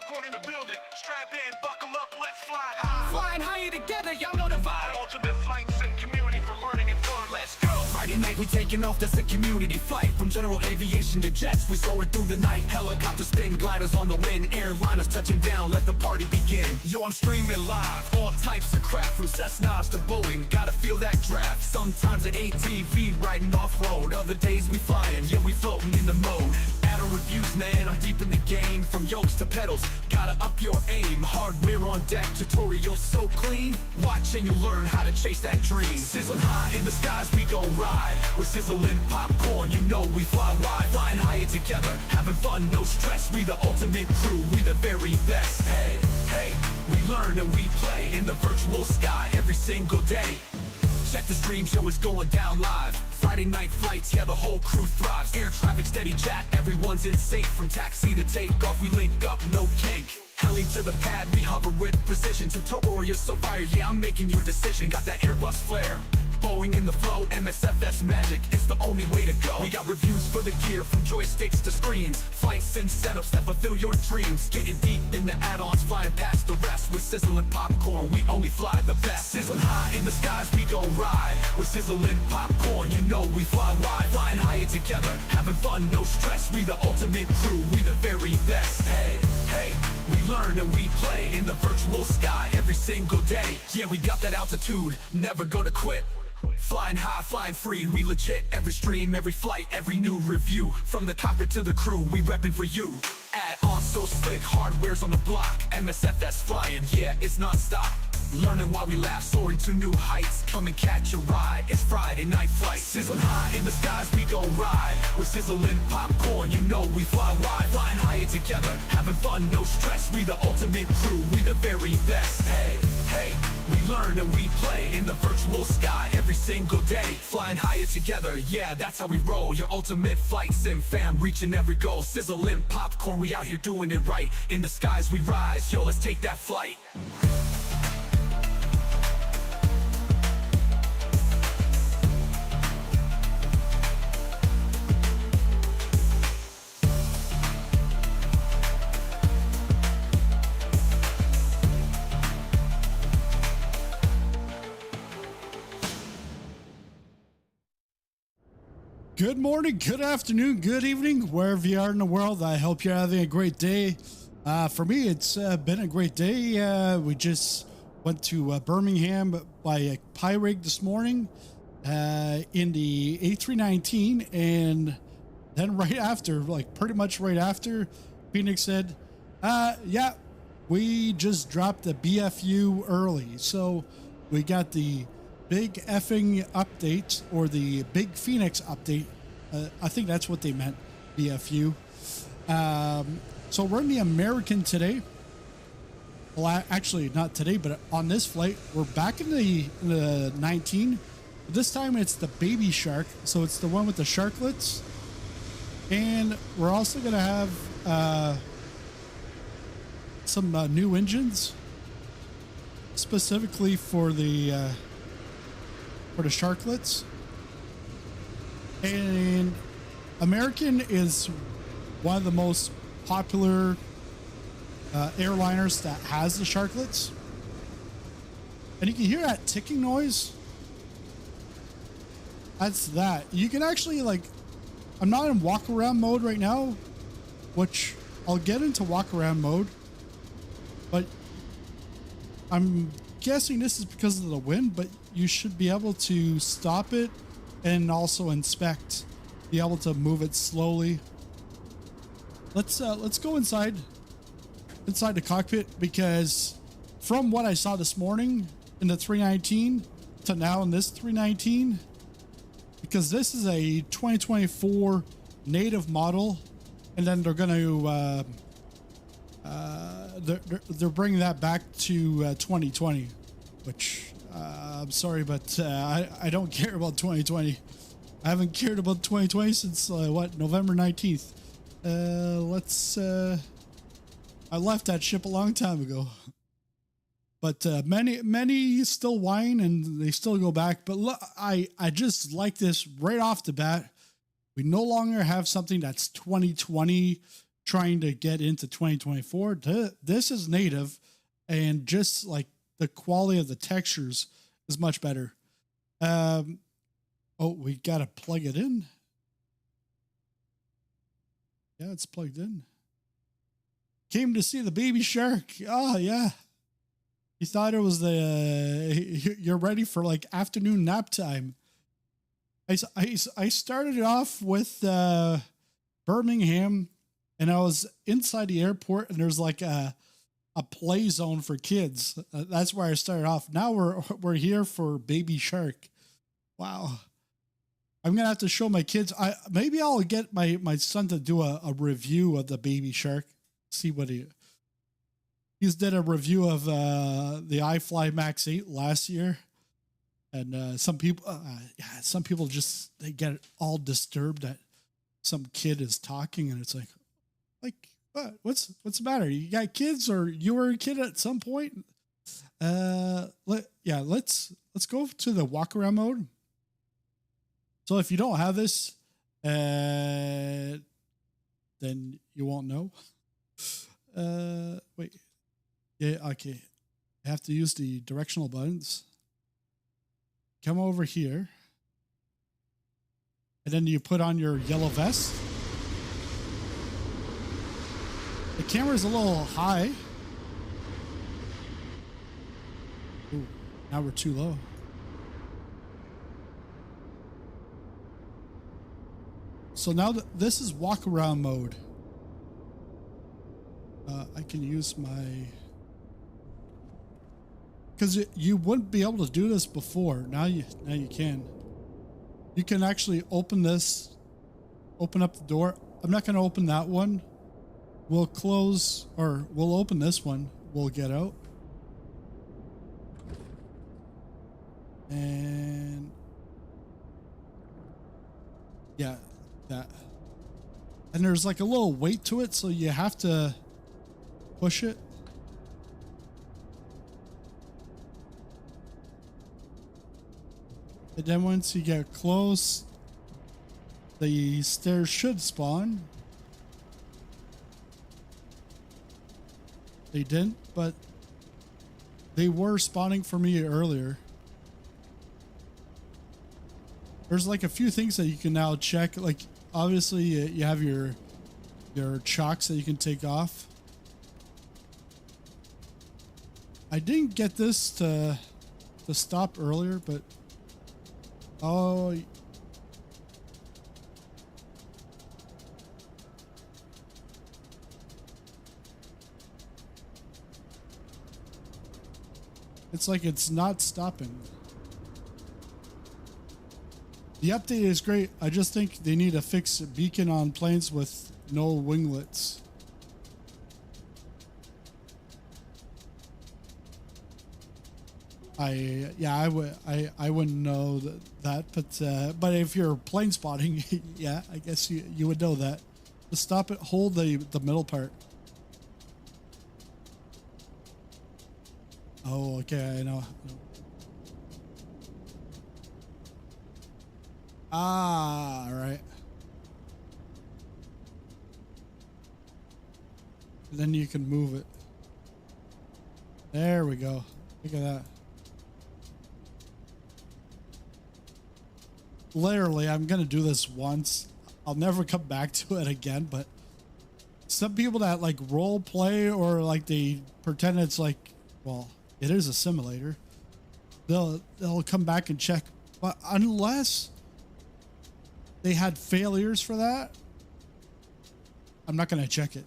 popcorn in the building. Strap in, buckle up, let's fly high. Flying higher together, y'all know the vibe. Ultimate flights and community for learning and fun. Let's go. Friday night we taking off, that's a community flight. From general aviation to jets, we soaring through the night. Helicopters spin, gliders on the wind. Airliners touching down, let the party begin. Yo, I'm streaming live, all types of crap. From Cessnas to Boeing, gotta feel that draft. Sometimes an ATV riding off-road. Other days we flying, yeah we floating in the mode. Add reviews, man, I'm deep in the game. From yokes to pedals, gotta up your aim. Hardware on deck, tutorials so clean. Watch and you learn how to chase that dream. Sizzling high in the skies, we gon' ride. We're sizzling popcorn, you know we fly wide. Flying higher together, having fun, no stress. We the ultimate crew, we the very best. Hey, hey, we learn and we play in the virtual sky every single day. Check the stream show is going down live. Friday night flights, yeah the whole crew thrives. Air traffic steady chat, everyone's in sync. From taxi to takeoff, we link up, no kink. Heli to the pad, we hover with precision. Tutorials so fire, yeah I'm making your decision. Got that Airbus flair, Boeing in the flow, MSFS magic, it's the only way to go. We got reviews for the gear, from joysticks to screens. Flights and setups that fulfill your dreams. Getting deep in the add-ons, flying past the rest. With sizzling popcorn, we only fly the best. Sizzling high in the skies, we gon' ride. With sizzling popcorn, you know we fly wide. Flying higher together, having fun, no stress. We the ultimate crew, we the very best. Hey, hey, we learn and we play in the virtual sky every single day. Yeah, we got that altitude, never gonna quit. Flying high, flying free, we legit. Every stream, every flight, every new review. From the cockpit to the crew, we reppin' for you. Add on so slick, hardware's on the block. MSFS flying, yeah, it's non-stop. Learning while we laugh, soaring to new heights. Come and catch a ride, it's Friday night flight. Sizzling high in the skies, we gon' ride. We're sizzling popcorn, you know we fly wide. Flying higher together, having fun, no stress. We the ultimate crew, we the very best. Hey, hey, we learn and we play in the virtual sky every single day. Flying higher together, yeah, that's how we roll. Your ultimate flight sim fam, reaching every goal. Sizzling popcorn, we out here doing it right. In the skies we rise, yo, let's take that flight. Good morning, good afternoon, good evening, wherever you are in the world. I hope you're having a great day. For me, it's been a great day. We just went to Birmingham by a pie rig this morning in the A319, and then right after, like pretty much right after, Fenix said, yeah, we just dropped the BFU early. So we got the big effing update, or the big Fenix update. I think that's what they meant, BFU. So we're in the American today. Well, actually not today, but on this flight, we're back in the 19. This time it's the Baby Shark. So it's the one with the sharklets. And we're also going to have some new engines, specifically for the sharklets. And American is one of the most popular airliners that has the sharklets, and you can hear that ticking noise. That's that. You can actually, like, I'm not in walk around mode right now, which I'll get into walk around mode, but I'm guessing this is because of the wind, but you should be able to stop it and also inspect, be able to move it slowly. Let's go inside the cockpit, because from what I saw this morning in the 319 to now in this 319, because this is a 2024 native model, and then they're going to they're bringing that back to 2020, which I'm sorry, but I don't care about 2020. I haven't cared about 2020 since November 19th. I left that ship a long time ago. But many still whine and they still go back. But look, I just like this right off the bat. We no longer have something that's 2020 trying to get into 2024. This is native, and just like the quality of the textures is much better. Oh, we got to plug it in. Yeah, it's plugged in. Came to see the baby shark. Oh, yeah. He thought it was you're ready for like afternoon nap time. I started it off with Birmingham, and I was inside the airport, and there's like a play zone for kids. That's where I started off. Now we're here for baby shark. Wow. I'm gonna have to show my kids. Maybe I'll get my son to do a review of the baby shark. See what he's did a review of the iFly Max 8 last year, and some people just they get all disturbed that some kid is talking, and it's like what? What's the matter? You got kids, or you were a kid at some point? Let's go to the walk around mode. So if you don't have this, then you won't know. Wait. Yeah, okay. I have to use the directional buttons. Come over here. And then you put on your yellow vest. The camera's a little high. Ooh, now we're too low. So now this is walk around mode. I can use my, because you wouldn't be able to do this before. Now you can. You can actually open this, open up the door. I'm not going to open that one. We'll close, or we'll open this one. We'll get out. And yeah, that. And there's like a little weight to it, so you have to push it. And then once you get close, the stairs should spawn. They didn't, but they were spawning for me earlier. There's like a few things that you can now check. Like obviously you have your chocks that you can take off. I didn't get this to stop earlier, but oh, it's like it's not stopping. The update is great. I just think they need to fix a beacon on planes with no winglets. I wouldn't know that, but if you're plane spotting, yeah, I guess you would know that. To stop it, hold the middle part. Oh, okay, I know. Ah, all right. Then you can move it. There we go. Look at that. Literally, I'm gonna do this once. I'll never come back to it again, but some people that like role play or like they pretend it's like, well, it is a simulator. They'll come back and check. But unless they had failures for that, I'm not gonna check it.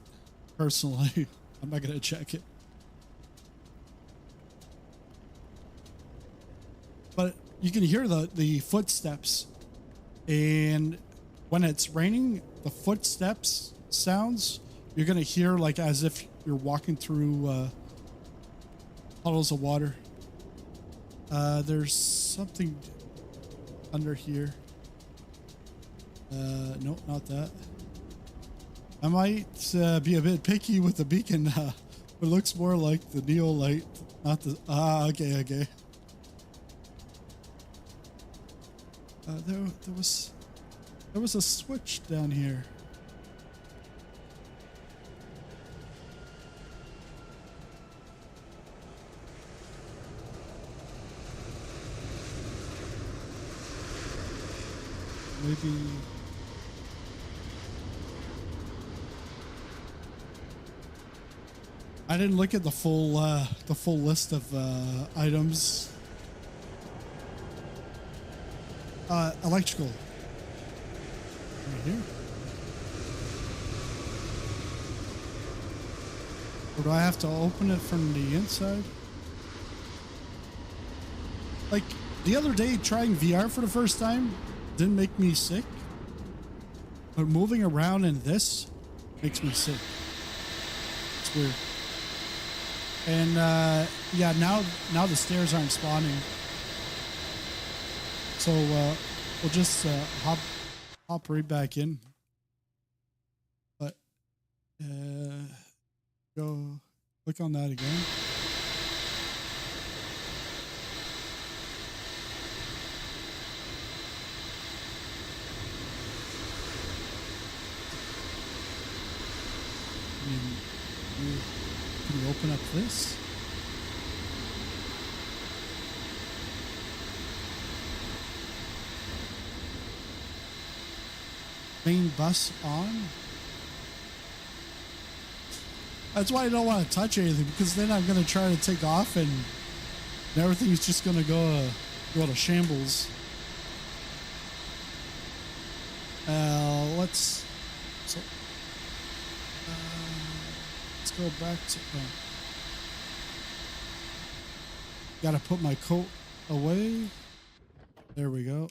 Personally, I'm not gonna check it. But you can hear the footsteps. And when it's raining, the footsteps sounds, you're going to hear like as if you're walking through puddles of water. There's something under here. Nope, not that. I might be a bit picky with the beacon. It looks more like the neolite, not the... okay. There was a switch down here. maybe. I didn't look at the full list of items. Electrical. Right here. Or do I have to open it from the inside? Like the other day, trying VR for the first time didn't make me sick, but moving around in this makes me sick. It's weird. And yeah, now the stairs aren't spawning, so we'll just hop right back in. But go click on that again. Can you open up this? Main bus on? That's why I don't want to touch anything, because then I'm going to try to take off and everything's just going to go to shambles. Let's go back to. Gotta put my coat away. There we go.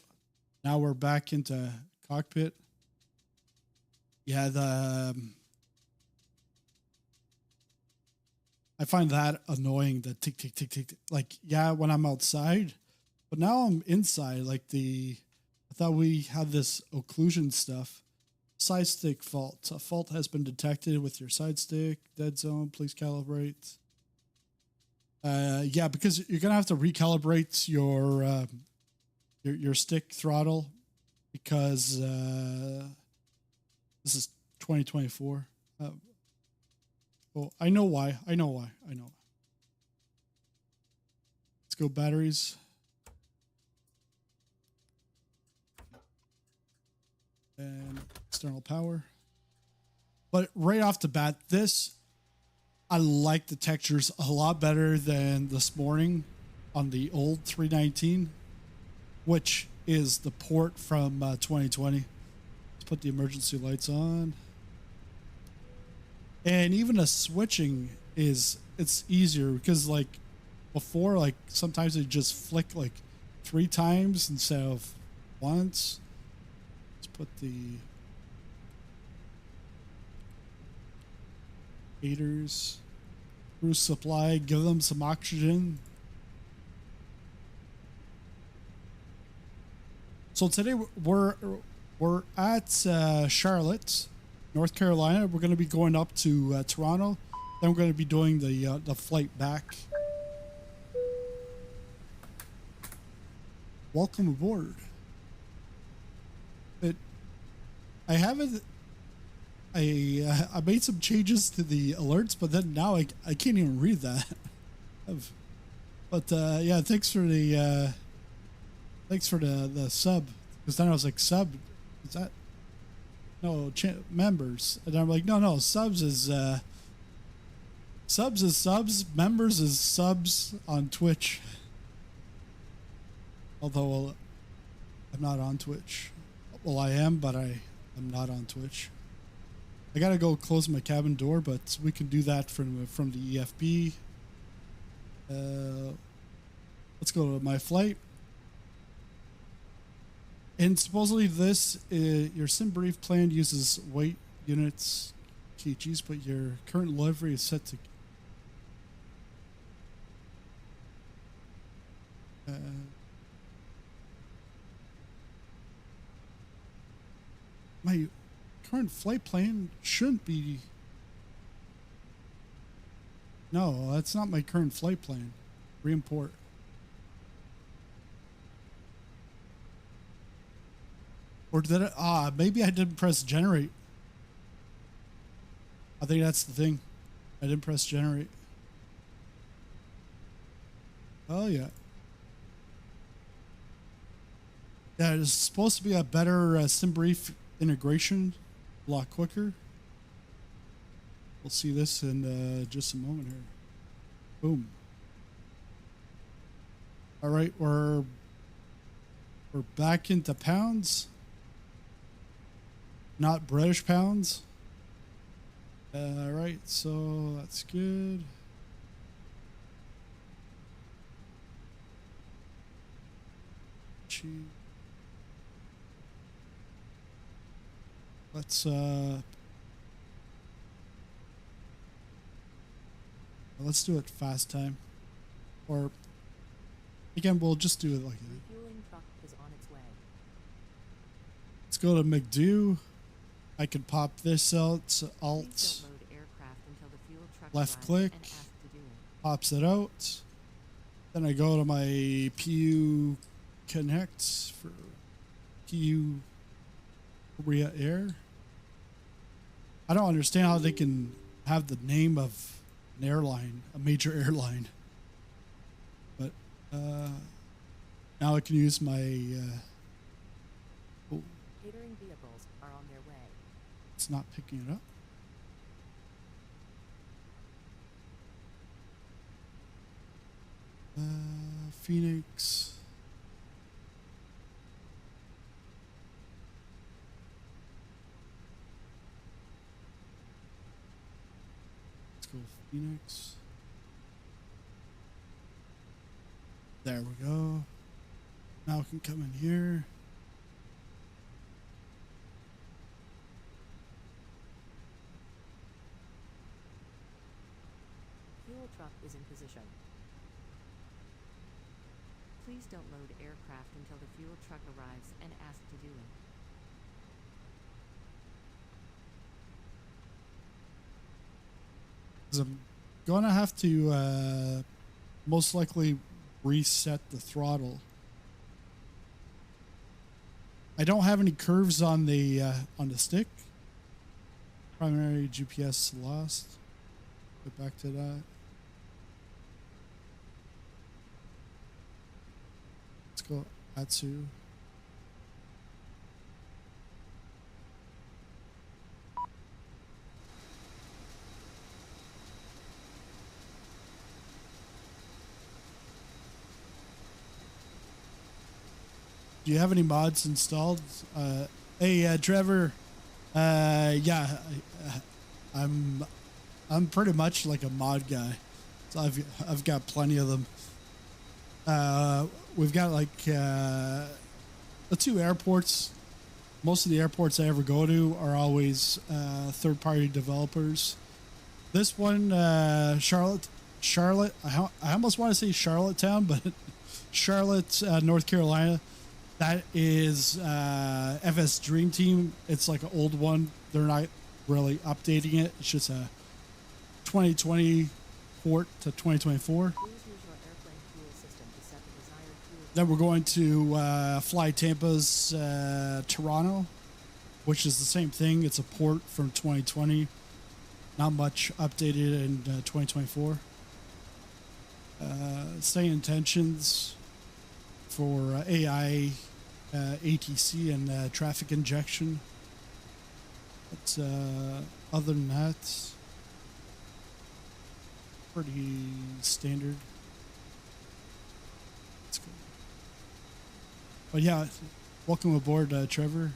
Now we're back into cockpit. Yeah, I find that annoying. The tick tick tick tick. Like, yeah, when I'm outside, but now I'm inside. Like I thought we had this occlusion stuff. Side stick fault. A fault has been detected with your side stick. Dead zone. Please calibrate. Yeah, because you're gonna have to recalibrate your stick throttle, because this is 2024. Well, I know why. I know why. Let's go batteries. And external power. But right off the bat, I like the textures a lot better than this morning on the old 319, which is the port from 2020. Let's put the emergency lights on. And even the switching it's easier, because like before, like sometimes it just flick like 3 times instead of once. Put the haters through supply, give them some oxygen. So today we're at Charlotte, North Carolina. We're going to be going up to Toronto. Then we're going to be doing the flight back. Welcome aboard. I haven't. I made some changes to the alerts, but then now I can't even read that. But yeah, thanks for the sub, because then I was like, sub, is that no members? And I'm like, no, subs is subs, members is subs on Twitch. Although I'm not on Twitch. Well, I am, but I'm not on Twitch. I gotta go close my cabin door, but we can do that from the EFB. Let's go to my flight. And supposedly your sim brief plan uses weight units, kgs, but your current livery is set to. My current flight plan shouldn't be. No, that's not my current flight plan. Reimport. Or did I? Maybe I didn't press generate. I think that's the thing. I didn't press generate. Oh, yeah. Yeah, it's supposed to be a better SimBrief integration, a lot quicker. We'll see this in just a moment here. Boom. All right, we're back into pounds, not British pounds. All right, so that's good. Let's do it fast time, or again we'll just do it like that. Refueling truck is on its way. Let's go to McDo. I can pop this out, Please alt, don't load aircraft until the fuel truck left arrives click, and ask to do it. pops it out. Then I go to my PU Connect for PU Korea Air. I don't understand how they can have the name of an airline, a major airline. But now I can use my Catering vehicles are on their way. it's not picking it up. Phoenix. Let's go Phoenix. There we go. Now we can come in here. Fuel truck is in position. Please don't load aircraft until the fuel truck arrives and ask to do it. 'Cause I'm gonna have to most likely reset the throttle. I don't have any curves on the stick. Primary GPS lost. Get back to that. Let's go Atsu. Do you have any mods installed? Hey, Trevor. Yeah, I'm pretty much like a mod guy, so I've got plenty of them. We've got like the two airports. Most of the airports I ever go to are always third-party developers. This one, Charlotte. I almost want to say Charlottetown, but Charlotte, North Carolina. That is FS Dream Team. It's like an old one. They're not really updating it. It's just a 2020 port to 2024. Please use your airplane fuel system to set the desired fuel. Then we're going to fly Tampa's Toronto, which is the same thing. It's a port from 2020. Not much updated in 2024. Stay intentions for AI, ATC, and traffic injection. But other than that, pretty standard. Let's go. But yeah, welcome aboard, Trevor.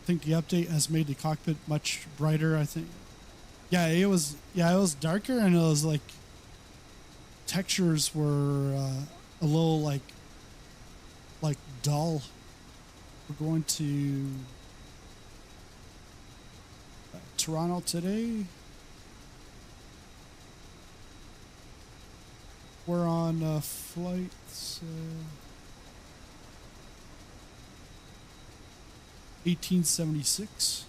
I think the update has made the cockpit much brighter. I think, yeah, it was darker, and it was like textures were a little like dull. We're going to Toronto today. We're on flights 1876.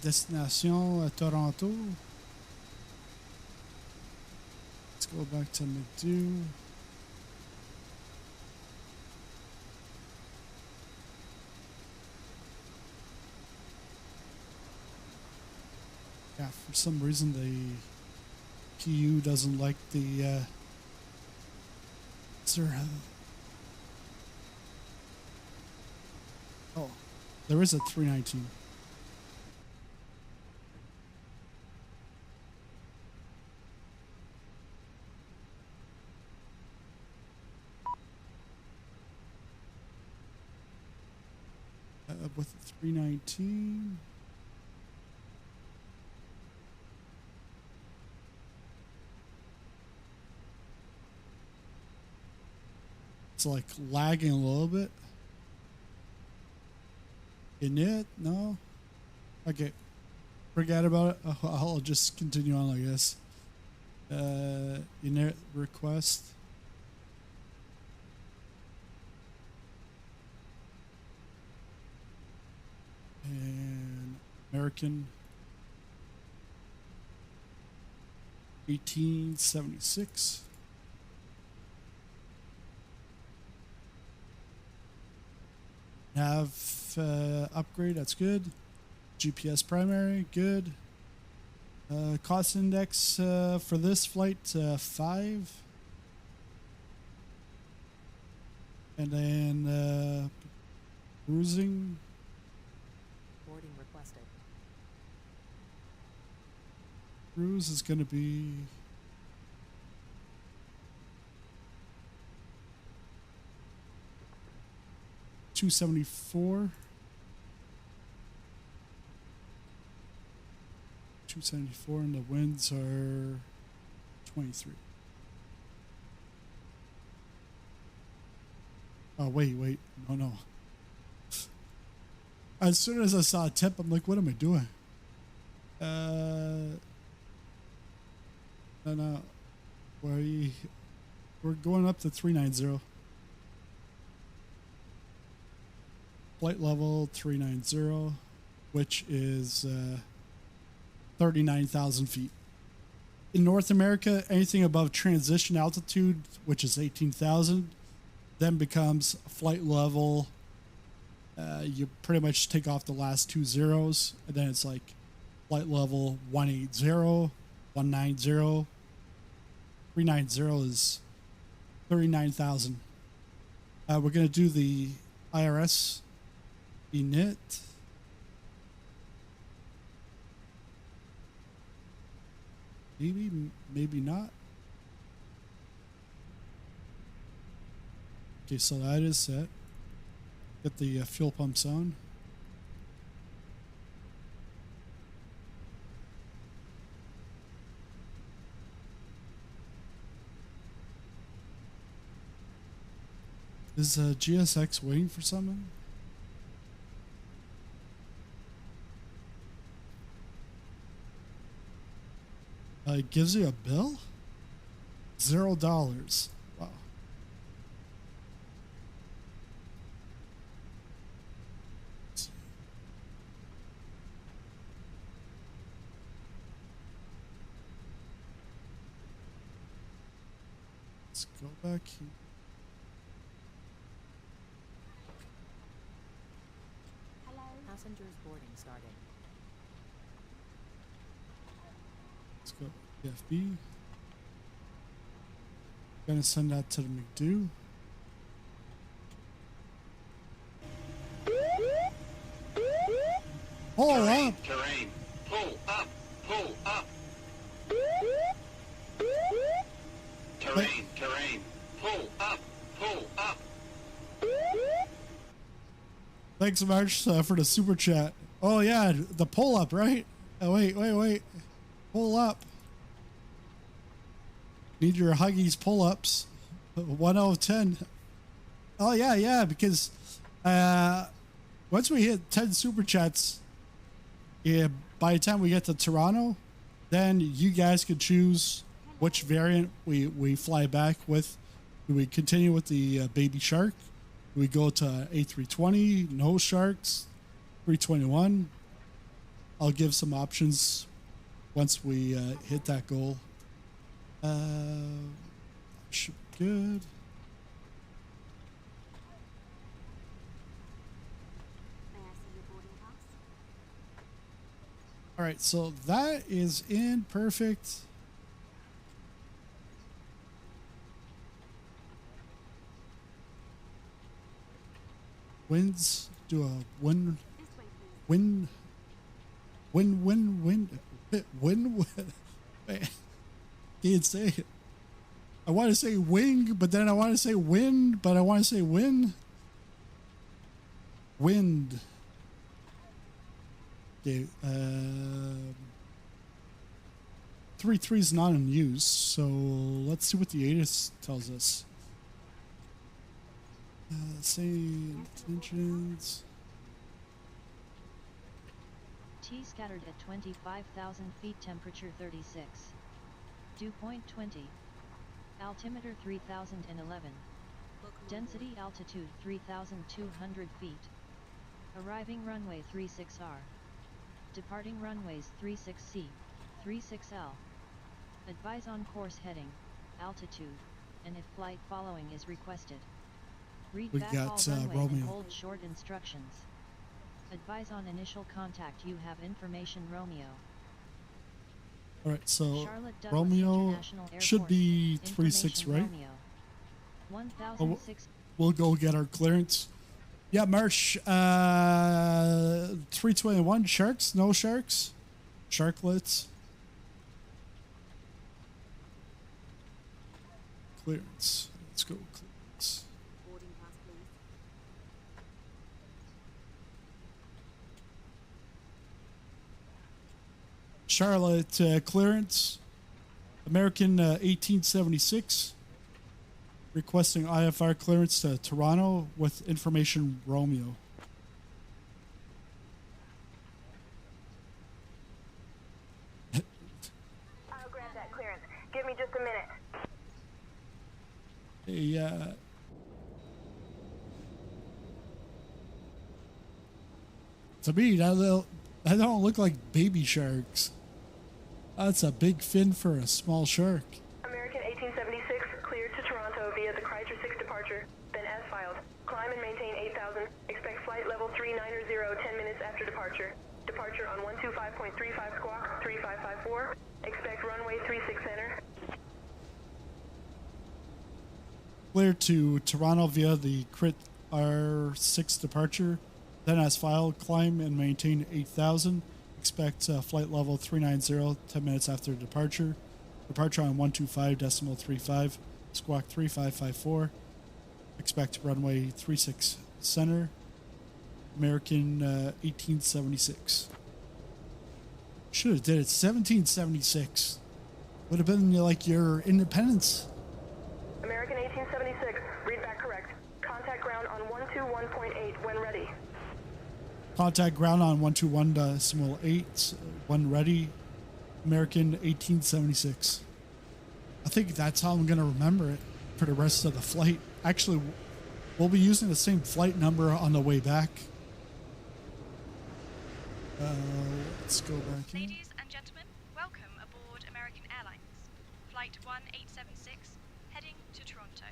Destination Toronto. Let's go back to McDo. Yeah, for some reason PU doesn't like the is there oh, there is a 319. With the 319. It's like lagging a little bit. In it? No? Okay. Forget about it. I'll just continue on like this. Init request. And American 1876. Nav upgrade, that's good. GPS primary, good. Cost index for this flight, 5. And then cruising. Boarding requested. Cruise is going to be 274. 274 and the winds are 23. Oh, wait. No. As soon as I saw a tip, I'm like, what am I doing? No. We're going up to 390. Flight level 390, which is 39,000 feet. In North America, anything above transition altitude, which is 18,000, then becomes flight level. You pretty much take off the last 2 zeros, and then it's like flight level 180, 190. 390 is 39,000. We're going to do the IRS init. Maybe not. Okay, so that is set. Get the fuel pumps on. Is GSX waiting for something? It gives you a bill? $0. Wow. Let's go back here. Passengers boarding started. Let's go PFB. Gonna send that to the McDo. Pull up. Terrain. Pull up. Pull up. Terrain. Pull up. Pull up. Thanks so much for the super chat. Oh yeah, the pull up, right? Oh, wait. Pull up. Need your Huggies pull ups. 1 out of 10. Oh yeah, because once we hit 10 super chats, yeah, by the time we get to Toronto, then you guys can choose which variant we fly back with. Do we continue with the Baby Shark? Do we go to A320, no sharks, 321? I'll give some options once we hit that goal. Should be good. All right, so that is in perfect. winds. Do a wind, wind, wind, wind, wind, wind. Can't say it. I want to say wing, but then I want to say wind, but I want to say win. Wind. Okay. 3-3 is not in use, so let's see what the ATIS tells us. Say intentions. T scattered at 25,000 feet, temperature 36. Dew point 20. Altimeter 3011. Density altitude 3,200 feet. Arriving runway 36R. Departing runways 36C, 36L. Advise on course heading, altitude, and if flight following is requested. Read We back got, all runway Romeo. and hold short instructions. Advise on initial contact. You have information, Romeo. All right, so Charlotte Douglas Romeo International should Airport. be 36, Information, right? Romeo. 1006. We'll go get our clearance. Yeah, Marsh. 321 sharks? No sharks? Sharklets. Clearance. Let's go clearance. Boarding pass, please. Charlotte clearance. American 1876. Requesting IFR clearance to Toronto with information Romeo. I'll grab that clearance. Give me just a minute. Hey, to me, that don't look like baby sharks. That's a big fin for a small shark. American 1876, cleared to Toronto via the Kreischer 6 departure, then as filed. Climb and maintain 8,000. Expect flight level 390, 10 minutes after departure. Departure on 125.35 squawk, 3554. Expect runway 36 center. Cleared to Toronto via the Crit R6 departure, then as filed, climb and maintain 8,000. Expect flight level 390, 10 minutes after departure. Departure on 125.35, squawk 3554. Expect runway 36 center. American 1876. Should have did it 1776. Would have been like your independence. American 1876, read back correct. Contact ground on 121.8 when ready. Contact ground on 121.8 when ready. American 1876. I think that's how I'm going to remember it for the rest of the flight. Actually, we'll be using the same flight number on the way back. Let's go back in. Ladies and gentlemen, welcome aboard American Airlines, Flight 1876, heading to Toronto.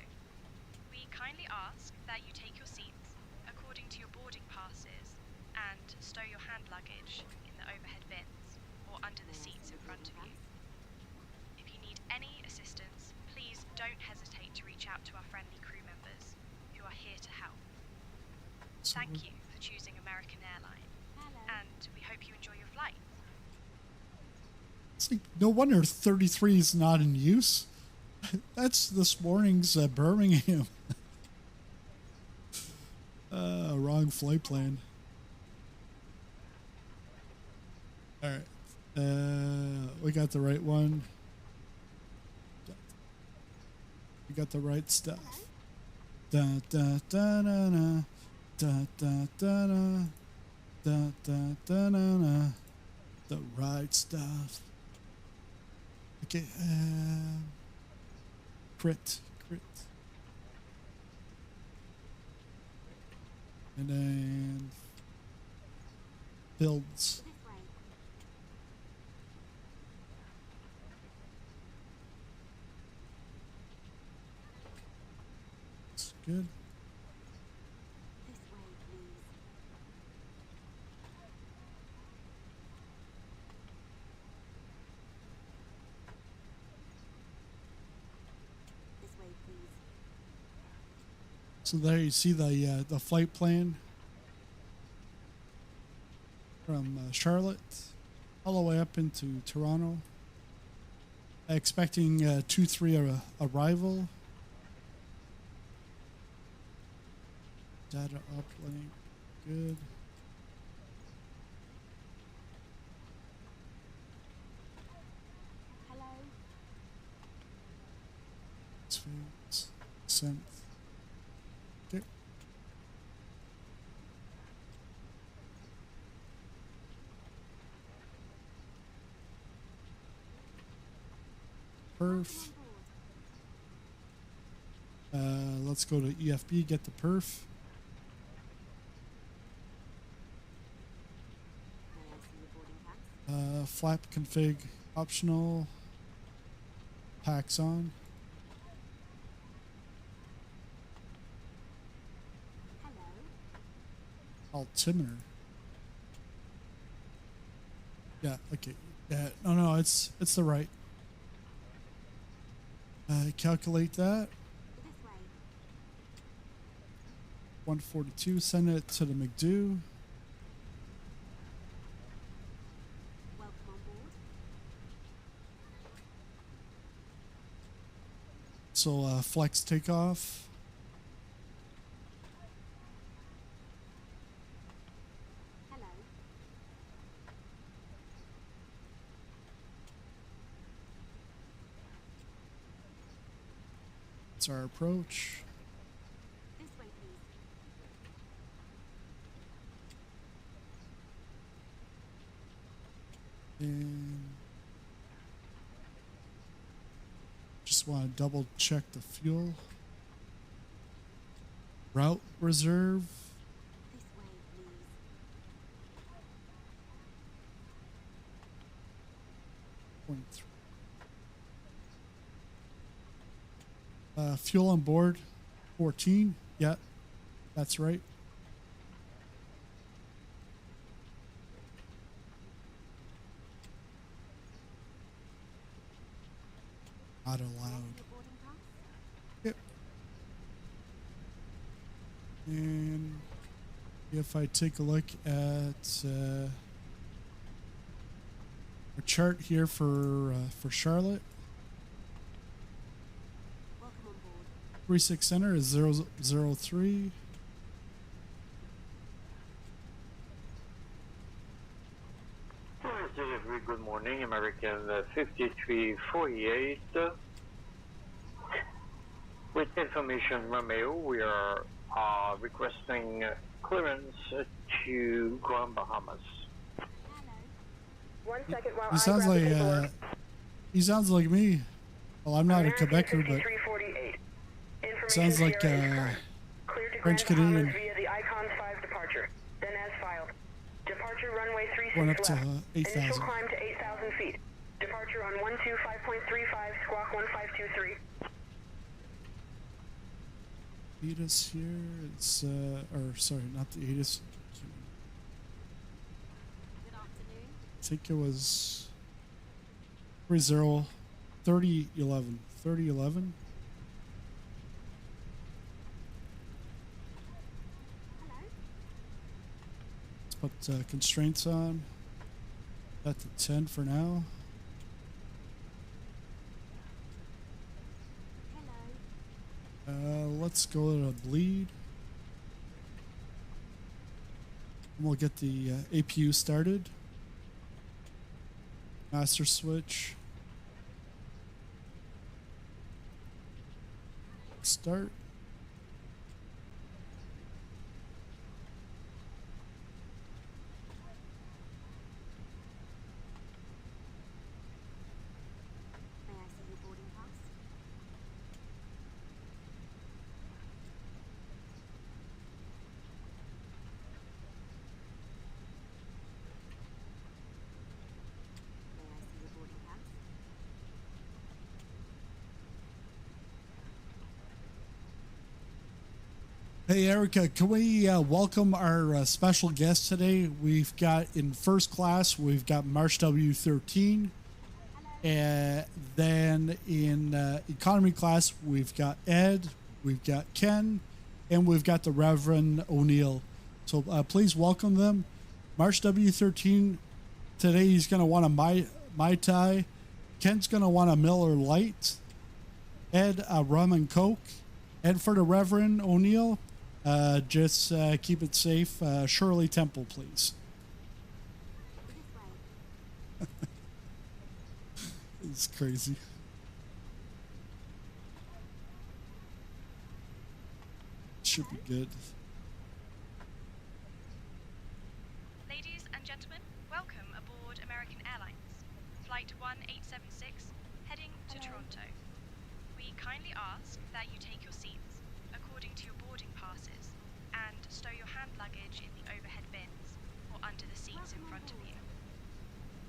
We kindly ask that you take your seats according to your boarding passes and stow your hand luggage in the overhead bins or under the seats in front of you. If you need any assistance, please don't hesitate to reach out to our friendly crew members who are here to help. Thank you for choosing American Airlines, and we hope you enjoy your flight. It's like, no wonder 33 is not in use. That's this morning's Birmingham. Wrong flight plan. All right. We got the right one. We got the right stuff. Da da da da da da da da da da da da. The right stuff. Okay. Crit. And then builds. It's good. This way, please. This way, please. So there you see the flight plan. from Charlotte all the way up into Toronto. Expecting 2-3 arrival. Data uplink, good. Sent. Okay. Perf. Let's go to EFB, get the perf. Flap config optional. Packs on. Altimeter. Yeah, okay. Yeah, no, it's the right. Calculate that. 142, send it to the McDo. So flex takeoff. Our approach. This way, please. And just want to double check the fuel. Route reserve. This way, please. 0.3. Fuel on board 14. Yeah, that's right. Not allowed. Yep. And if I take a look at a chart here for Charlotte. 36 center is 003. Good morning, American 5348. With information Romeo, we are requesting clearance to Grand Bahamas. 1 second while He sounds like he sounds like me. Well, I'm not a Quebecer, but sounds like French Canadian. Via the Icon 5 departure, then as filed. Departure runway 36 Going up to left. 8,000. Initial climb to 8,000 feet. Departure on 125.35, squawk 1523. ATIS here, it's or sorry, not the ATIS. Good afternoon. I think it was 3011. 3011. Hello. Let's put constraints on. That's at 10 for now. Hello. Let's go to bleed. We'll get the APU started. Master switch. Start. May I see your boarding pass? May I see your boarding pass? Hey Erica, can we welcome our special guest today? We've got in first class, we've got Marsh W13. And then in economy class, we've got Ed, we've got Ken, and we've got the Reverend O'Neill. So please welcome them. March W13 today, he's going to want a Mai Tai. Ken's going to want a Miller Lite. Ed, a rum and coke. And for the Reverend O'Neill, just keep it safe. Shirley Temple, please. This way. It's crazy. Should be good. Ladies and gentlemen, welcome aboard American Airlines. Flight 1876, heading to Toronto. We kindly ask that you take your seats according to your boarding passes and stow your hand luggage in the overhead bins or under the seats in front of you.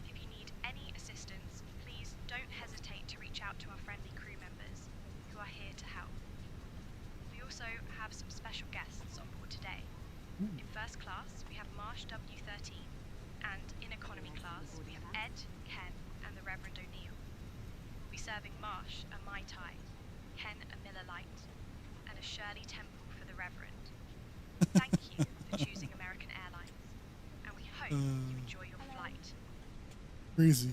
If you need any assistance, please don't hesitate to reach out to our friendly crew members who are here to help. We also have some special guests on board today. In first class, we have Marsh W13, and in economy class, we have Ed, Ken, and the Reverend O'Neill. We'll be serving Marsh a Mai Tai, Ken a Miller Lite, and a Shirley Temple for the Reverend. Thank you for choosing American Airlines, and we hope you enjoy your flight. Crazy.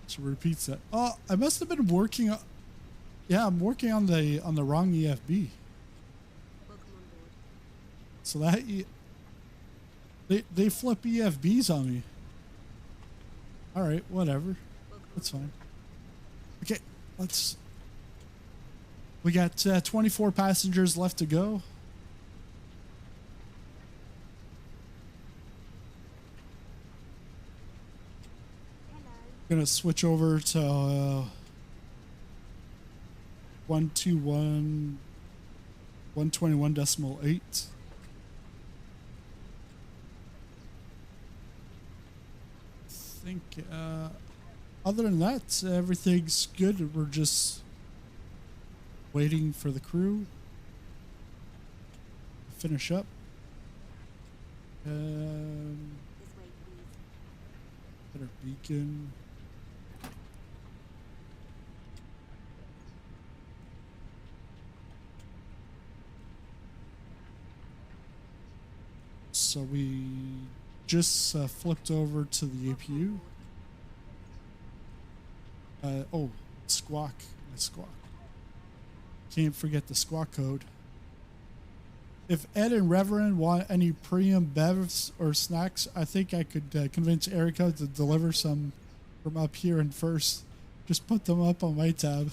Should repeat that. Oh, I must have been working on. Yeah, I'm working on the wrong EFB. Welcome on board. So that they flip EFBs on me. All right, whatever. That's fine. Okay, let's. We got 24 passengers left to go. Hello. Gonna switch over to 121.8. I think other than that, everything's good. We're just waiting for the crew to finish up. This way, please. Better beacon. So we just flipped over to the APU. Oh, squawk. Squawk. Can't forget the squawk code. If Ed and Reverend want any premium bevs or snacks, I think I could convince Erica to deliver some from up here and first. Just put them up on my tab.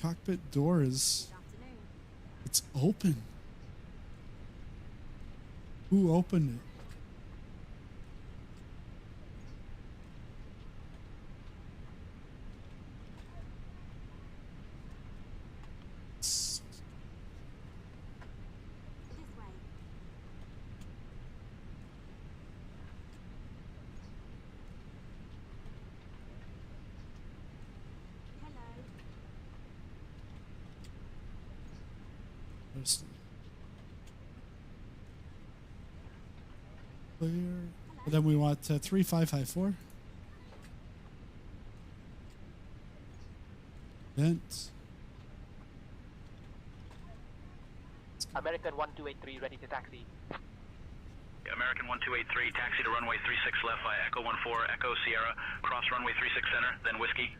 Cockpit door is... Good afternoon. It's open. Who opened it? This way. Hello. There's clear. And then we want 3554. Vent. American 1283 ready to taxi. American 1283, taxi to runway 36 left via Echo 14, Echo Sierra, cross runway 36 center, then whiskey.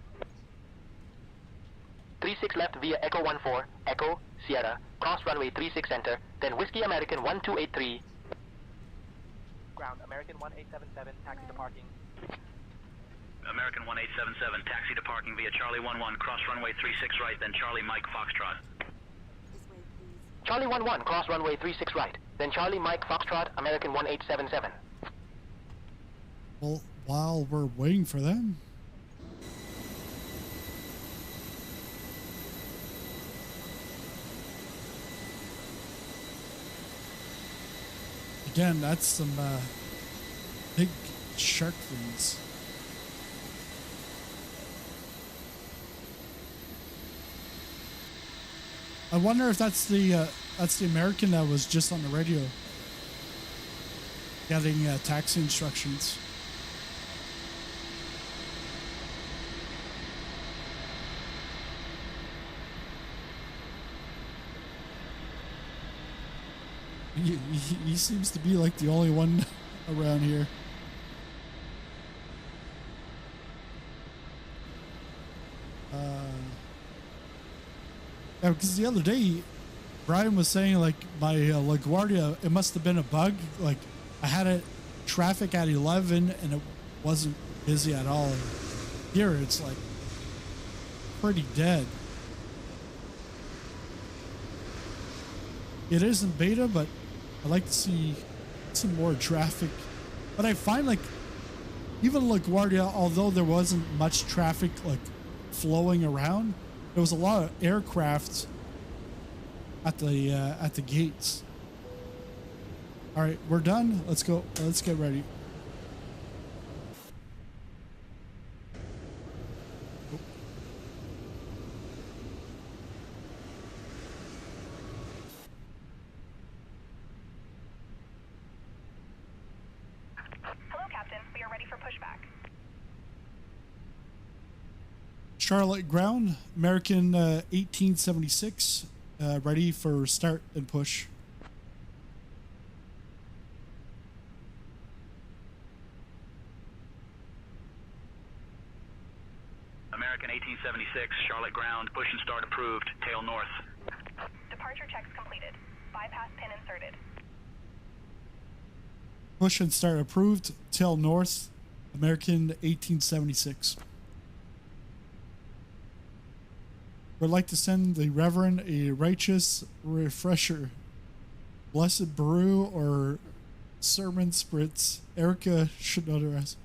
36 left via Echo 14, Echo Sierra, cross runway 36 center, then whiskey American 1283. Ground American 1877, taxi to parking. American 1877, taxi to parking via Charlie 11, cross runway 36 right, then Charlie Mike Foxtrot. This way, please. Charlie 11, cross runway 36 right, then Charlie Mike Foxtrot, American 1877. Well, while we're waiting for them. Again, that's some big shark fins. I wonder if that's the American that was just on the radio getting taxi instructions. He seems to be like the only one around here. Yeah, because the other day, Brian was saying like my LaGuardia, it must have been a bug. Like I had it traffic at 11 and it wasn't busy at all. And here it's like pretty dead. It is in beta, but I like to see some more traffic. But I find like even LaGuardia, although there wasn't much traffic like flowing around, there was a lot of aircraft at the gates. All right, we're done. Let's go. Let's get ready. Hello, Captain. We are ready for pushback. Charlotte ground, American 1876, ready for start and push. American 1876, Charlotte ground, push and start approved, tail north. Departure checks completed. Bypass pin inserted. Push and start approved, tail north, American 1876. Would like to send the Reverend a righteous refresher. Blessed brew or sermon spritz. Erica should know the rest.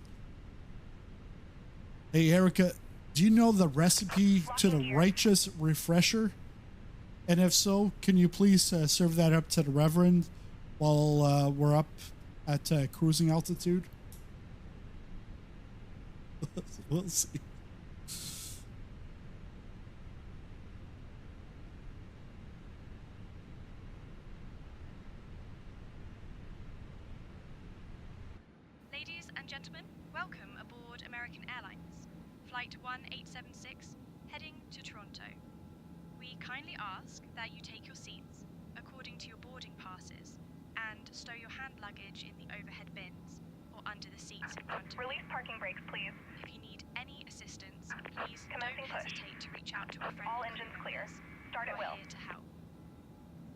Hey, Erica, do you know the recipe to the righteous refresher? And if so, can you please serve that up to the Reverend while we're up at cruising altitude? We'll see. Ladies and gentlemen, welcome aboard American Airlines. Flight 1876, heading to Toronto. We kindly ask that you take your seats according to your boarding passes and stow your hand luggage in the overhead bins or under the seats in front of you. Release parking brakes, please. If you need any assistance, please Commencing don't push. hesitate to reach out to a friend. All engines clear. Start at We're will. here to help.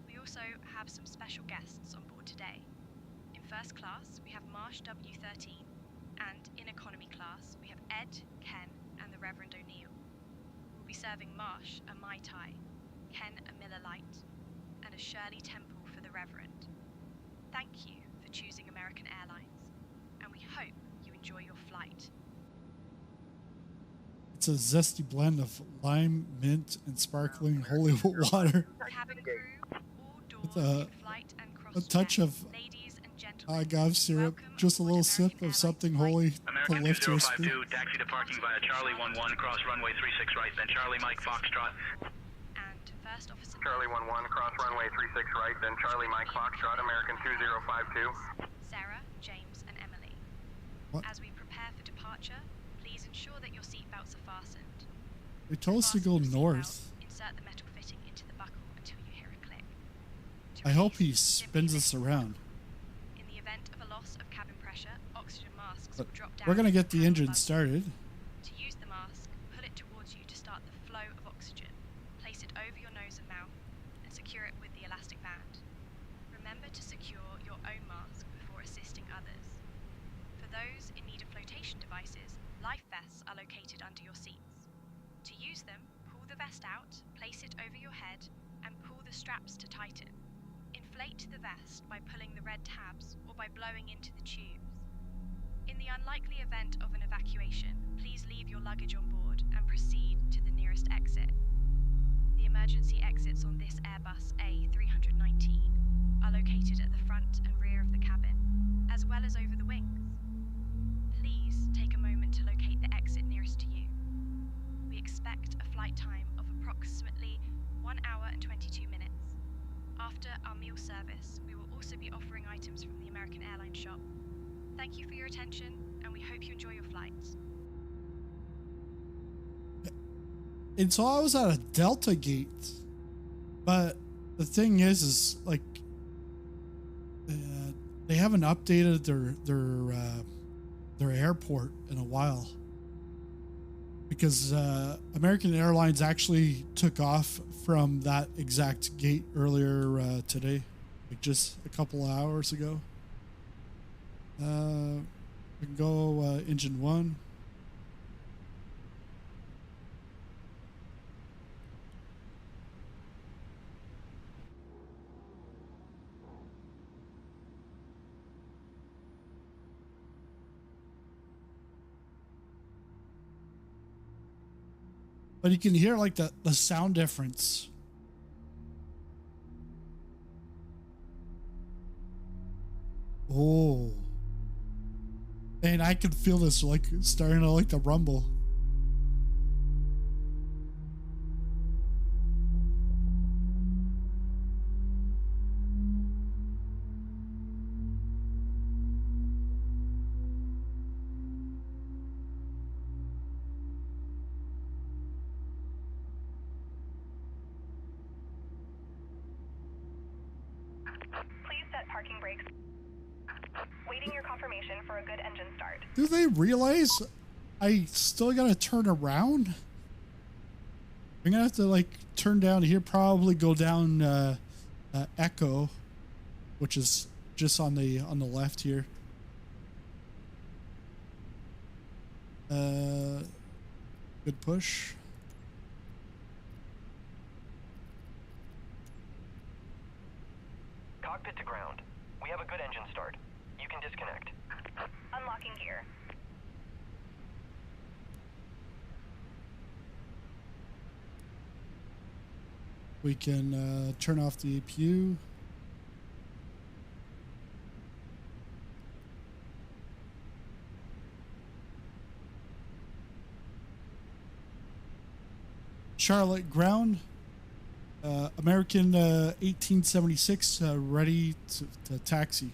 We also have some special guests on board today. In first class, we have Marsh W13, and in economy class, we have Ed, Ken, and the Reverend O'Neill. We'll be serving Marsh a Mai Tai, Ken a Miller Lite, and a Shirley Temple for the Reverend. Thank you for choosing American Airlines, and we hope you enjoy your flight. It's a zesty blend of lime, mint, and sparkling holy water. Cabin crew, all With doors in flight and cross a touch check. of Ladies and gentlemen, agave syrup, welcome just a aboard little American sip of Airlines something flight holy to American lift your 2052, spirit. taxi to parking via Charlie 11, cross runway 36 right, then Charlie Mike Foxtrot. and First Officer Charlie 11, cross runway 36 right, then Charlie Mike Foxtrot, American 2052. Sarah, James, and Emily. What? As we prepare for departure, please ensure that your seatbelts are fastened. They told us to go Fasten your north. seatbelt, insert the metal fitting into the buckle until you hear a click. To I hope he release, simply spins us lift. around. In the event of a loss of cabin pressure, oxygen masks But will drop down. we're gonna get the panel engine above you. started. To use the mask, pull it towards you to start the flow of oxygen. Place it over your nose and mouth, and secure it with the elastic band. Remember to secure your own mask before assisting others. For those in need of flotation devices, life vests are located under your seats. To use them, pull the vest out, place it over your head, and pull the straps to tighten. Inflate the vest by pulling the red tabs or by blowing into the tubes. In the unlikely event of an evacuation, please leave your luggage on board and proceed to the nearest exit. The emergency exits on this Airbus A319 are located at the front and rear of the cabin, as well as over the wings. Please take a moment to locate the exit nearest to you. We expect a flight time of approximately 1 hour and 22 minutes. After our meal service, we will also be offering items from the American Airlines shop. Thank you for your attention, and we hope you enjoy your flight. And so I was at a Delta gate, but the thing is like they haven't updated their airport in a while, because American Airlines actually took off from that exact gate earlier today, like just a couple of hours ago. We can go engine 1. But you can hear like the sound difference. Oh. And I can feel this like starting to like the rumble. Please set parking brakes. Waiting your confirmation for a good engine start. Do they realize I still gotta turn around? I'm gonna have to like turn down here, probably go down Echo, which is just on the left here. Good push. Cockpit to ground. We have a good engine start. You can disconnect. Unlocking gear. We can turn off the APU. Charlotte ground. American 1876 ready to taxi.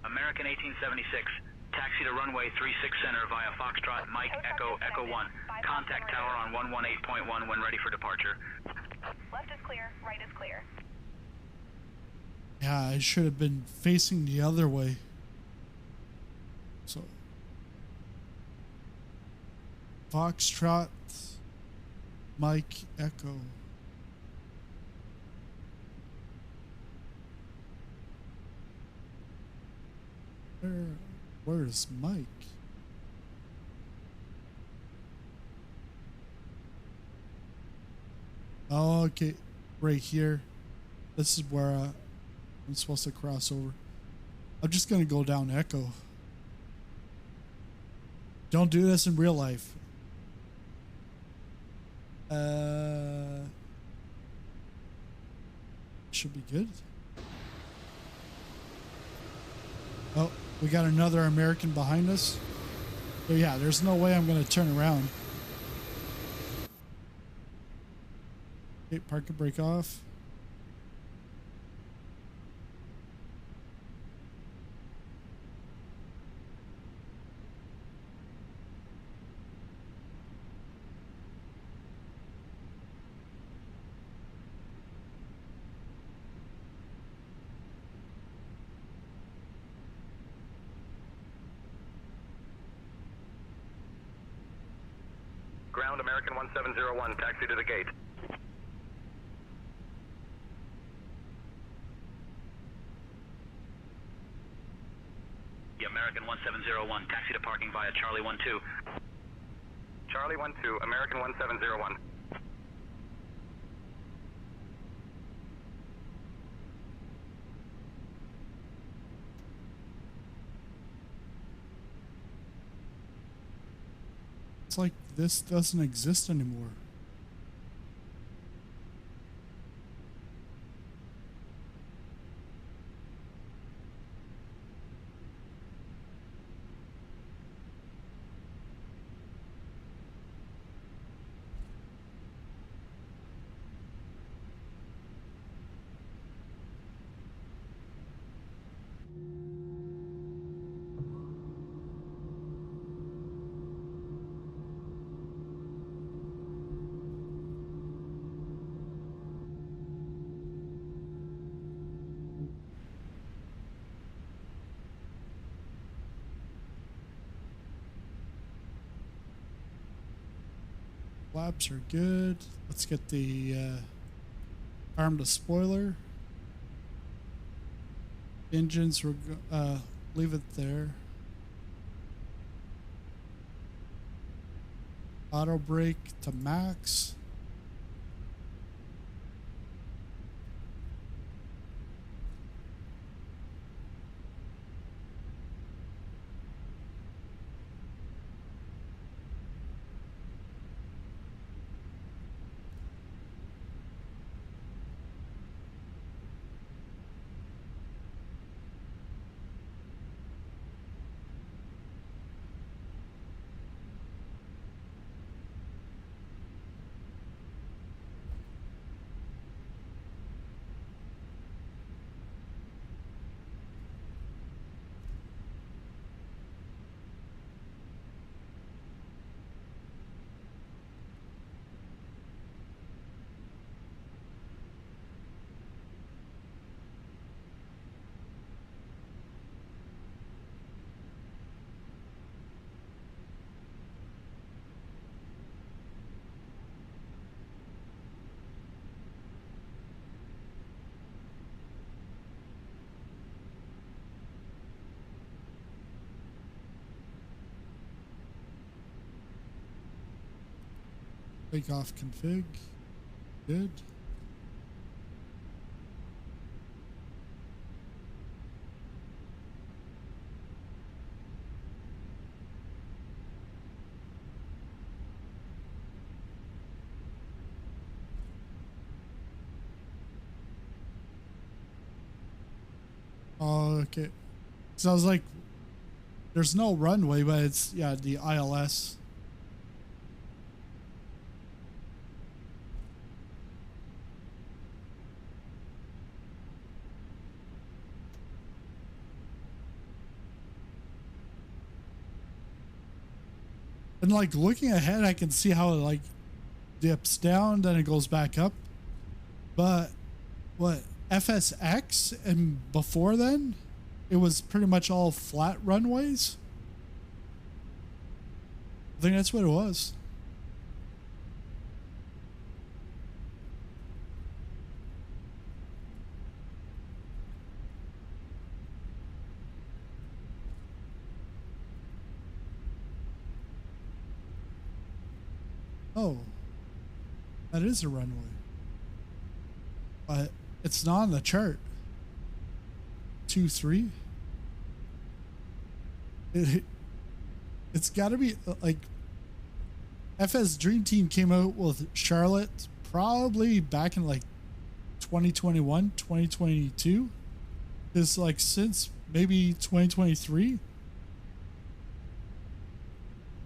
American 1876, taxi to runway 36 center via Foxtrot Mike Echo Echo 1. Contact tower on 118.1 when ready for departure. Left is clear, right is clear. Yeah, I should have been facing the other way. So, Foxtrot, Mike, Echo. Where's Mike? Oh, okay, right here. This is where I'm supposed to cross over. I'm just gonna go down Echo. Don't do this in real life. Should be good. Oh, we got another American behind us. So yeah, there's no way I'm gonna turn around. Okay, park and brake off. Ground American 1701, taxi to the gate. The American 1701, taxi to parking via Charlie 12. Charlie 12, American 1701. It's like this doesn't exist anymore. Flaps are good. Let's get the arm to spoiler. Engines, we're leave it there. Auto brake to max. Takeoff config. Good. Oh, okay. So I was like, there's no runway, but it's, yeah, the ILS. And like looking ahead, I can see how it like dips down, then it goes back up. But what, FSX and before then, it was pretty much all flat runways. I think that's what it was. Oh, that is a runway, but it's not on the chart. 2-3. It's got to be like FS Dream Team came out with Charlotte probably back in like 2021, 2022. It's like since maybe 2023.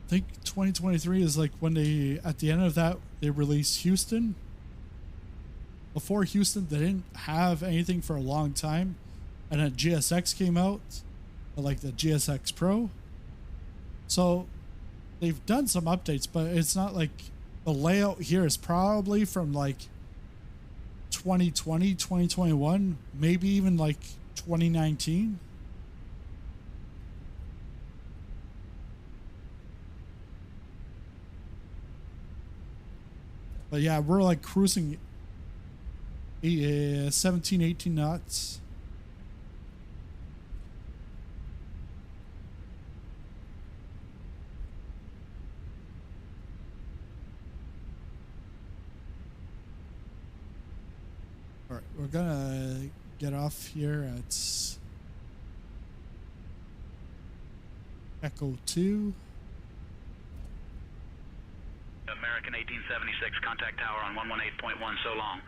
I think 2023 is like when they, at the end of that, they released Houston. Before Houston, they didn't have anything for a long time. And then GSX came out, like the GSX Pro. So they've done some updates, but it's not like the layout here is probably from like 2020, 2021, maybe even like 2019. But yeah, we're like cruising 17, 18 knots. All right, we're gonna get off here at Echo 2. American 1876, contact tower on 118.1, so long.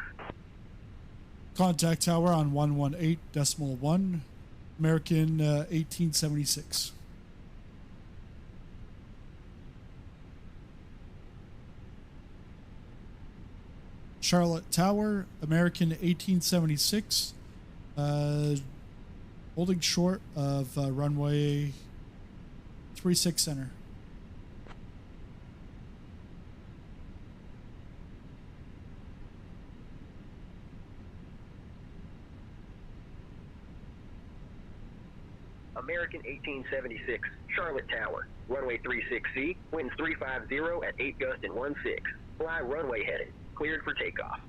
Contact tower on 118.1, American 1876. Charlotte Tower, American 1876, holding short of runway 36 center. American 1876, Charlotte Tower, runway 36C, winds 350 at 8 gust and 16. Fly runway heading. Cleared for takeoff.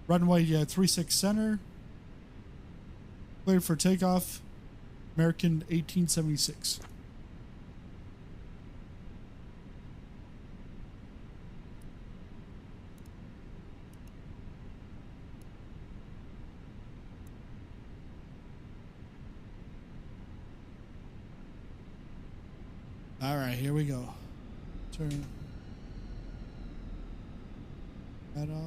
Runway 36 center. Cleared for takeoff. American 1876. All right, here we go. Turn that off.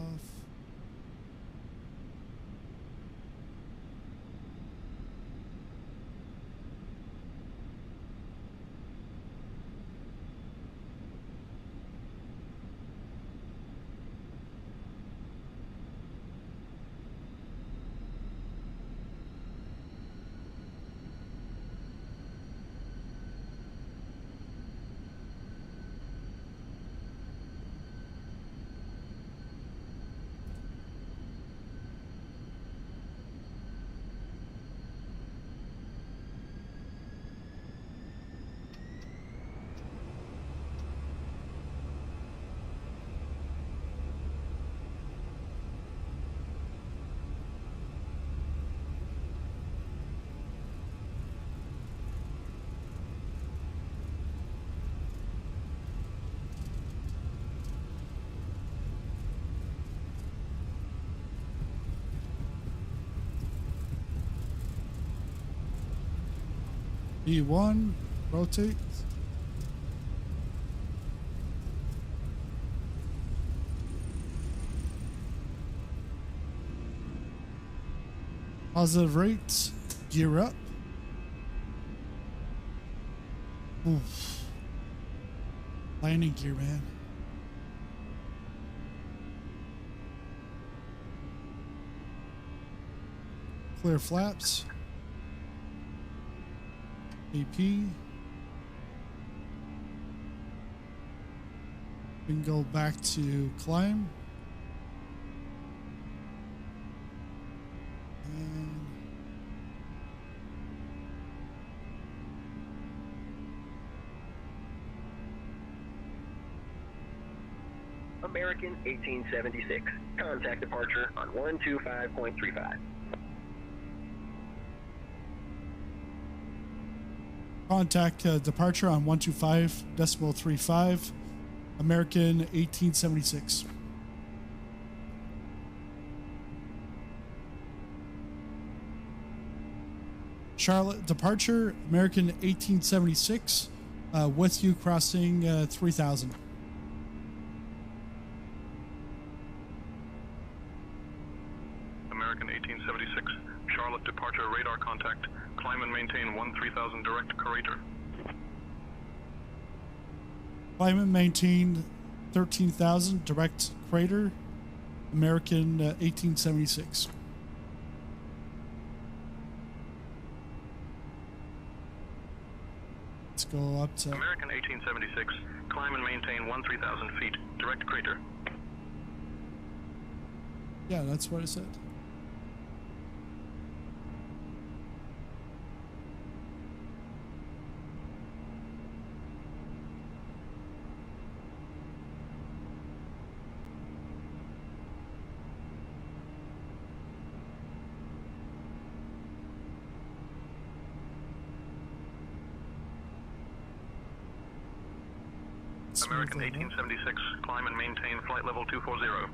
E1, rotate. Positive rates, gear up. Oof. Landing gear, man. Clear flaps. AP. We can go back to climb. And American 1876. Contact departure on 125.35. Contact departure on 125.35. American 1876. Charlotte departure, American 1876, with you crossing 3000. American 1876. Charlotte departure radar contact. Climb and maintain 3000 direct crater. Climb and maintain 13,000 direct crater. American 1876. Let's go up to American 1876. Climb and maintain 3000 feet direct crater. Yeah, that's what I said. American 1876. Climb and maintain flight level 240.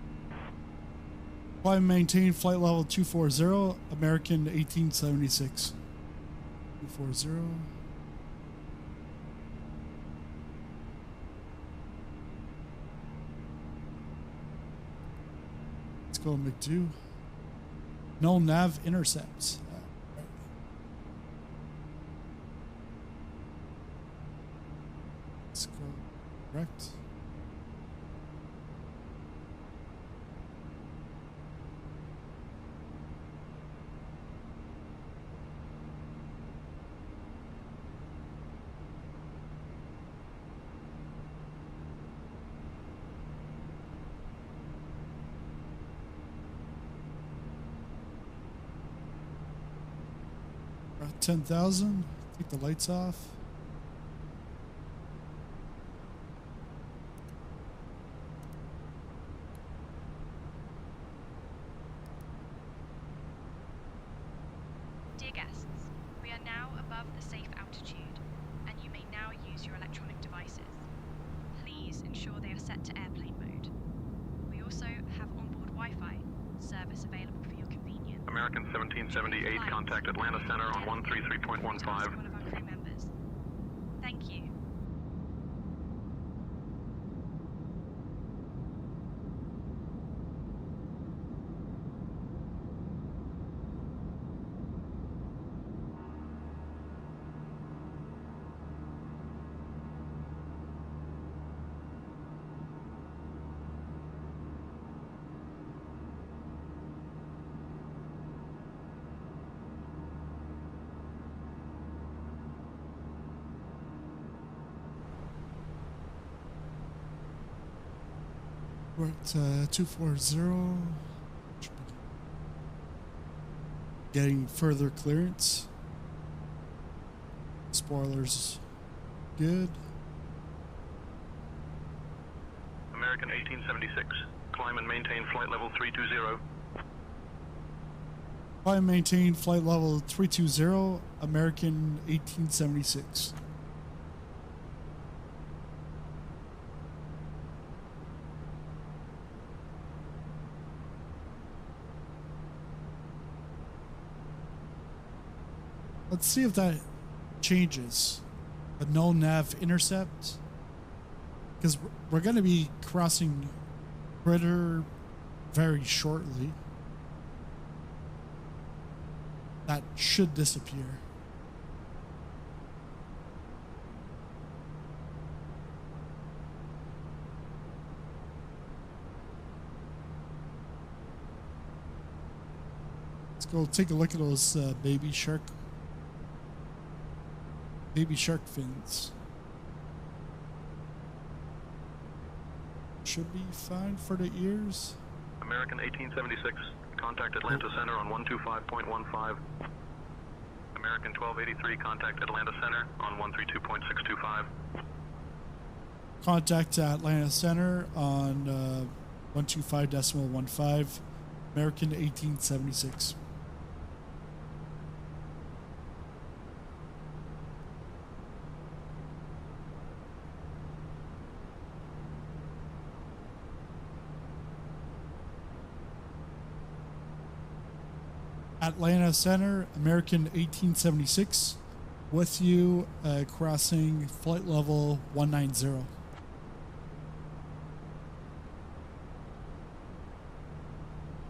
Climb and maintain flight level 240. American 1876. 240. Let's go McDo. No nav intercepts. Right. Let's go correct. About 10,000. Take the lights off. above the safe altitude, and you may now use your electronic devices. Please ensure they are set to airplane mode. We also have onboard Wi-Fi service available for your convenience. American 1778, contact Atlanta Center on 133.15. One of our crew members. Thank you. We're at 240. Getting further clearance. Spoilers good. American 1876, climb and maintain flight level 320. Climb and maintain flight level 320, American 1876. Let's see if that changes. A null nav intercept. Because we're going to be crossing Critter very shortly. That should disappear. Let's go take a look at those baby shark fins. Should be fine for the ears. American 1876, contact Atlanta Center on 125.15. American 1283, contact Atlanta Center on 132.625. Contact Atlanta Center on 125.15. American 1876. Atlanta Center, American 1876, with you crossing flight level 190.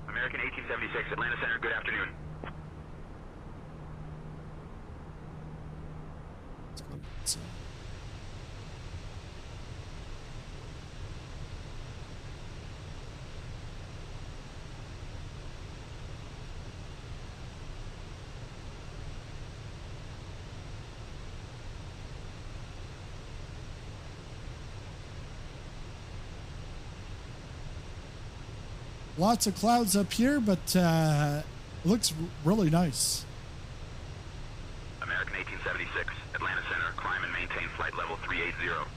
American 1876, Atlanta Center, good afternoon. Let's go to lots of clouds up here, but it looks really nice. American 1876, Atlanta Center, climb and maintain flight level 380.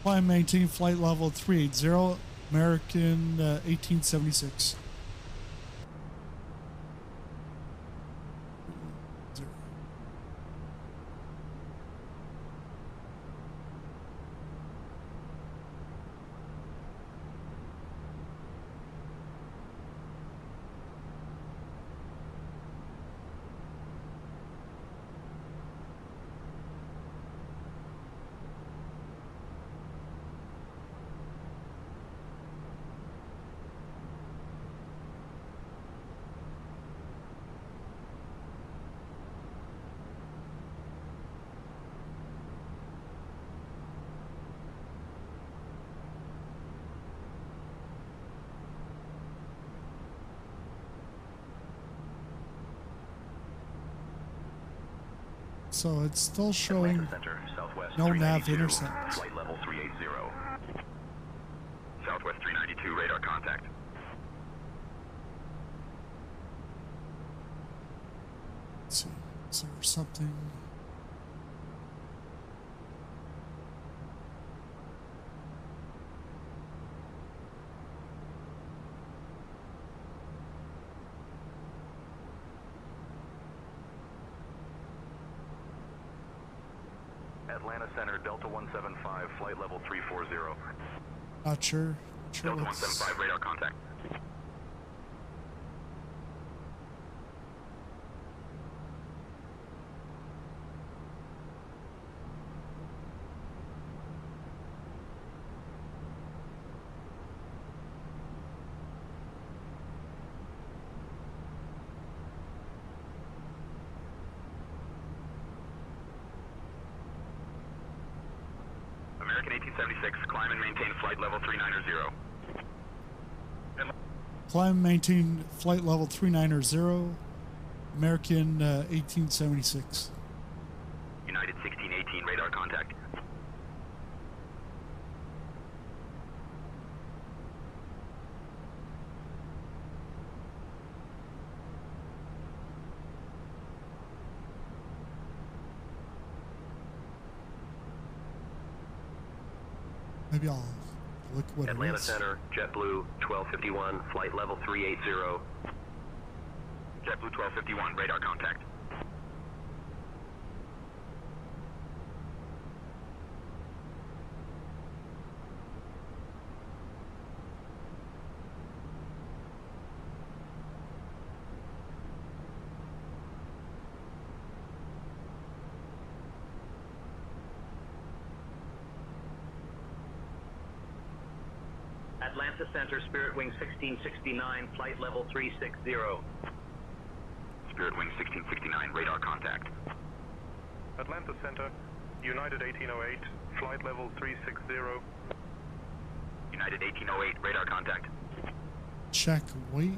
Climb, maintain flight level 380, American 1876. So it's still showing Center, Southwest no nav 392, intercept. flight level 380. Southwest 392, radar contact. Let's see, is there something? Atlanta Center, Delta 175, flight level 340. Not sure. Delta what's- 175, radar contact. American 1876, climb and maintain flight level 390. Climb, maintain flight level 390. American 1876. United 1618, radar contact. Maybe I'll look what Atlanta it is. Center, JetBlue 1251, flight level 380. JetBlue 1251, radar contact. Atlanta Center, Spirit Wing 1669, flight level 360. Spirit Wing 1669, radar contact. Atlanta Center, United 1808, flight level 360. United 1808, radar contact. Check weight.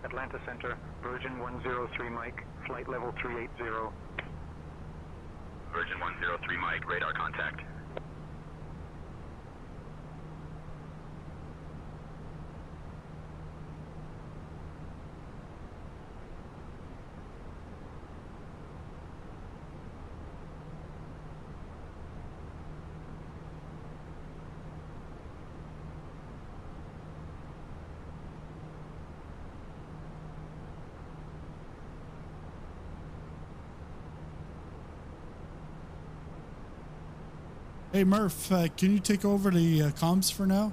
Atlanta Center, Virgin 103 Mike, flight level 380. Virgin 103 Mike, radar contact. Hey Murph, can you take over the comms for now?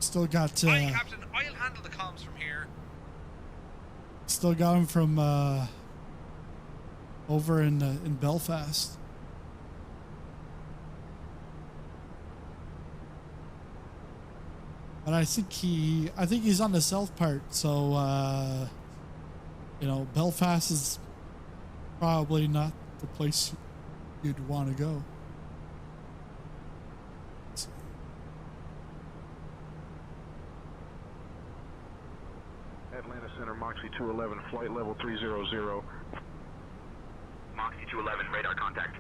Still got. Hi, Captain. I'll handle the comms from here. Still got him from over in Belfast. And I think he's on the south part, so you know, Belfast is probably not the place you'd want to go. Atlanta Center, Moxie 211, flight level 300. Moxie 211, radar contact.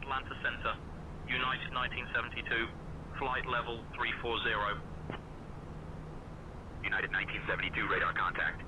Atlanta Center, United 1972, flight level 340. United 1972, radar contact.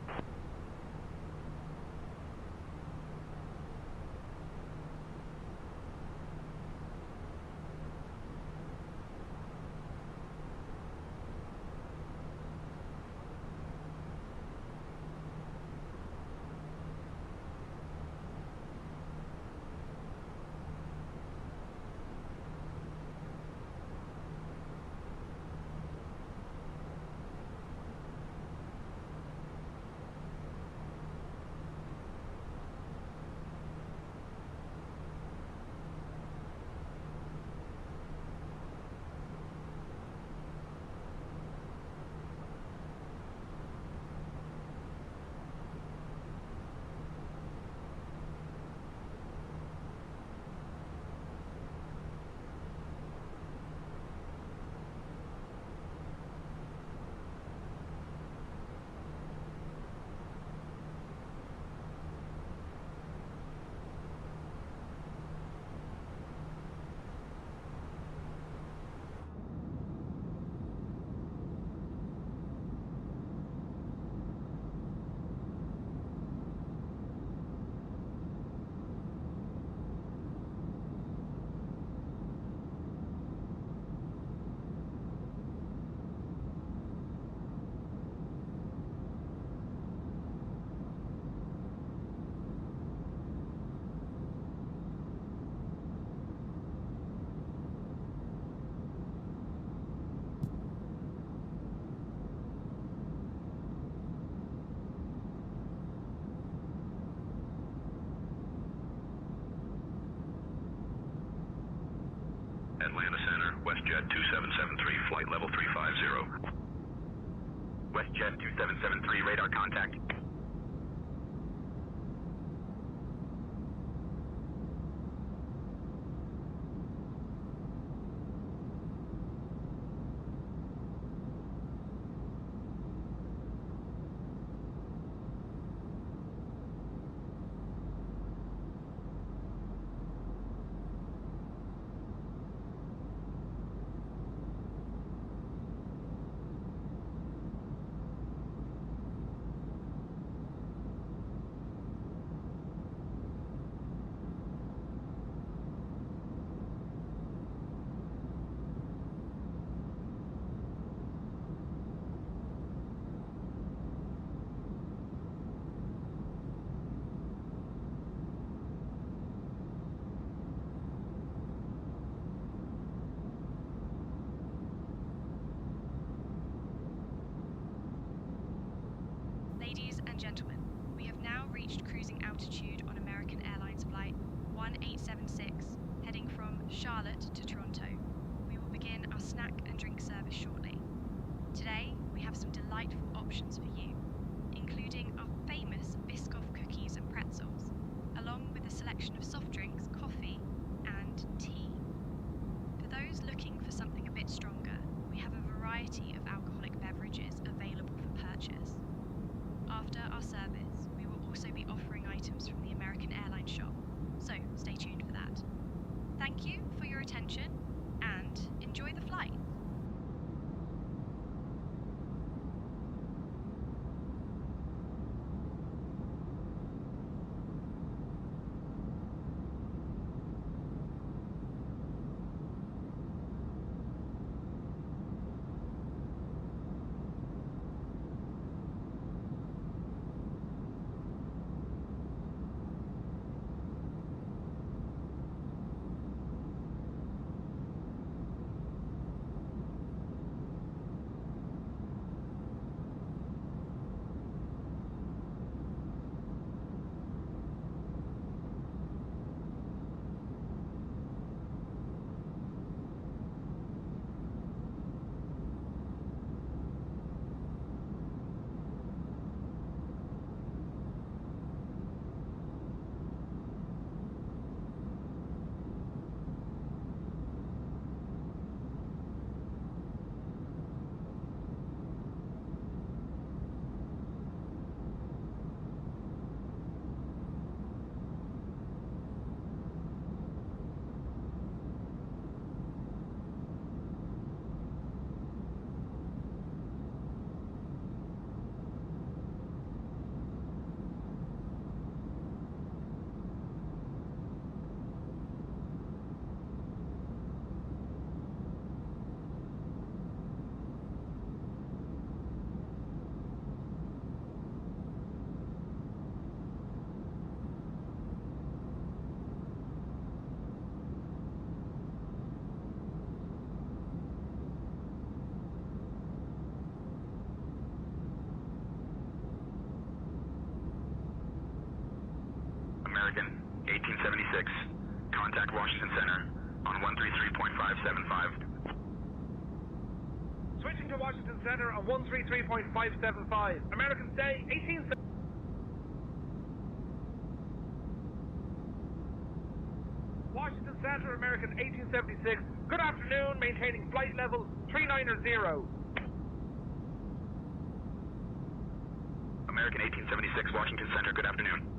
Atlanta Center, WestJet 2773, flight level 350. WestJet 2773, radar contact. Ladies and gentlemen, we have now reached cruising altitude on American Airlines flight 1876, heading from Charlotte to Toronto. We will begin our snack and drink service shortly. Today, we have some delightful options for you, including our famous Biscoff cookies and pretzels, along with a selection of soft drinks, coffee, and tea. For those looking for something a bit stronger, we have a variety of alcoholic beverages available for purchase. After our service, we will also be offering items from the American Airlines shop, so stay tuned for that. Thank you for your attention, and enjoy the flight. 1876. Contact Washington Center on 133.575. Switching to Washington Center on 133.575. American stay 18... Washington Center, American 1876. Good afternoon, maintaining flight level 390. American 1876, Washington Center, good afternoon.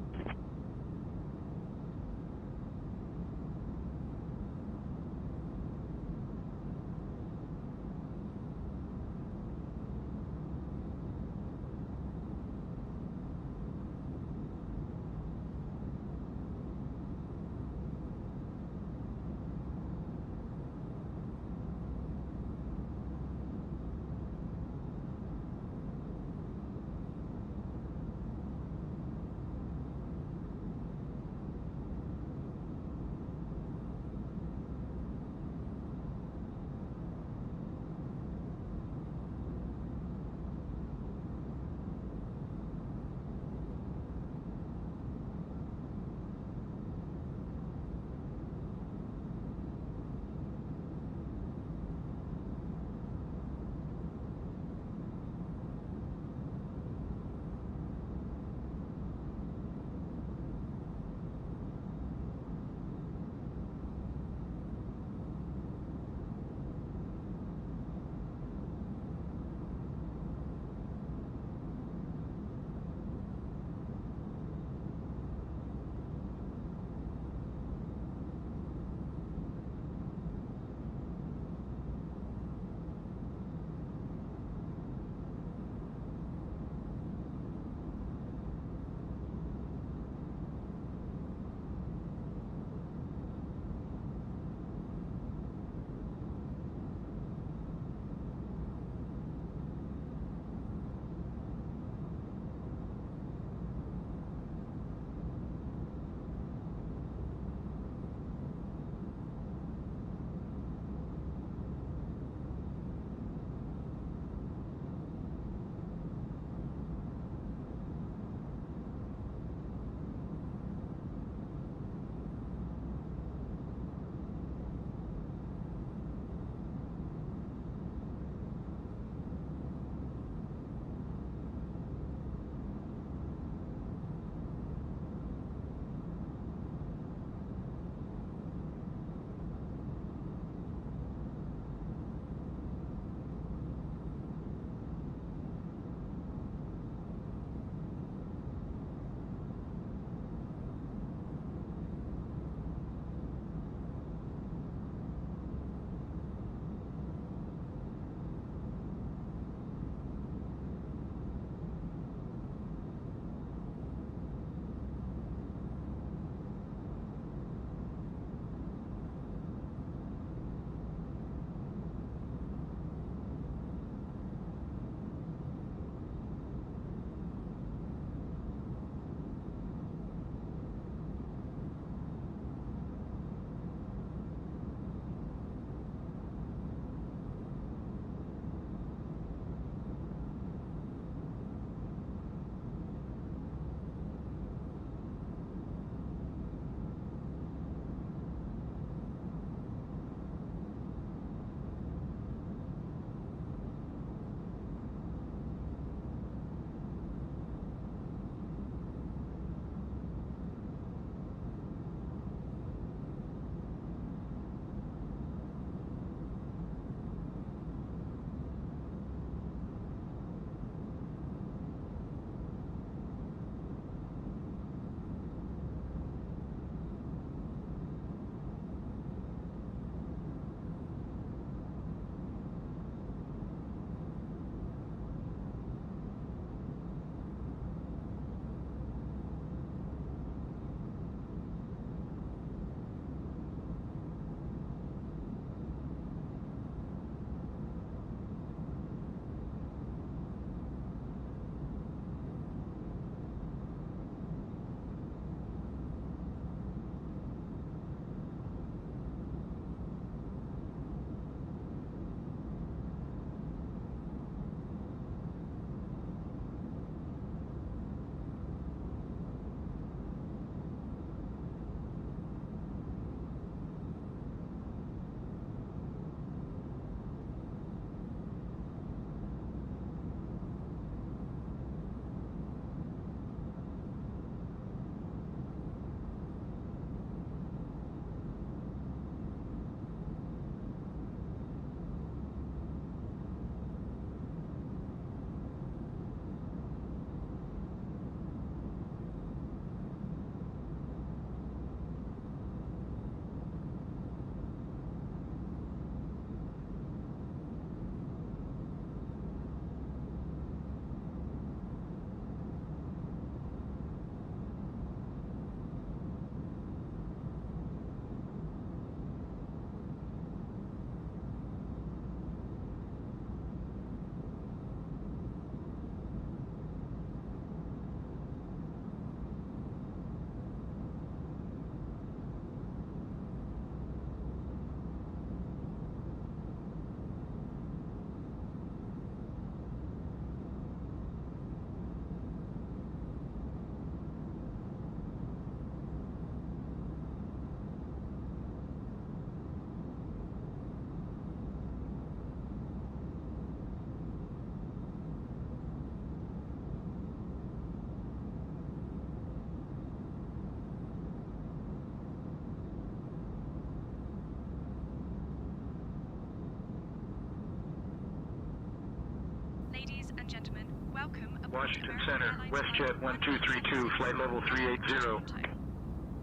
and gentlemen, welcome aboard Washington American Center, Airlines WestJet Flight 1232, flight level 380.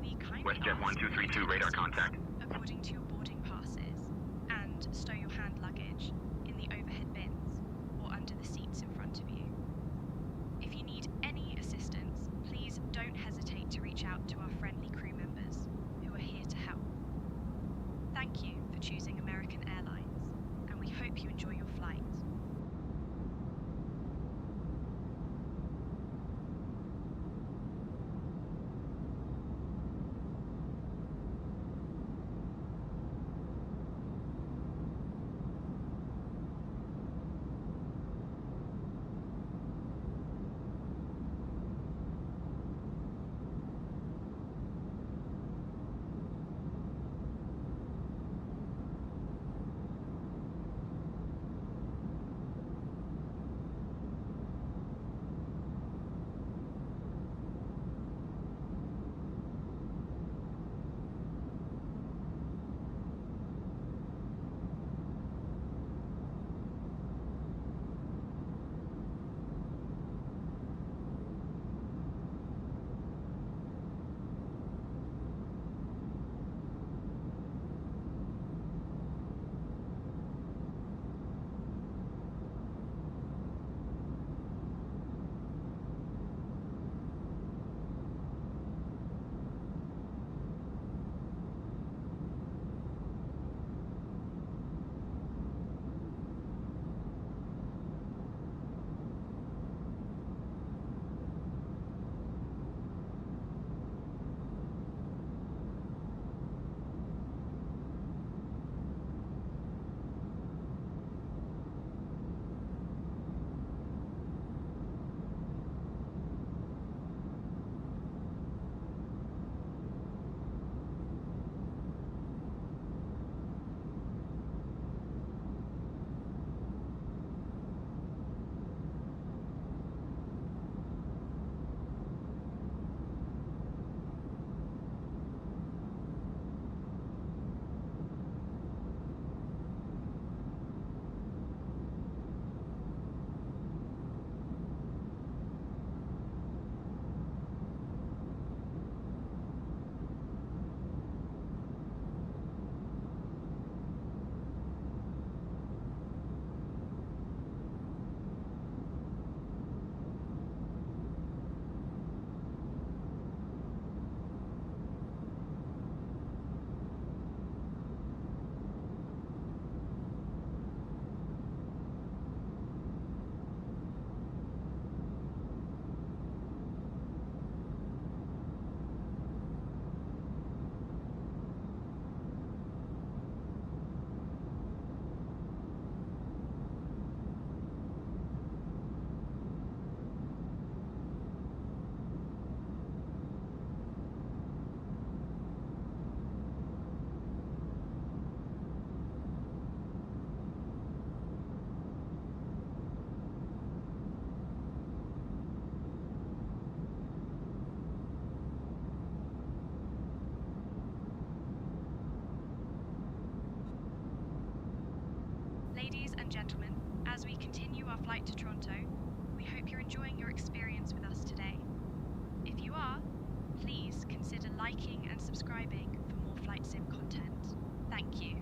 We kindly WestJet ask 1232, radar contact. according to your boarding passes, and stow your hand luggage in the overhead bins or under the seats in front of you. If you need any assistance, please don't hesitate to reach out to our friendly crew members who are here to help. Thank you for choosing American Airlines, and we hope you enjoy your flight. Ladies and gentlemen, as we continue our flight to Toronto, we hope you're enjoying your experience with us today. If you are, please consider liking and subscribing for more flight sim content. Thank you.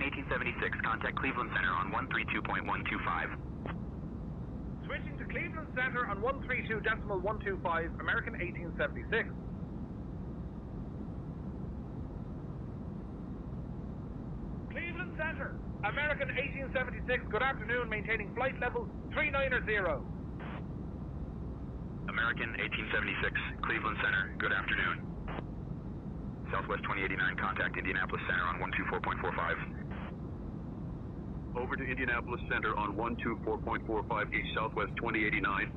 1876, contact Cleveland Center on 132.125. Switching to Cleveland Center on 132.125, American 1876. Cleveland Center, American 1876, good afternoon, maintaining flight level 390. American 1876, Cleveland Center, good afternoon. Southwest 2089, contact Indianapolis Center on 124.45. Over to Indianapolis Center on 124.45 East Southwest 2089.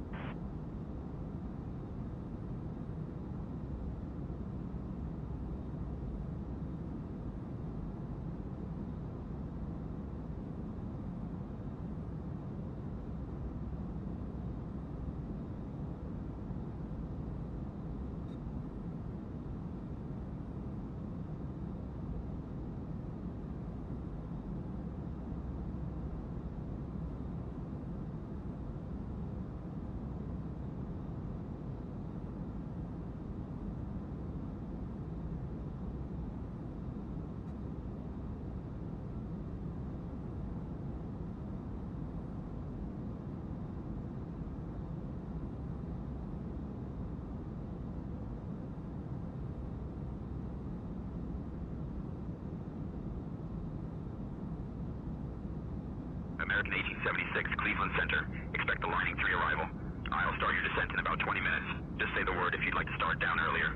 American 1876, Cleveland Center. Expect the Lining 3 arrival. I'll start your descent in about 20 minutes. Just say the word if you'd like to start down earlier.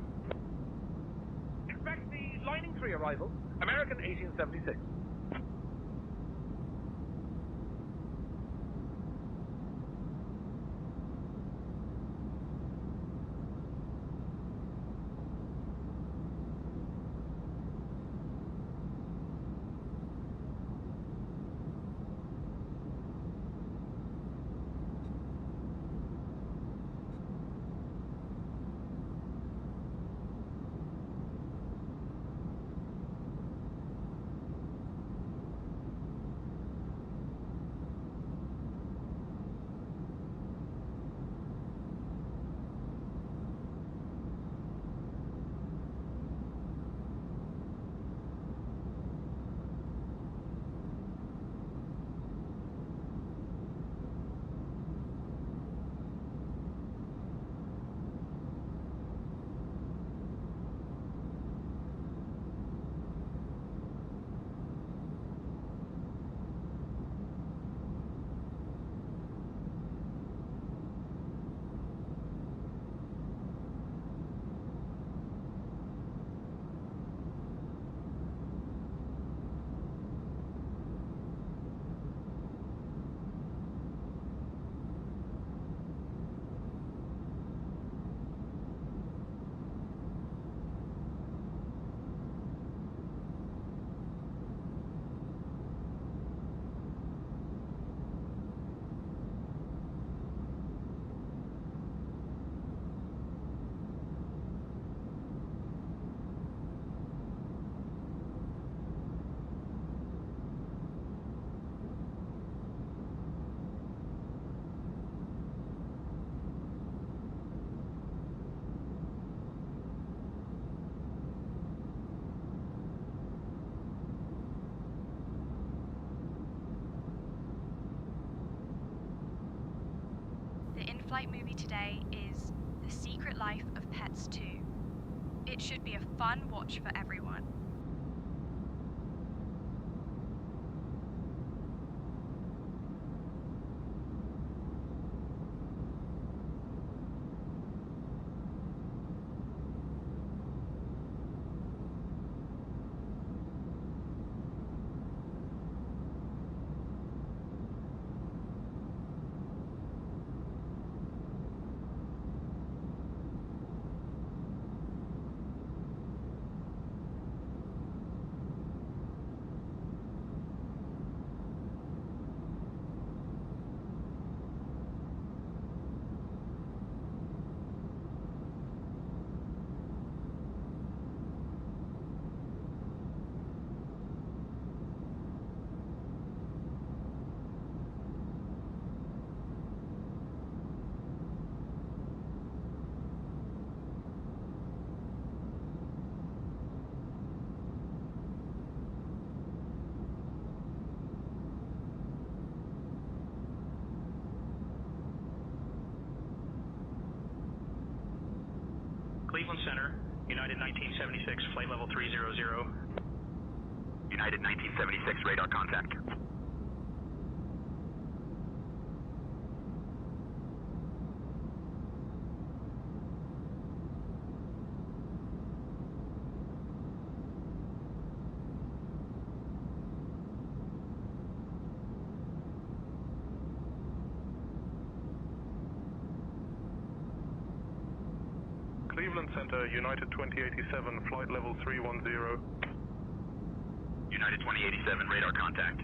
Expect the Lining 3 arrival, American 1876. The in-flight movie today is The Secret Life of Pets 2. It should be a fun watch for everyone. Cleveland Center, United 1976, flight level 300. United 1976, radar contact. Cleveland Center, United 2087, flight level 310. United 2087, radar contact.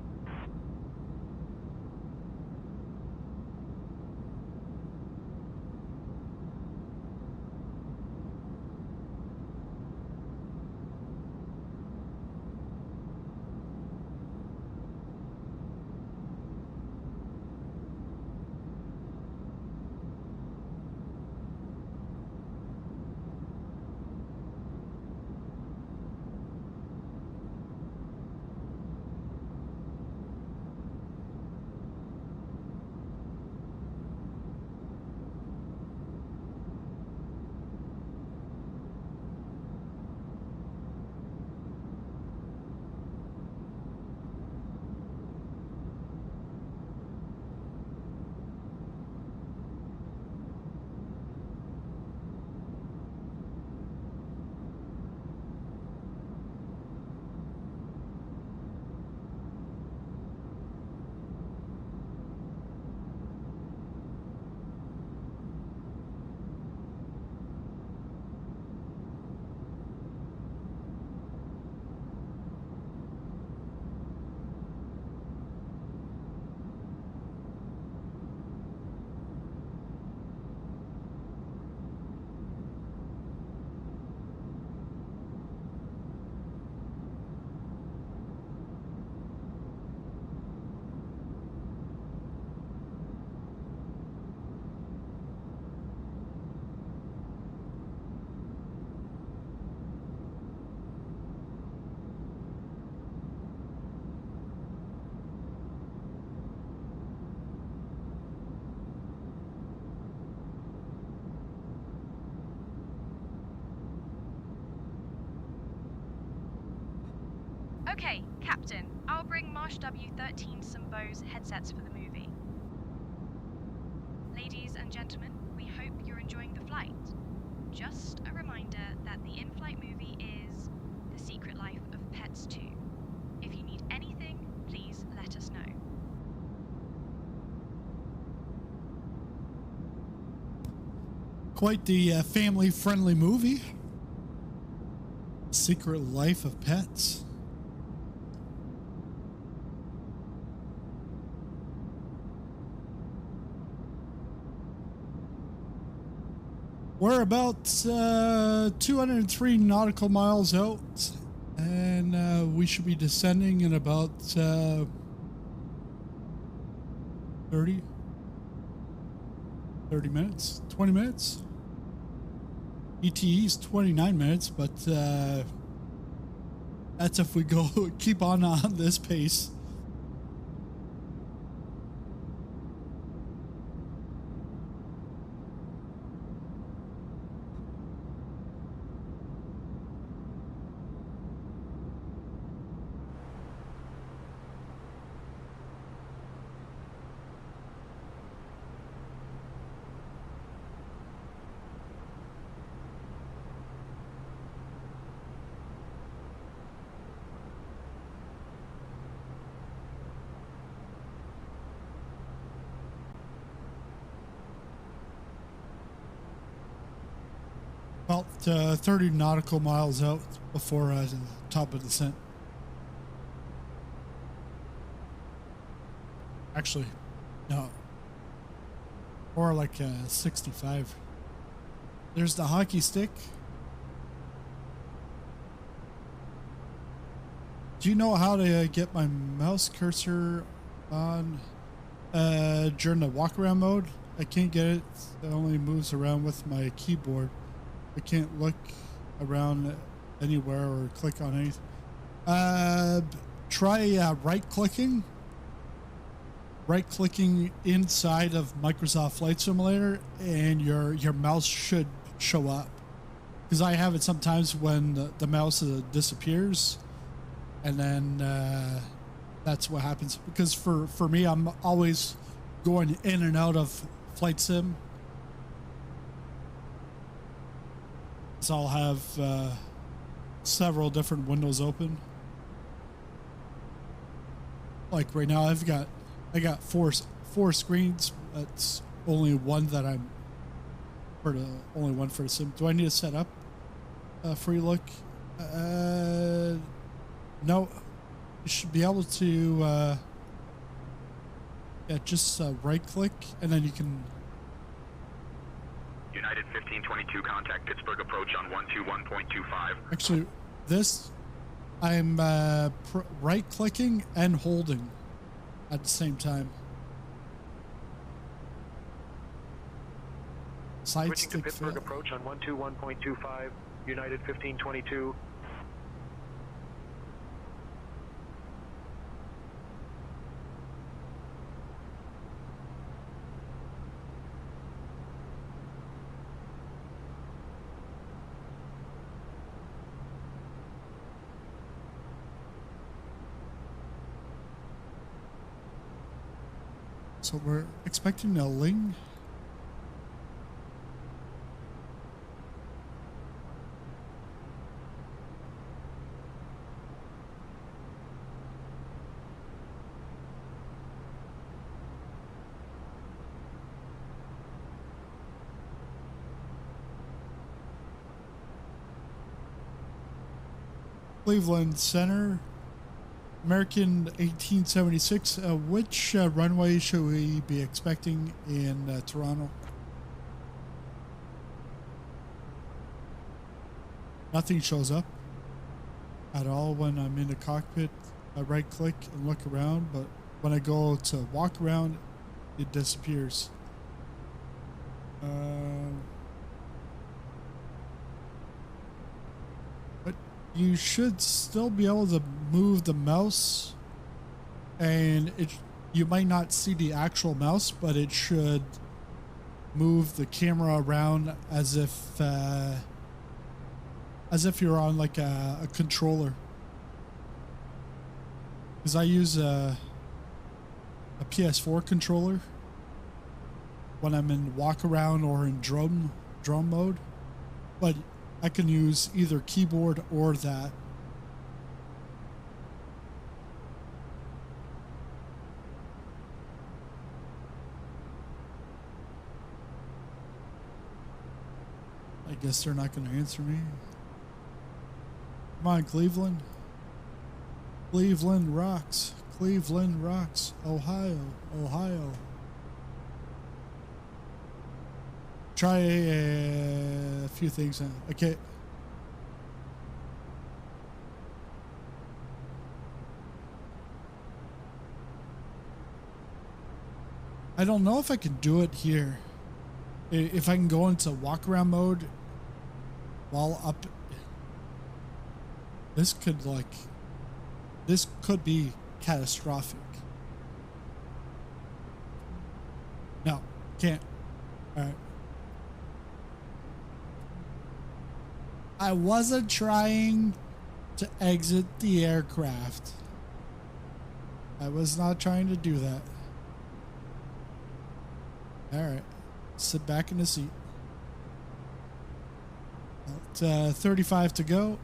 Okay, Captain, I'll bring Marsh W13 some Bose headsets for the movie. Ladies and gentlemen, we hope you're enjoying the flight. Just a reminder that the in-flight movie is The Secret Life of Pets 2. If you need anything, please let us know. Quite the family-friendly movie. Secret Life of Pets. We're about 203 nautical miles out, and we should be descending in about 30 minutes, 20 minutes. ETE is 29 minutes, but that's if we go keep on this pace. About 30 nautical miles out before the top of descent. Actually, no. Or like 65. There's the hockey stick. Do you know how to get my mouse cursor on during the walk-around mode? I can't get it. It only moves around with my keyboard. I can't look around anywhere or click on anything. Try right-clicking. Right-clicking inside of Microsoft Flight Simulator, and your mouse should show up. because I have it sometimes when the mouse disappears, and then that's what happens. Because for me, I'm always going in and out of flight sim, so I'll have several different windows open. Like right now, I got four screens. That's only one that I'm only one for the sim. Do I need to set up a free look? No. You should be able to yeah, just right click and then you can. United 1522, contact Pittsburgh approach on 121.25. Actually, this I'm right clicking and holding at the same time. Side Switching to stick Pittsburgh fail. approach on 121.25, United 1522. So we're expecting a Ling. Cleveland Center, American 1876. Which runway should we be expecting in Toronto? Nothing shows up at all when I'm in the cockpit. I right click and look around, but when I go to walk around, it disappears. But you should still be able to move the mouse, and you might not see the actual mouse, but it should move the camera around as if you're on like a controller. Because I use a PS4 controller when I'm in walk around or in drum mode, but I can use either keyboard or that. I guess they're not going to answer me. Come on, Cleveland. Cleveland rocks. Cleveland rocks. Ohio. Ohio. Try a few things now. Okay. I don't know if I can do it here. If I can go into walk around mode while up. This could be catastrophic. No, can't. All right. I wasn't trying to exit the aircraft. I was not trying to do that. All right. Sit back in the seat. 35 to go.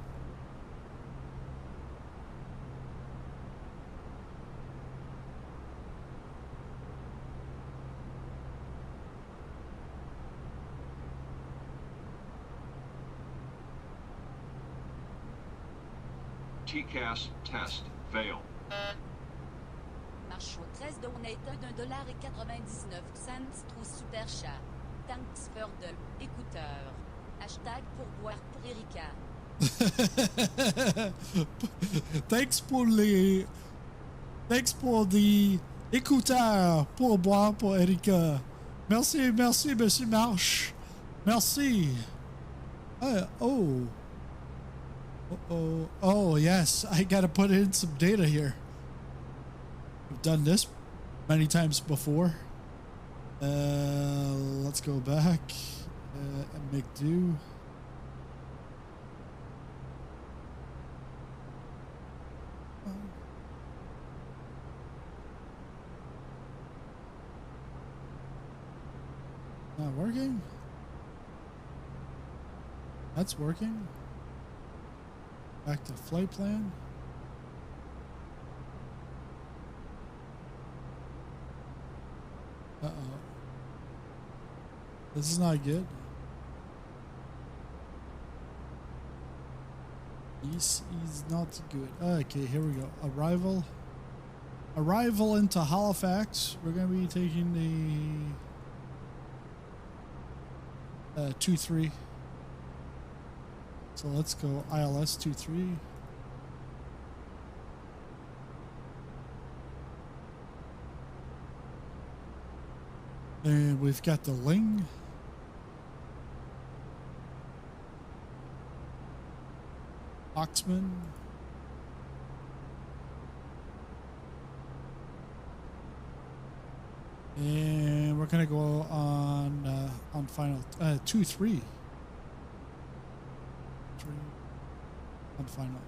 TCAS test fail. Marche au 13 donate $1.99 trouve super cher. Thanks for the écouteur. Hashtag pourboire pour Erika. Thanks pour the écouteur pour boire pour Erika. Merci, merci, Monsieur Marche. Merci. Oh, yes. I gotta put in some data here. I've done this many times before. Let's go back and make do. Not working? That's working. Back to flight plan. Uh-oh. This is not good. This is not good. Okay, here we go. Arrival into Halifax. We're going to be taking the 2-3. So let's go ILS 2-3. And we've got the Ling. Oxman. And we're gonna go on final 2-3. 3 on final.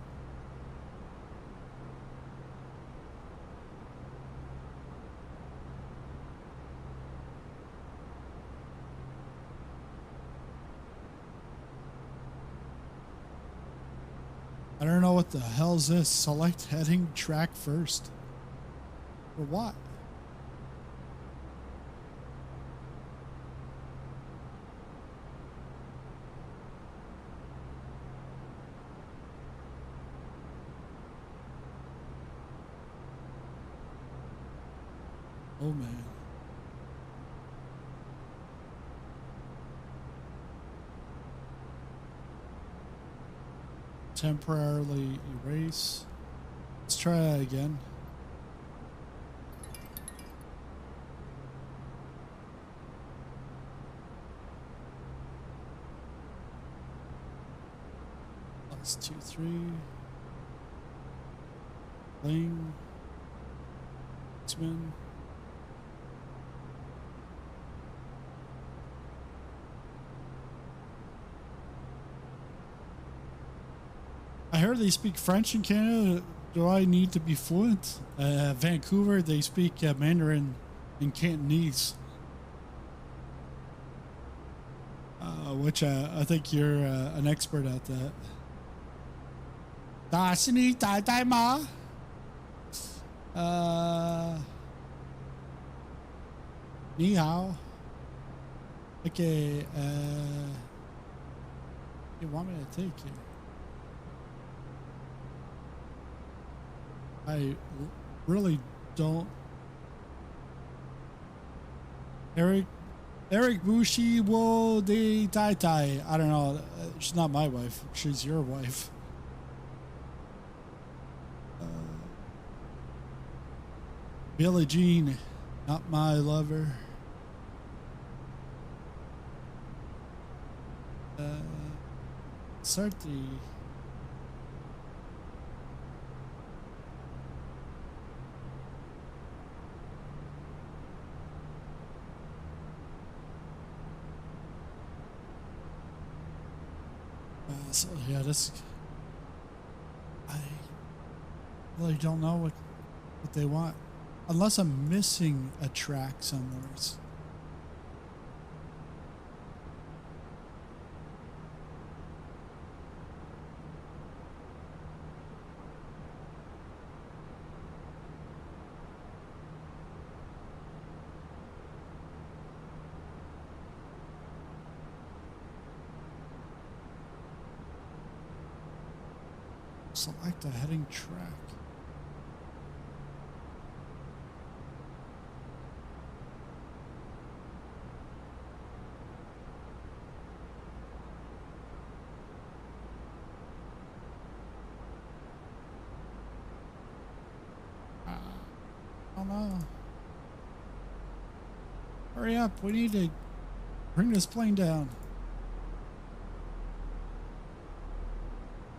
I don't know what the hell's this. Select heading track first. For what? Oh man. Temporarily erase. Let's try that again. Plus 2-3. Ling. Spin. I heard they speak French in Canada. Do I need to be fluent? Vancouver, they speak Mandarin and Cantonese. Which I think you're an expert at that. 打是你打代码? Ni hao. Okay, you want me to take here? I really don't. Eric Bushi wo de Tai Tai. I don't know. She's not my wife. She's your wife. Billie Jean, not my lover. Start the. So yeah, this. I really don't know what they want, unless I'm missing a track somewhere. Select a heading track. Oh no. Hurry up, we need to bring this plane down.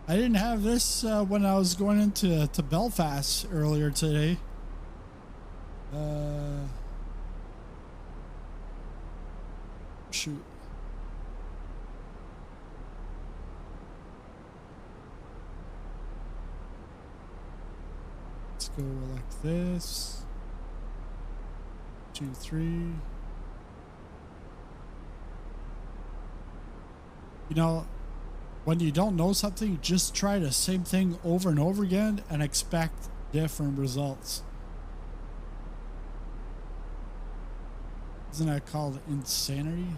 I didn't have this when I was going into Belfast earlier today. Shoot. Let's go like this. 2, 3. You know, when you don't know something, just try the same thing over and over again and expect different results. Isn't that called insanity?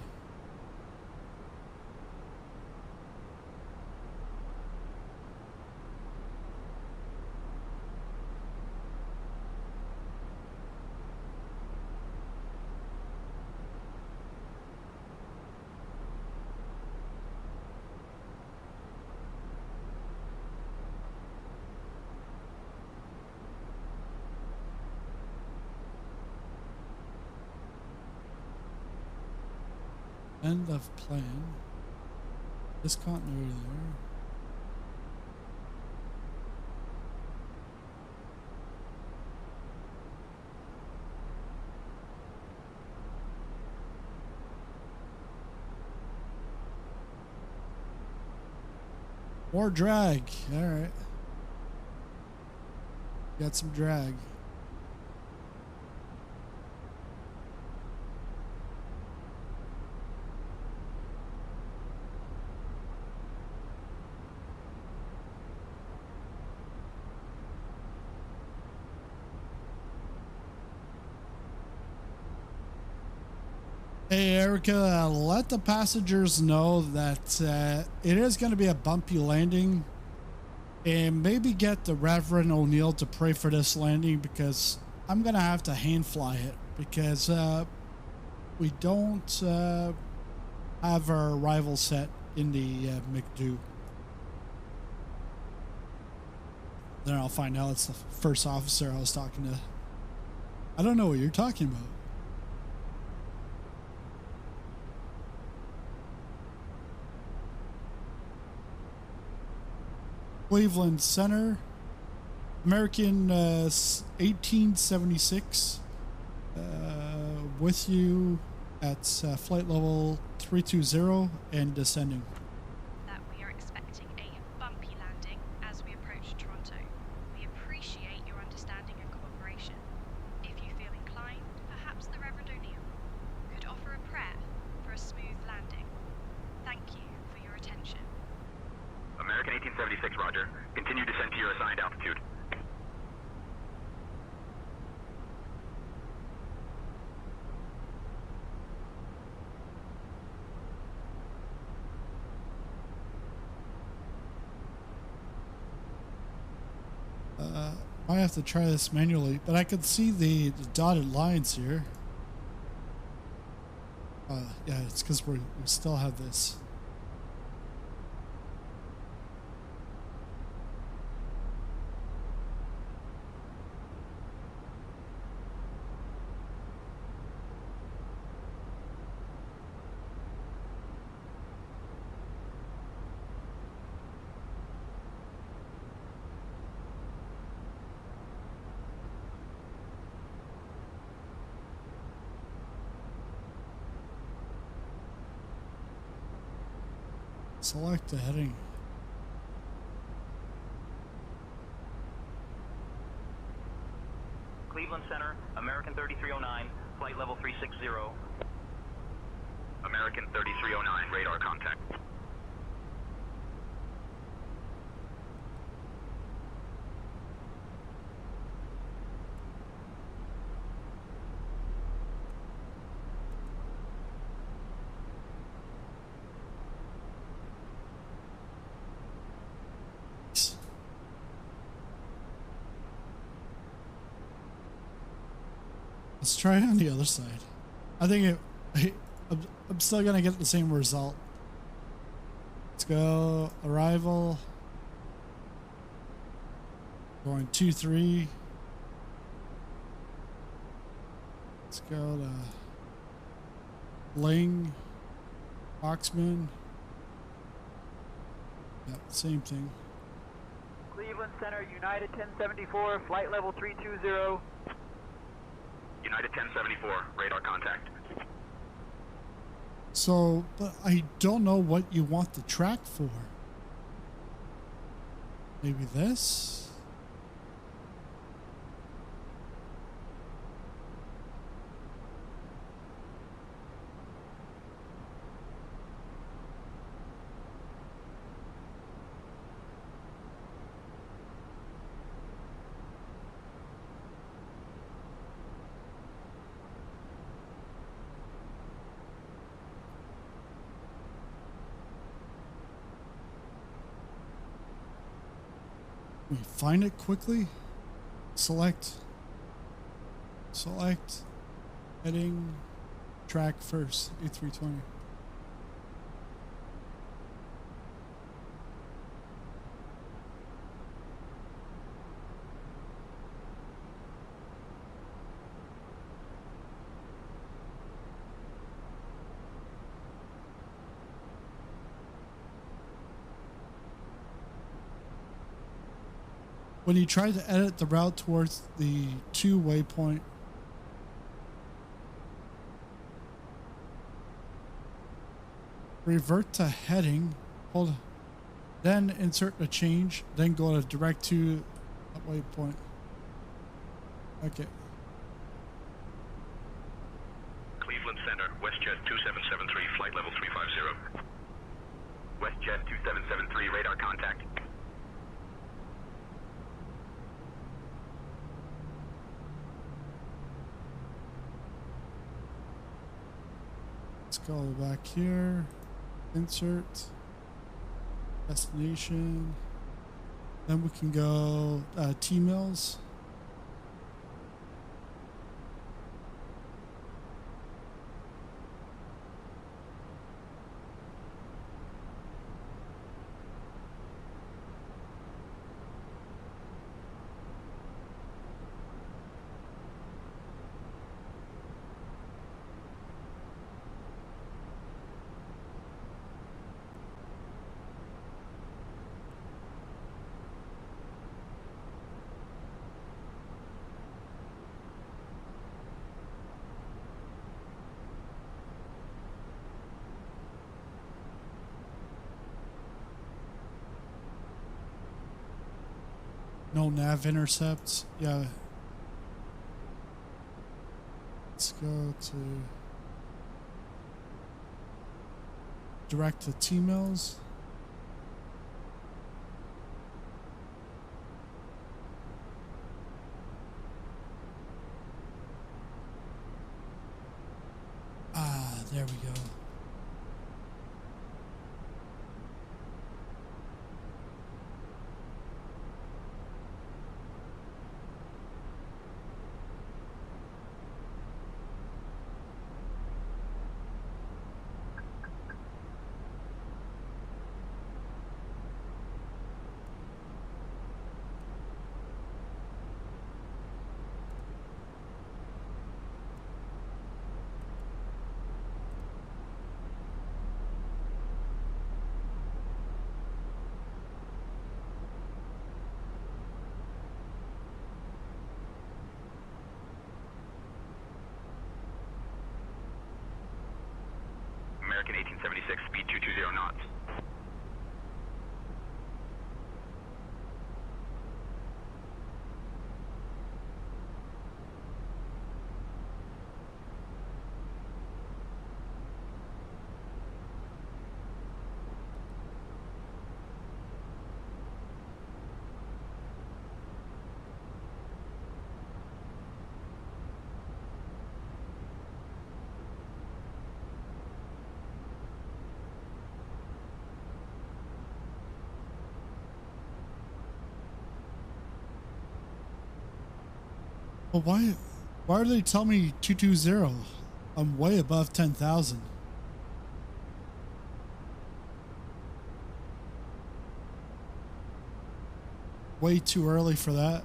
End of plan. Discontinuity there. More drag. All right. Got some drag. Hey, Erica, let the passengers know that it is going to be a bumpy landing, and maybe get the Reverend O'Neill to pray for this landing, because I'm going to have to hand fly it, because we don't have our arrival set in the McDo. Then I'll find out it's the first officer I was talking to. I don't know what you're talking about. Cleveland Center, American 1876, with you at flight level 320 and descending. That we are expecting a bumpy landing as we approach Toronto. We appreciate your understanding and cooperation. If you feel inclined, perhaps the Reverend O'Neill could offer a prayer for a smooth landing. Thank you for your attention. American 1876, roger. Continue descent to your assigned altitude. Might have to try this manually, but I can see the dotted lines here. Yeah, it's because we still have this. Select the heading. Cleveland Center, American 3309, flight level 360. American 3309, radar contact. Let's try it on the other side. I think I'm still gonna get the same result. Let's go arrival. Going 2-3. Let's go to Ling, Oxman. Yeah, same thing. Cleveland Center, United 1074, flight level 320. United 1074, radar contact. So, but I don't know what you want the track for. Maybe this? Let me find it quickly. Select heading, track first, A320. When you try to edit the route towards the 2 waypoint, revert to heading, hold, then insert a change, then go to direct to that waypoint. Okay. Cleveland Center, WestJet 2773, flight level 350. WestJet 2773, radar contact. Let's go back here, insert, destination, then we can go T-mills. No nav intercepts. Yeah. Let's go to direct to T-mills. Ah, there we go. American 1876, speed 220 knots. Well, why are they telling me 220? I'm way above 10,000. Way too early for that.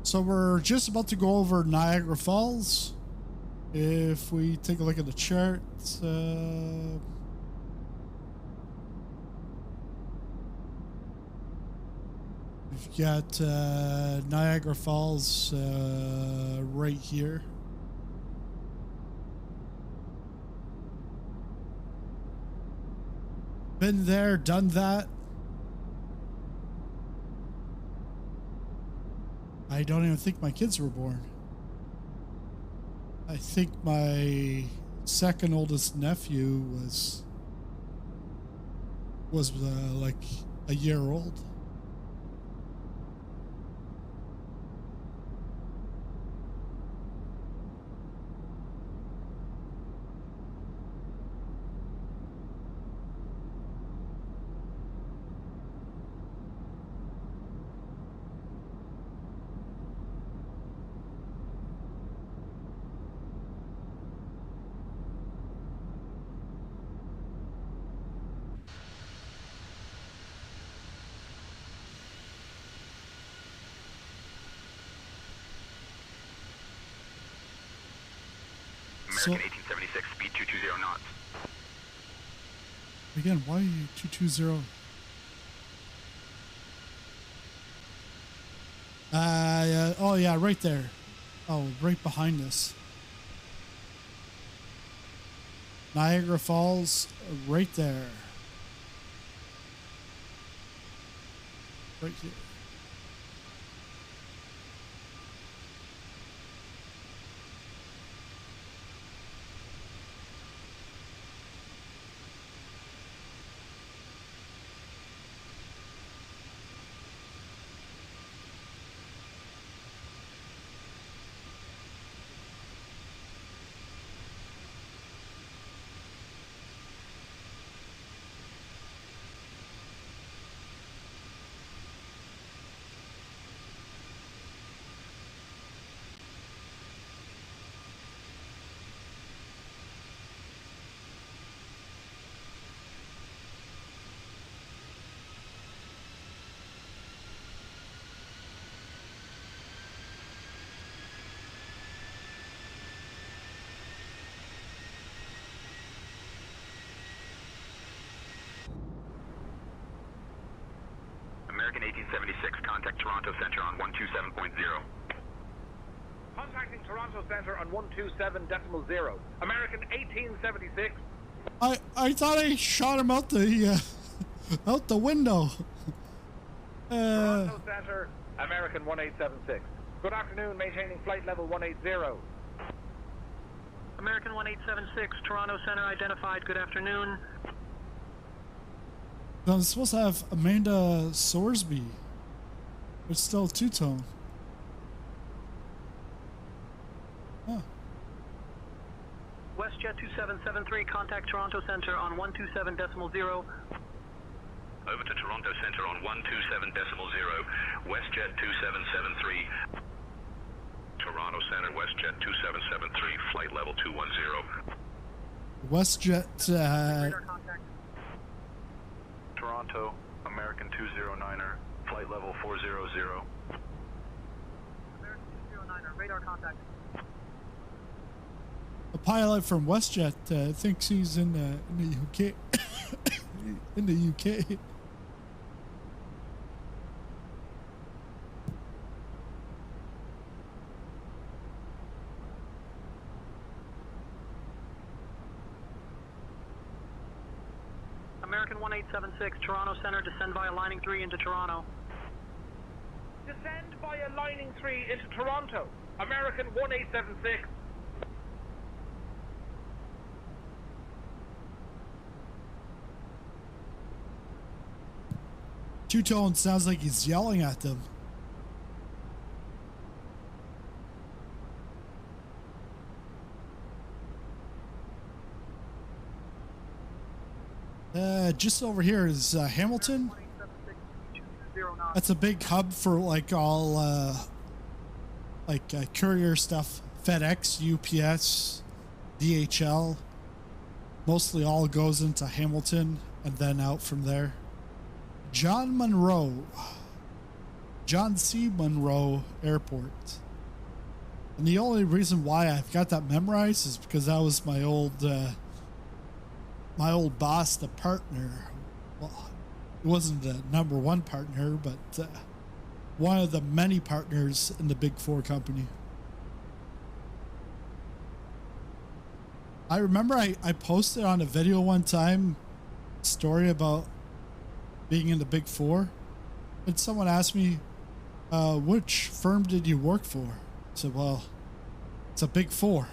So we're just about to go over Niagara Falls. If we take a look at the chart, we've got Niagara Falls right here. Been there, done that. I don't even think my kids were born. I think my second oldest nephew was like a year old. American 1876, speed 220 knots. Again, why are you 220? Oh yeah, right there. Oh, right behind us. Niagara Falls, right there. Right here. American 1876, contact Toronto Center on 127.0. Contacting Toronto Center on 127.0. American 1876. I thought I shot him out the out the window. Toronto Center, American 1876. Good afternoon, maintaining flight level 180. American 1876, Toronto Center identified. Good afternoon. I'm supposed to have Amanda Sorsby. It's still two-tone. Huh. WestJet 2773, contact Toronto Center on 127.0. Over to Toronto Center on 127.0. WestJet 2773. Toronto Center, WestJet 2773, flight level 210. WestJet, Toronto, American 209er, flight level 400. American 209er, radar contact. a pilot from WestJet thinks he's in the UK. In the UK. American 1876, Toronto Center, descend via lining 3 into Toronto. Descend via lining 3 into Toronto. American 1876. Two-tone sounds like he's yelling at them. Just over here is Hamilton. That's a big hub for like all courier stuff. FedEx, UPS, DHL. Mostly all goes into Hamilton and then out from there. John C. Munro Airport. And the only reason why I've got that memorized is because that was my old boss, the partner. Well, it wasn't the number one partner, but one of the many partners in the Big Four company. I remember I posted on a video one time a story about being in the Big Four, and someone asked me, which firm did you work for? I said, well, it's a Big Four.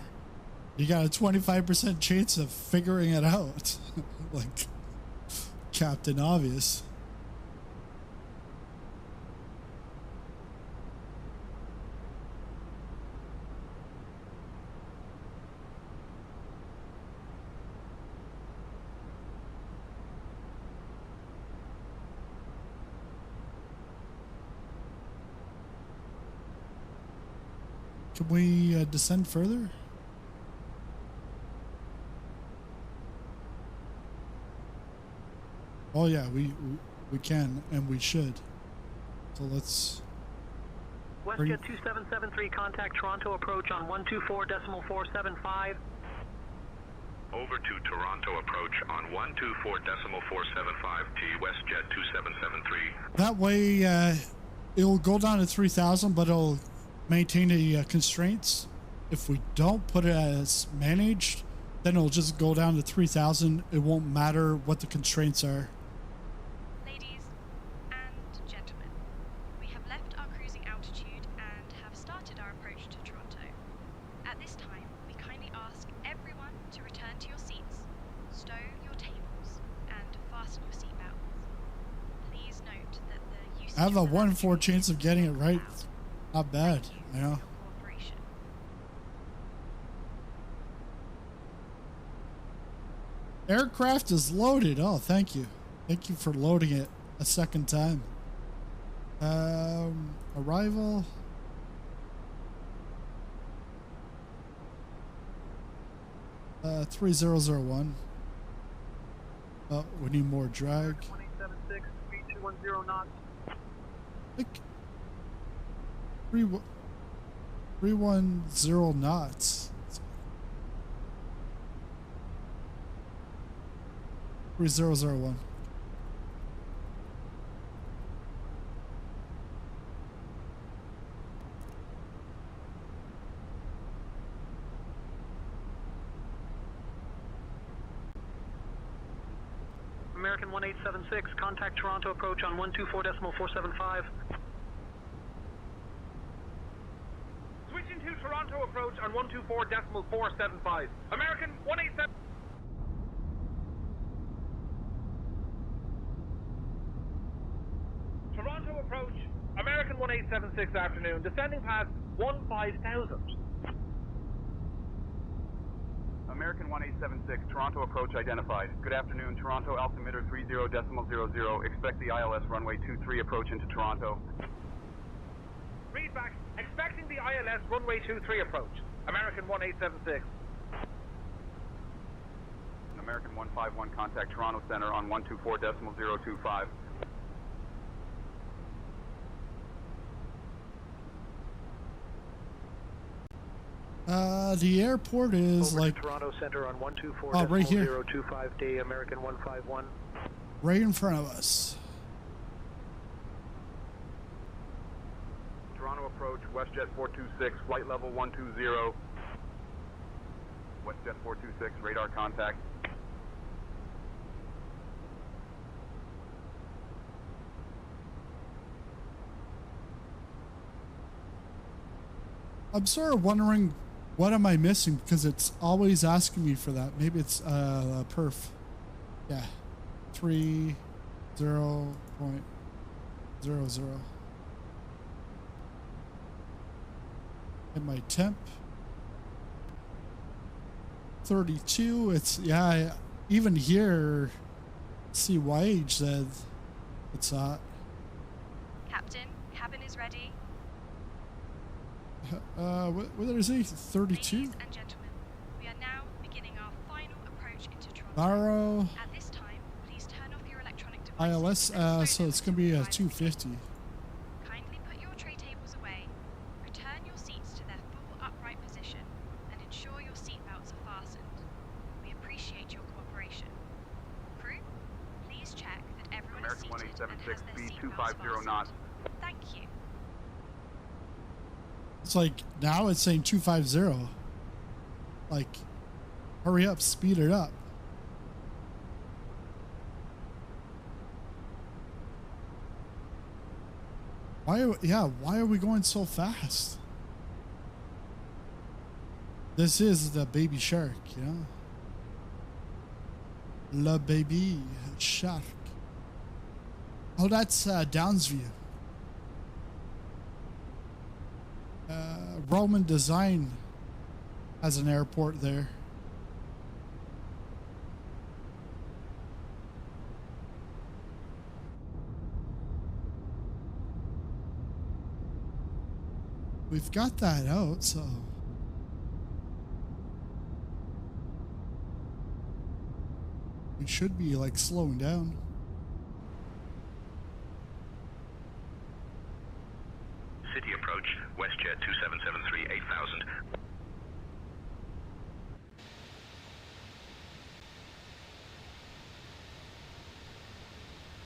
You got a 25% chance of figuring it out. Like Captain Obvious. Can we descend further? Oh yeah, we can and we should. So let's. WestJet 2773, contact Toronto approach on 124.475. Over to Toronto approach on 124.475 T WestJet 2773. That way, it'll go down to 3,000, but it'll maintain the constraints. If we don't put it as managed, then it'll just go down to 3,000. It won't matter what the constraints are. Ladies and gentlemen, we have left our cruising altitude and have started our approach to Toronto. At this time, we kindly ask everyone to return to your seats, stow your tables, and fasten your seatbelts. Please note that the usage I have a of the 1 in 4 chance of getting it right. Not bad, you know. Aircraft is loaded. Oh, thank you. Thank you for loading it a second time. Arrival. Uh, 3001. Oh, we need more drag. 1876, 3210 knots. Like 310 knots. 3001. American 1876, contact Toronto approach on 124.475. Switching to Toronto approach on 124.475. American 187. Toronto approach, American 1876 afternoon, descending past 15,000. American 1876, Toronto approach identified. Good afternoon, Toronto altimeter 30.00. Expect the ILS runway 23 approach into Toronto. Read back, expecting the ILS runway 23 approach. American 1876. American 151, contact Toronto Center on 124.025. The airport is Over like to Toronto Center on 124.025 right here, day American 151. right in front of us. Toronto approach, WestJet 426, flight level 120. WestJet 426, radar contact. I'm sort of wondering what am I missing because it's always asking me for that. Maybe it's perf. Yeah, 30.00. And my temp 32. It's yeah. Even here, CYYZ said it's hot. Captain, cabin is ready. What did I say? 32? Ladies and gentlemen, we are now beginning our final approach into Toronto. Barrow. At this time, please turn off your electronic devices. ILS, so it's going to be a 250. Kindly put your tray tables away, return your seats to their full upright knots. Thank you. It's like now it's saying 250. Like, hurry up, speed it up. Why are we going so fast? This is the baby shark, you know? Le baby shark. Oh, that's Downsview. Roman Design has an airport there. We've got that out, so we should be like slowing down. City approach, WestJet 2773 8000.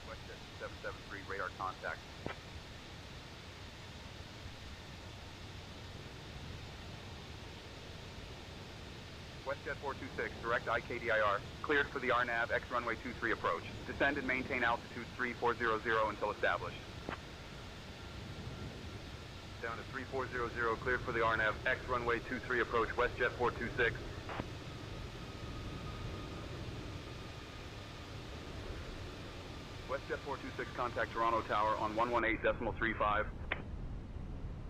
WestJet 773, radar contact. WestJet 426, direct IKDIR, cleared for the RNAV X runway 23 approach. Descend and maintain altitude 3400 until established. Down to 3400, cleared for the RNAV X runway 23 approach, WestJet 426. WestJet 426, contact Toronto Tower on 118.35.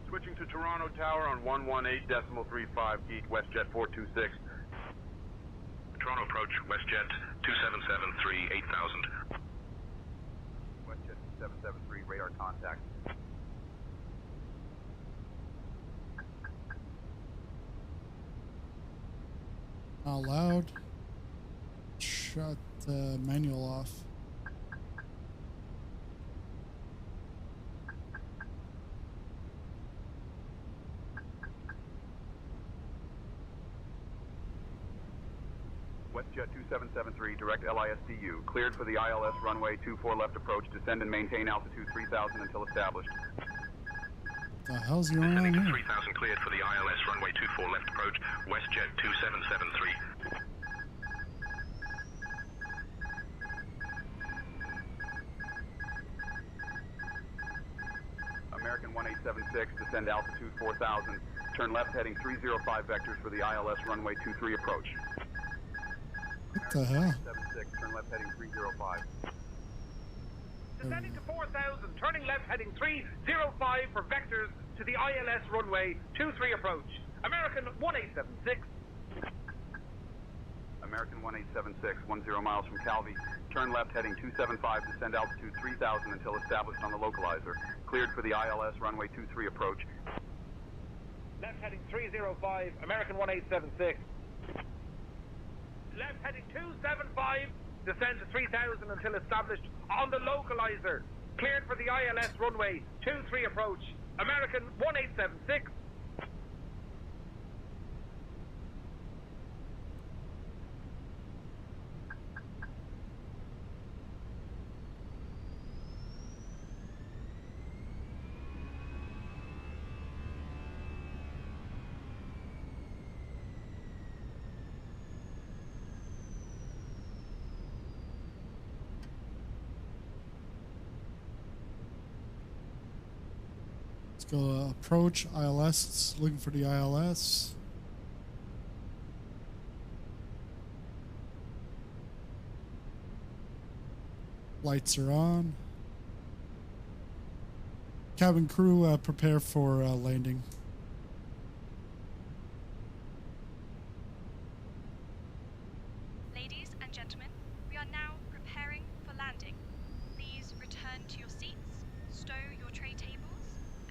Switching to Toronto Tower on 118.35, geek, WestJet 426. Toronto approach, WestJet 2773 8000. WestJet 773, radar contact. Not loud. Shut the manual off. WestJet 2773, direct LISDU, cleared for the ILS runway 24 left approach, descend and maintain altitude 3000 until established. The hell's going on here? 3000 cleared for the ILS runway 24 left approach, WestJet 2773. American 1876, descend altitude 4000, turn left heading 305 vectors for the ILS runway 23 approach. What the hell? 76, turn left heading 305. Descending to 4,000, turning left heading 305 for vectors to the ILS runway 23 approach. American 1876. American 1876, 10 miles from Calvi. Turn left heading 275, descend altitude 3000 until established on the localizer. Cleared for the ILS runway 23 approach. Left heading 305, American 1876. Left heading 275, descend to 3000 until established on the localizer. Cleared for the ILS runway 23 approach. American 1876. Go approach ILS. It's looking for the ILS. Lights are on. Cabin crew, prepare for landing. Ladies and gentlemen, we are now preparing for landing. Please return to your seats, stow your tray tables,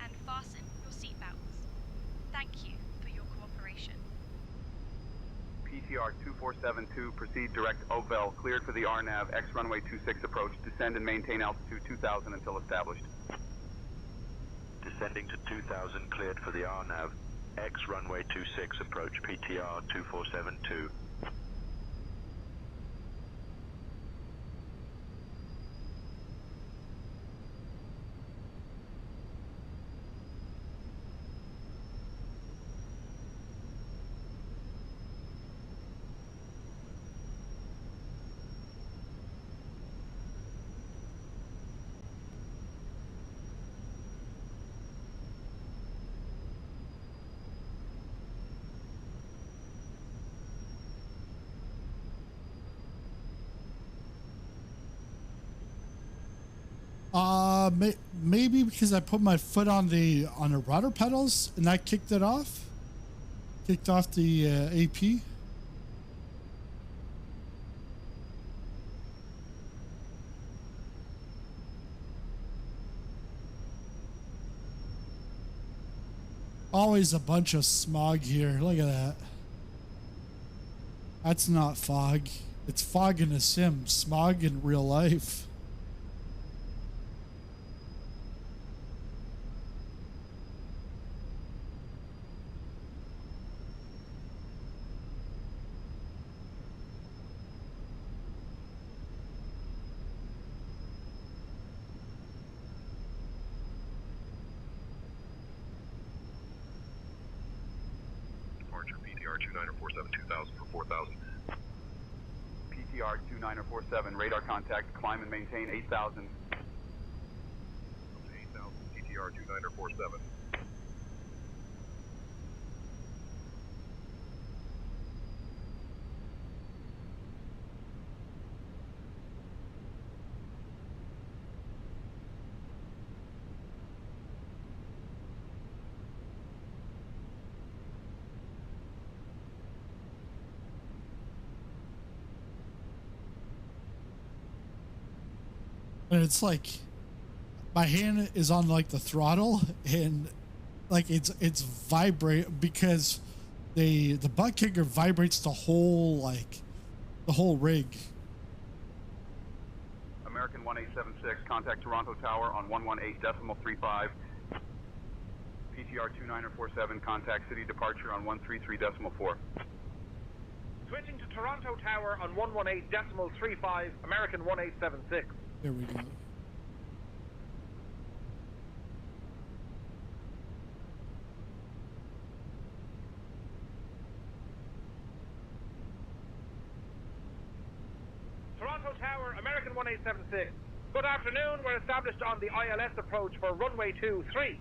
and fasten your seatbelts. Thank you for your cooperation. PTR 2472, proceed direct Oakville, cleared for the RNAV X runway 26 approach, descend and maintain altitude 2000 until established. Descending to 2000, cleared for the RNAV X runway 26 approach, PTR 2472. Maybe because I put my foot on the rudder pedals and that kicked it off. Kicked off the AP. Always a bunch of smog here. Look at that. That's not fog. It's fog in a sim. Smog in real life. PTR 2947, radar contact, climb and maintain 8,000. Up to 8,000, PTR 2947. And it's like my hand is on like the throttle and like it's vibrate because the butt kicker vibrates the whole rig. American 1876, contact Toronto Tower on 118.35. PTR 2947, contact city departure on 133.4. Switching to Toronto Tower on 118.35, American 1876. There we go. Toronto Tower, American 1876. Good afternoon. We're established on the ILS approach for runway 23.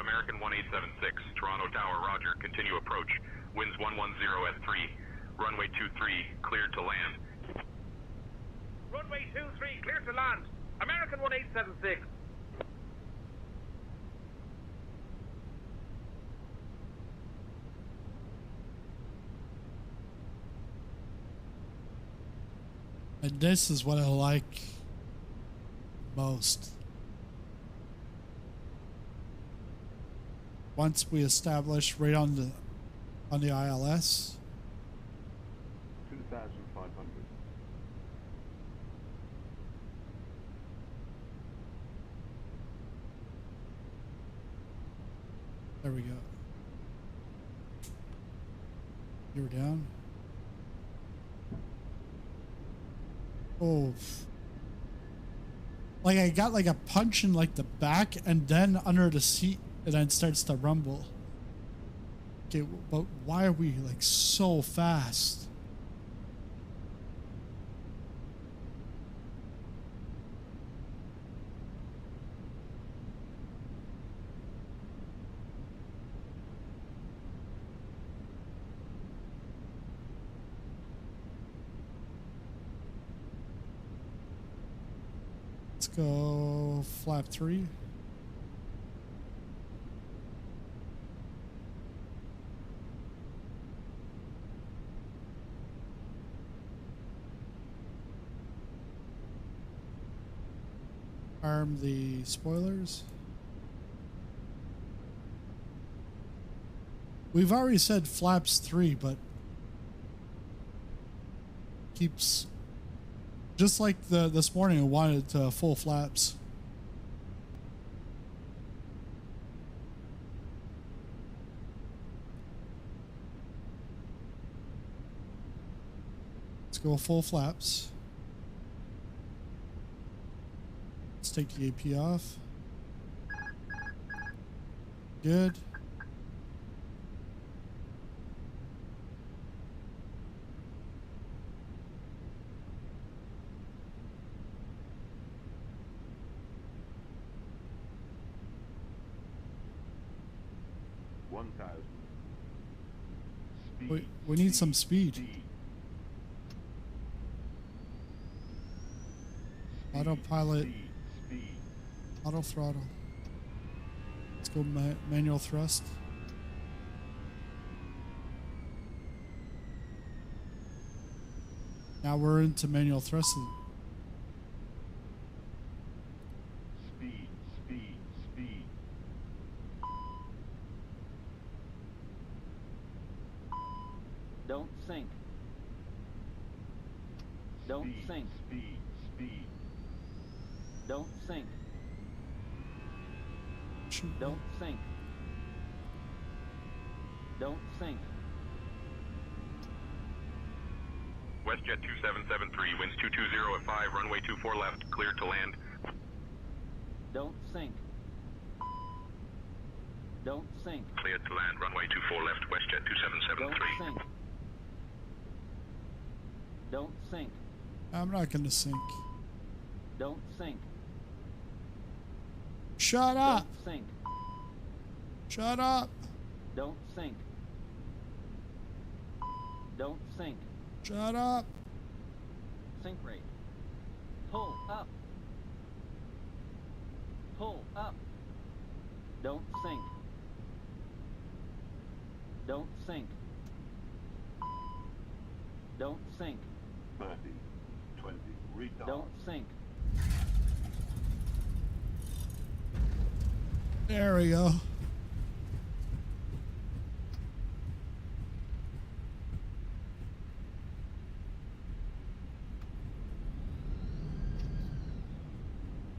American 1876, Toronto Tower, roger. Continue approach. Winds 110 at 3. Runway 23, cleared to land. Runway 23, clear to land. American 1876. And this is what I like most. Once we establish right on the ILS. 2,500. There we go. You're down. Oh. Like I got like a punch in like the back and then under the seat and then it starts to rumble. Okay, but why are we like so fast? Let's go flap 3. Arm the spoilers. We've already said flaps 3, but keeps just like this morning I wanted full flaps. Let's go full flaps. Let's take the AP off. Good. We need some speed. Autopilot. Auto throttle. Let's go manual thrust. Now we're into manual thrusting. Speed. Don't sink. Don't sink. Speed. Don't sink. Don't sink. Don't sink. WestJet 2773, winds 220 at 5, runway 24 left, cleared to land. Don't sink. Don't sink. Cleared to land, runway 24 left, WestJet 2773. Don't sink. Don't sink. I'm not gonna sink. Don't sink. Shut up. Don't sink. Shut up. Don't sink. Don't sink. Shut up. Sink rate. Pull up. Pull up. Don't sink. Don't sink. Don't sink. 30, 20, retard. Don't sink. There we go.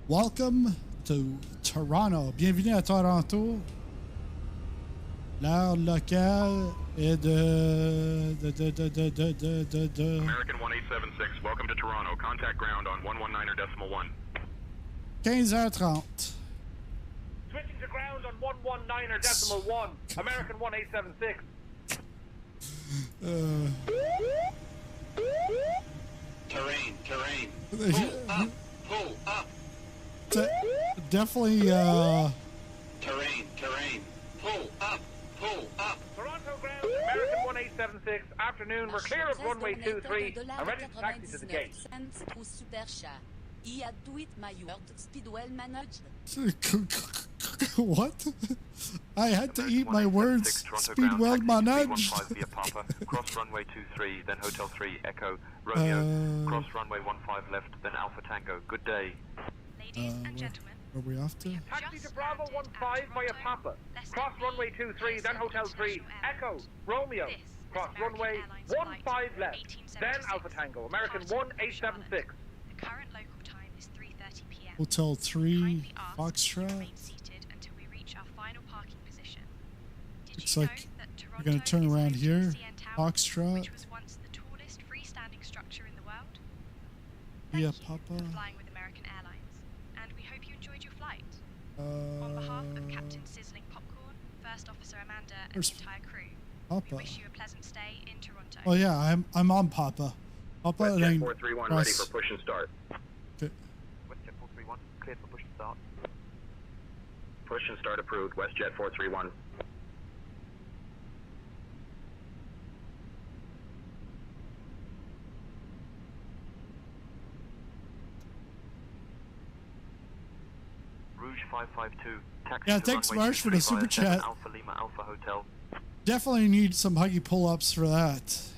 Welcome to Toronto. Bienvenue à Toronto. L'heure locale est de American 1876, welcome to Toronto. Contact ground on 119.1. 15h30. Switching to ground on 119.1. American 1876. Terrain. Pull up. Definitely, Terrain. Pull up. Toronto ground, American 1876. Afternoon, we're clear of runway 23 and ready to taxi to the gate. What? I had to eat my words. Speed well managed. via Papa, cross runway 23, then Hotel 3, Echo, Romeo, cross runway 15 left, then Alpha Tango. Good day. Ladies and gentlemen, Where are we off to? Taxi to Bravo 15 via Papa. Cross runway 23, then Hotel 3, Echo, Romeo. Cross runway 15 left, then Alpha Tango. American 1876. the current local time is 3:30 p.m. Hotel 3, Foxtrot. Remain seated until we reach our final parking position. Did Looks you know like that we're Toronto gonna turn is around home to here. the CN Tower, Foxtrot. which was once the tallest freestanding structure in the world? Via Thank you Papa. for flying with American Airlines, and we hope you enjoyed your flight. On behalf of Captain Sizzling Popcorn, First Officer Amanda, and Where's the entire crew, Papa? we wish you a pleasant stay in Toronto. Oh yeah, I'm on Papa. Papa and WestJet then 431, ready press. for push and start. Okay. WestJet 431, cleared for push and start. Push and start approved, WestJet 431. Rouge 552, taxi Yeah, to thanks, runway Marsh, for the 23 super via 7 chat. Alpha Lima Alpha Hotel. Definitely need some huggy pull-ups for that.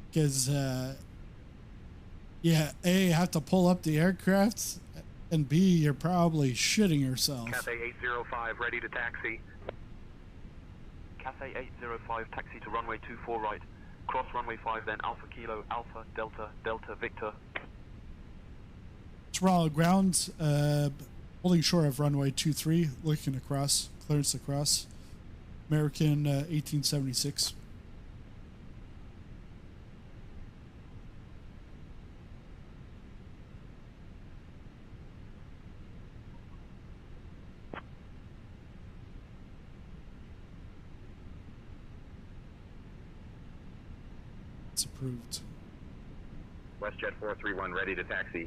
Because, yeah, A, you have to pull up the aircraft, and B, you're probably shitting yourself. Cathay 805, ready to taxi. Cathay 805, taxi to runway 24 right. Cross runway 5, then Alpha Kilo, Alpha, Delta, Delta, Victor. Toronto ground, holding short of runway 23, looking across, clearance across. American 1876. It's approved. WestJet 431, ready to taxi.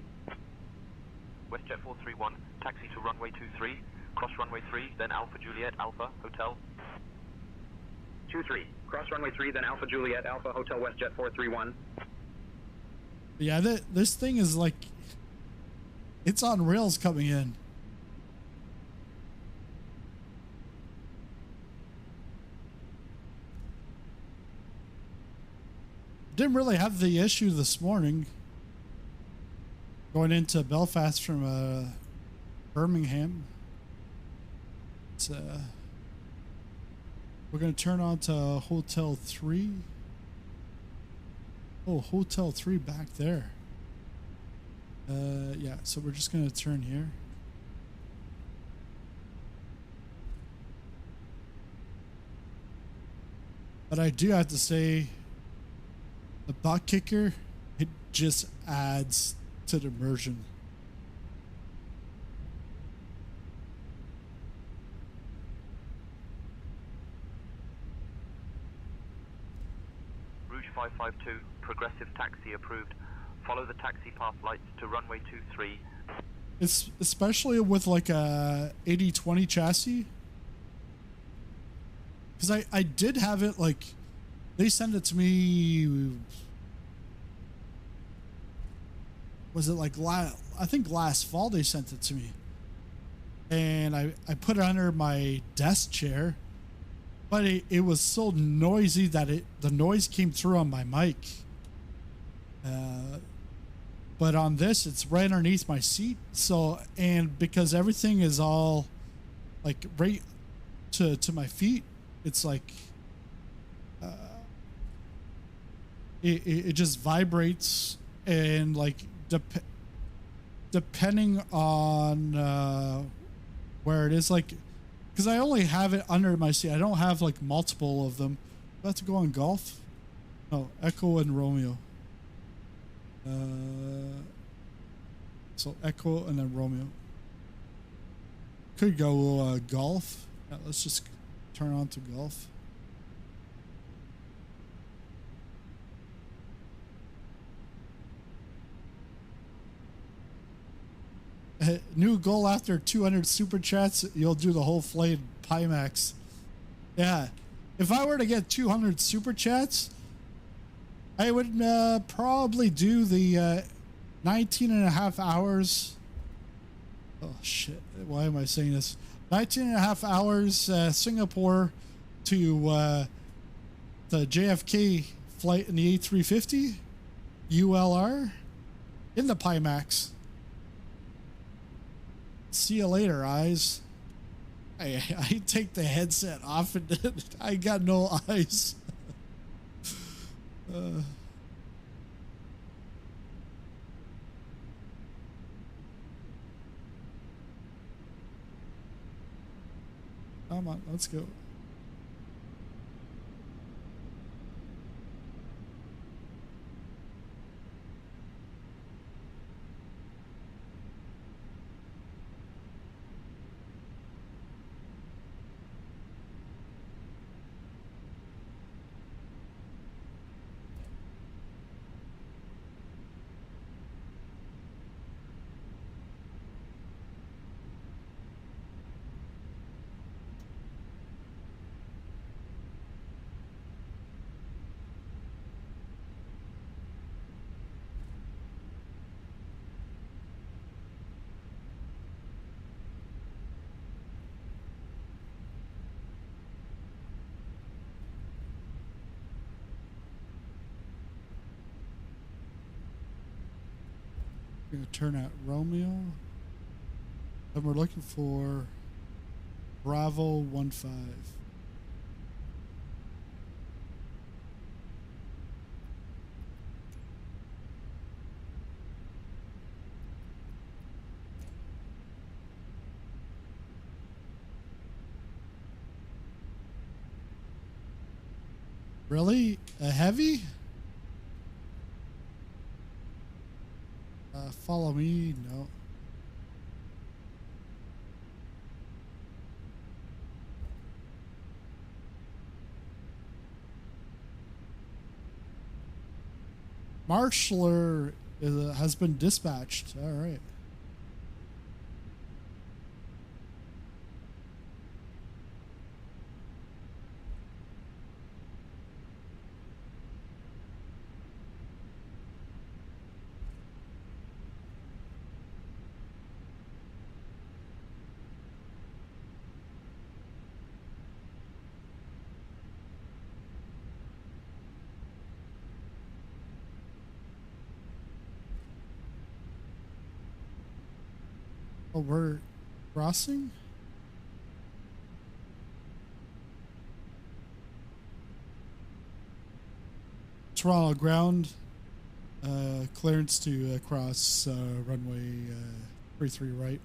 WestJet 431, taxi to runway 23, cross runway 3, then Alpha Juliet, Alpha, Hotel. 23, Cross runway 3, then Alpha Juliet, Alpha Hotel WestJet 431. Yeah, this thing is like, it's on rails coming in. Didn't really have the issue this morning going into Belfast from Birmingham. It's, we're going to turn on to Hotel 3. Oh, Hotel 3 back there. Yeah, so we're just going to turn here. But I do have to say, the butt kicker, it just adds to the immersion. Rouge 552, progressive taxi approved. Follow the taxi path lights to runway 23. It's especially with like a 80-20 chassis. Because I did have it, like, they sent it to me, was it like I think last fall they sent it to me. And I put it under my desk chair, but it was so noisy that the noise came through on my mic. But on this, it's right underneath my seat. So, and because everything is all like right to my feet, it's like, it just vibrates, and like depending on where it is, like, because I only have it under my seat. I don't have like multiple of them. Do I have to go on golf? No, Echo and Romeo. So Echo and then Romeo. Could go golf. Yeah, let's just turn on to golf. New goal: after 200 super chats, you'll do the whole flight Pimax. Yeah, if I were to get 200 super chats, I would probably do the 19 and a half hours. Oh shit, why am I saying this? 19 and a half hours Singapore to the JFK flight in the A350 ULR in the Pimax. See you later, eyes. I take the headset off and I got no eyes. Come on, let's go. We're gonna turn out Romeo, and we're looking for Bravo 15. Really? A heavy? Follow me? No. Marshler has been dispatched. All right. Oh, we're crossing? Toronto ground. Clearance to cross runway 33 right.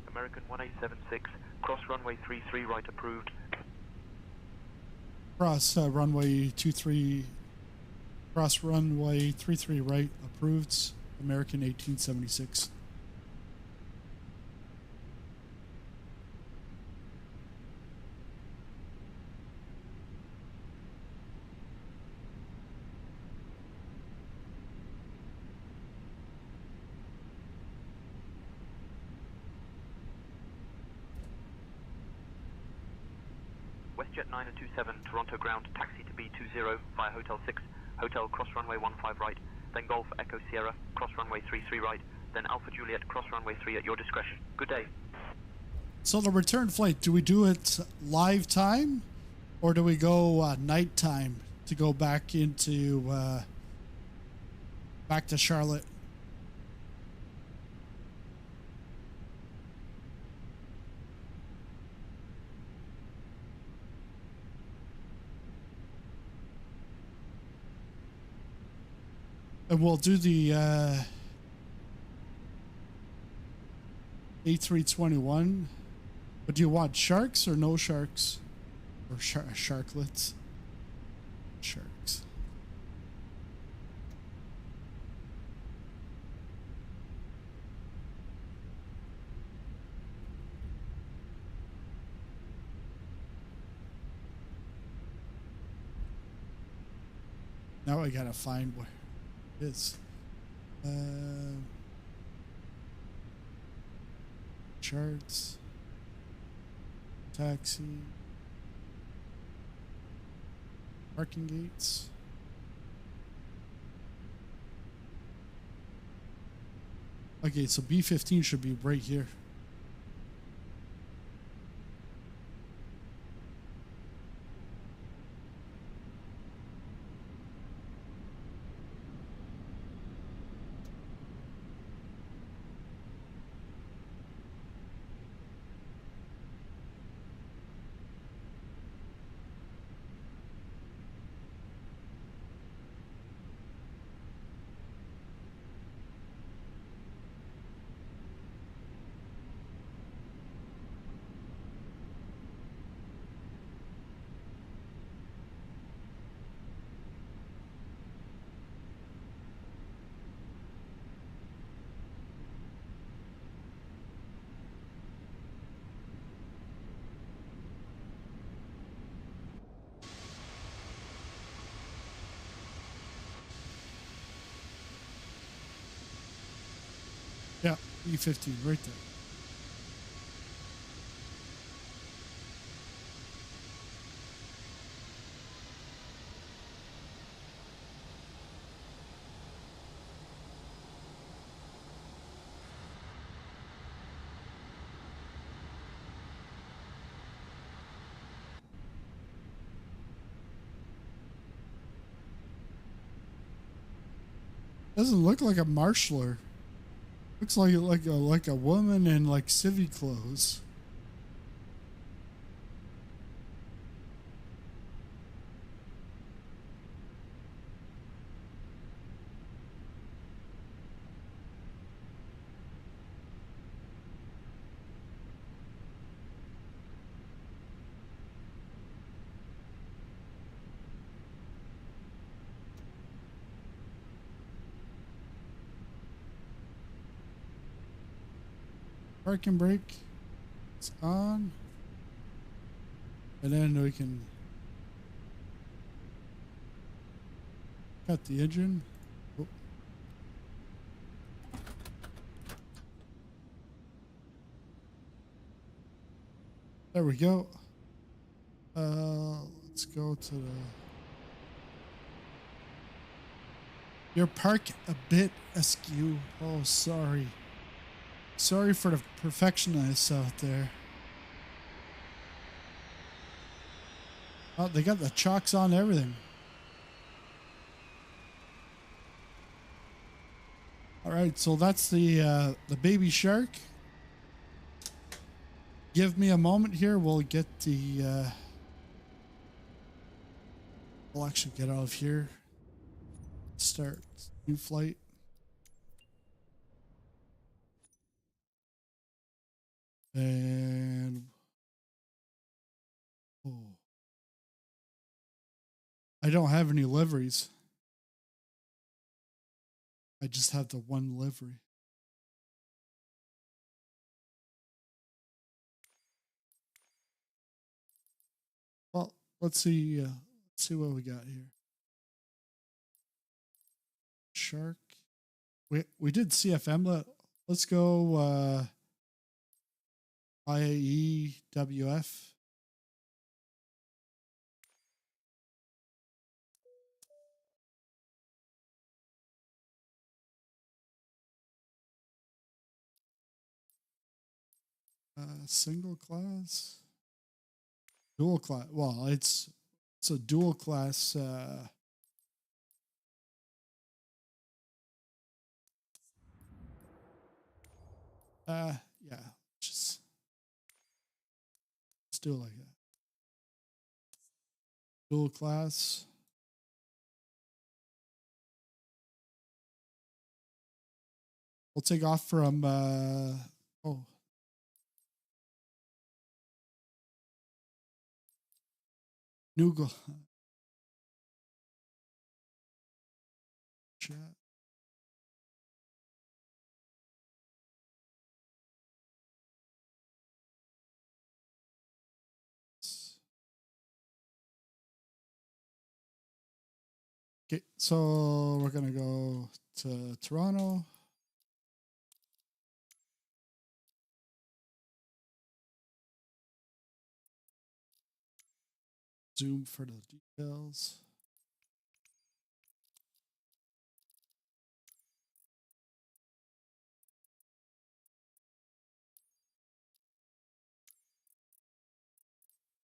American 1876, cross runway 33 right approved. Cross runway 23. Cross runway 33 right approved. American 1876. WestJet 927, Toronto ground, taxi to B20 via Hotel 6, Hotel cross runway 15 right, then Golf Echo Sierra, cross runway 33 right, then Alpha Juliet, cross runway 3 at your discretion. Good day. So the return flight, do we do it live time or do we go night time to go back into back to Charlotte? And we'll do the A321. But do you want sharks or no sharks? Or sharklets? Sharks. Now I gotta find where it is. Charts. Taxi. Parking gates. Okay, so B15 should be right here. Yeah, E15 right there. Doesn't look like a marshaller. Looks like a woman in like civvy clothes. Parking brake. It's on. And then we can cut the engine. Oh. There we go. Let's go to the... Your park a bit askew. Oh, sorry. Sorry for the perfectionists out there. Oh, they got the chocks on everything. All right, so that's the baby shark. Give me a moment here. We'll get the. We'll actually get out of here. Start new flight. And oh, I don't have any liveries. I just have the one livery. Well, let's see what we got here. Shark. We did CFM. Let's go IAE WF. Single class, dual class. Well, it's a dual class. Yeah, just let's do it like that. Dual class. We'll take off from Noogle. Chat. Okay, so we're gonna go to Toronto. Zoom for the details.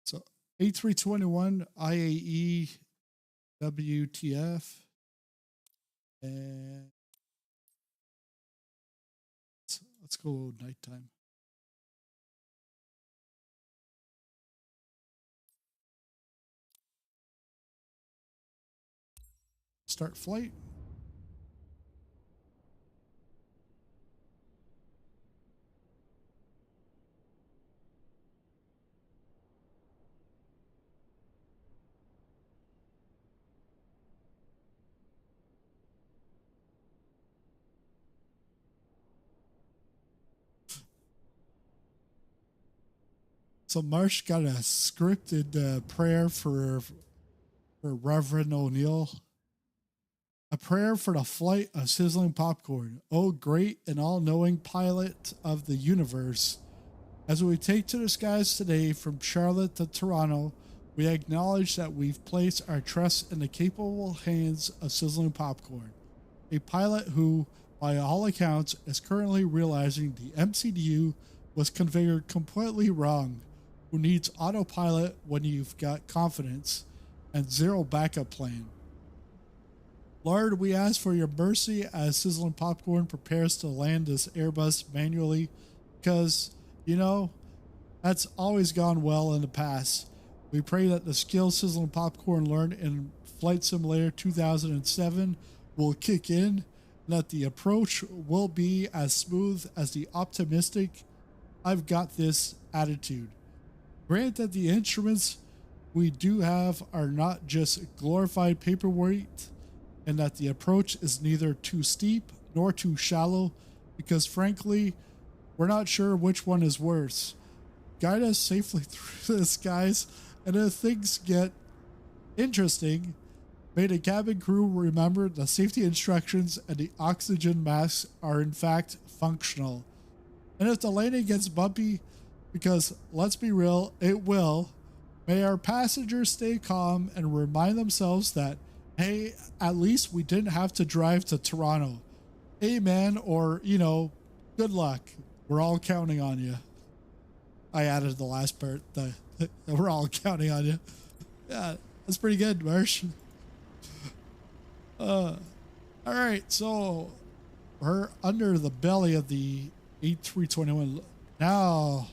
So A321 IAE WTF. And let's go nighttime. Start flight. So Marsh got a scripted prayer for Reverend O'Neill. A prayer for the flight of sizzling popcorn. Oh, great and all-knowing pilot of the universe. As we take to the skies today from Charlotte to Toronto, we acknowledge that we've placed our trust in the capable hands of sizzling popcorn. A pilot who, by all accounts, is currently realizing the MCDU was configured completely wrong, who needs autopilot when you've got confidence and zero backup plan. Lord, we ask for your mercy as Sizzling Popcorn prepares to land this Airbus manually, because, you know, that's always gone well in the past. We pray that the skills Sizzling Popcorn learned in Flight Simulator 2007 will kick in, and that the approach will be as smooth as the optimistic, I've got this attitude. Grant that the instruments we do have are not just glorified paperweight, and that the approach is neither too steep nor too shallow, because frankly, we're not sure which one is worse. Guide us safely through the skies, and if things get interesting, may the cabin crew remember the safety instructions and the oxygen masks are in fact functional. And if the landing gets bumpy, because let's be real, it will, may our passengers stay calm and remind themselves that, hey, at least we didn't have to drive to Toronto. Amen, or, you know, good luck. We're all counting on you. I added the last part. We're all counting on you. Yeah, that's pretty good, Marsh. All right, so we're under the belly of the A321. Now,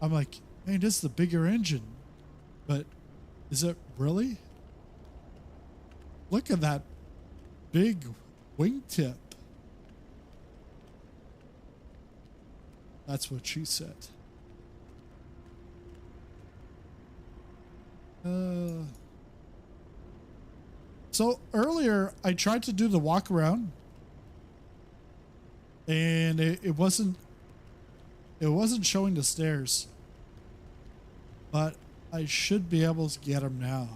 I'm like, man, this is the bigger engine, but is it really? Look at that big wingtip. That's what she said. So earlier I tried to do the walk around and it wasn't showing the stairs, but I should be able to get them now.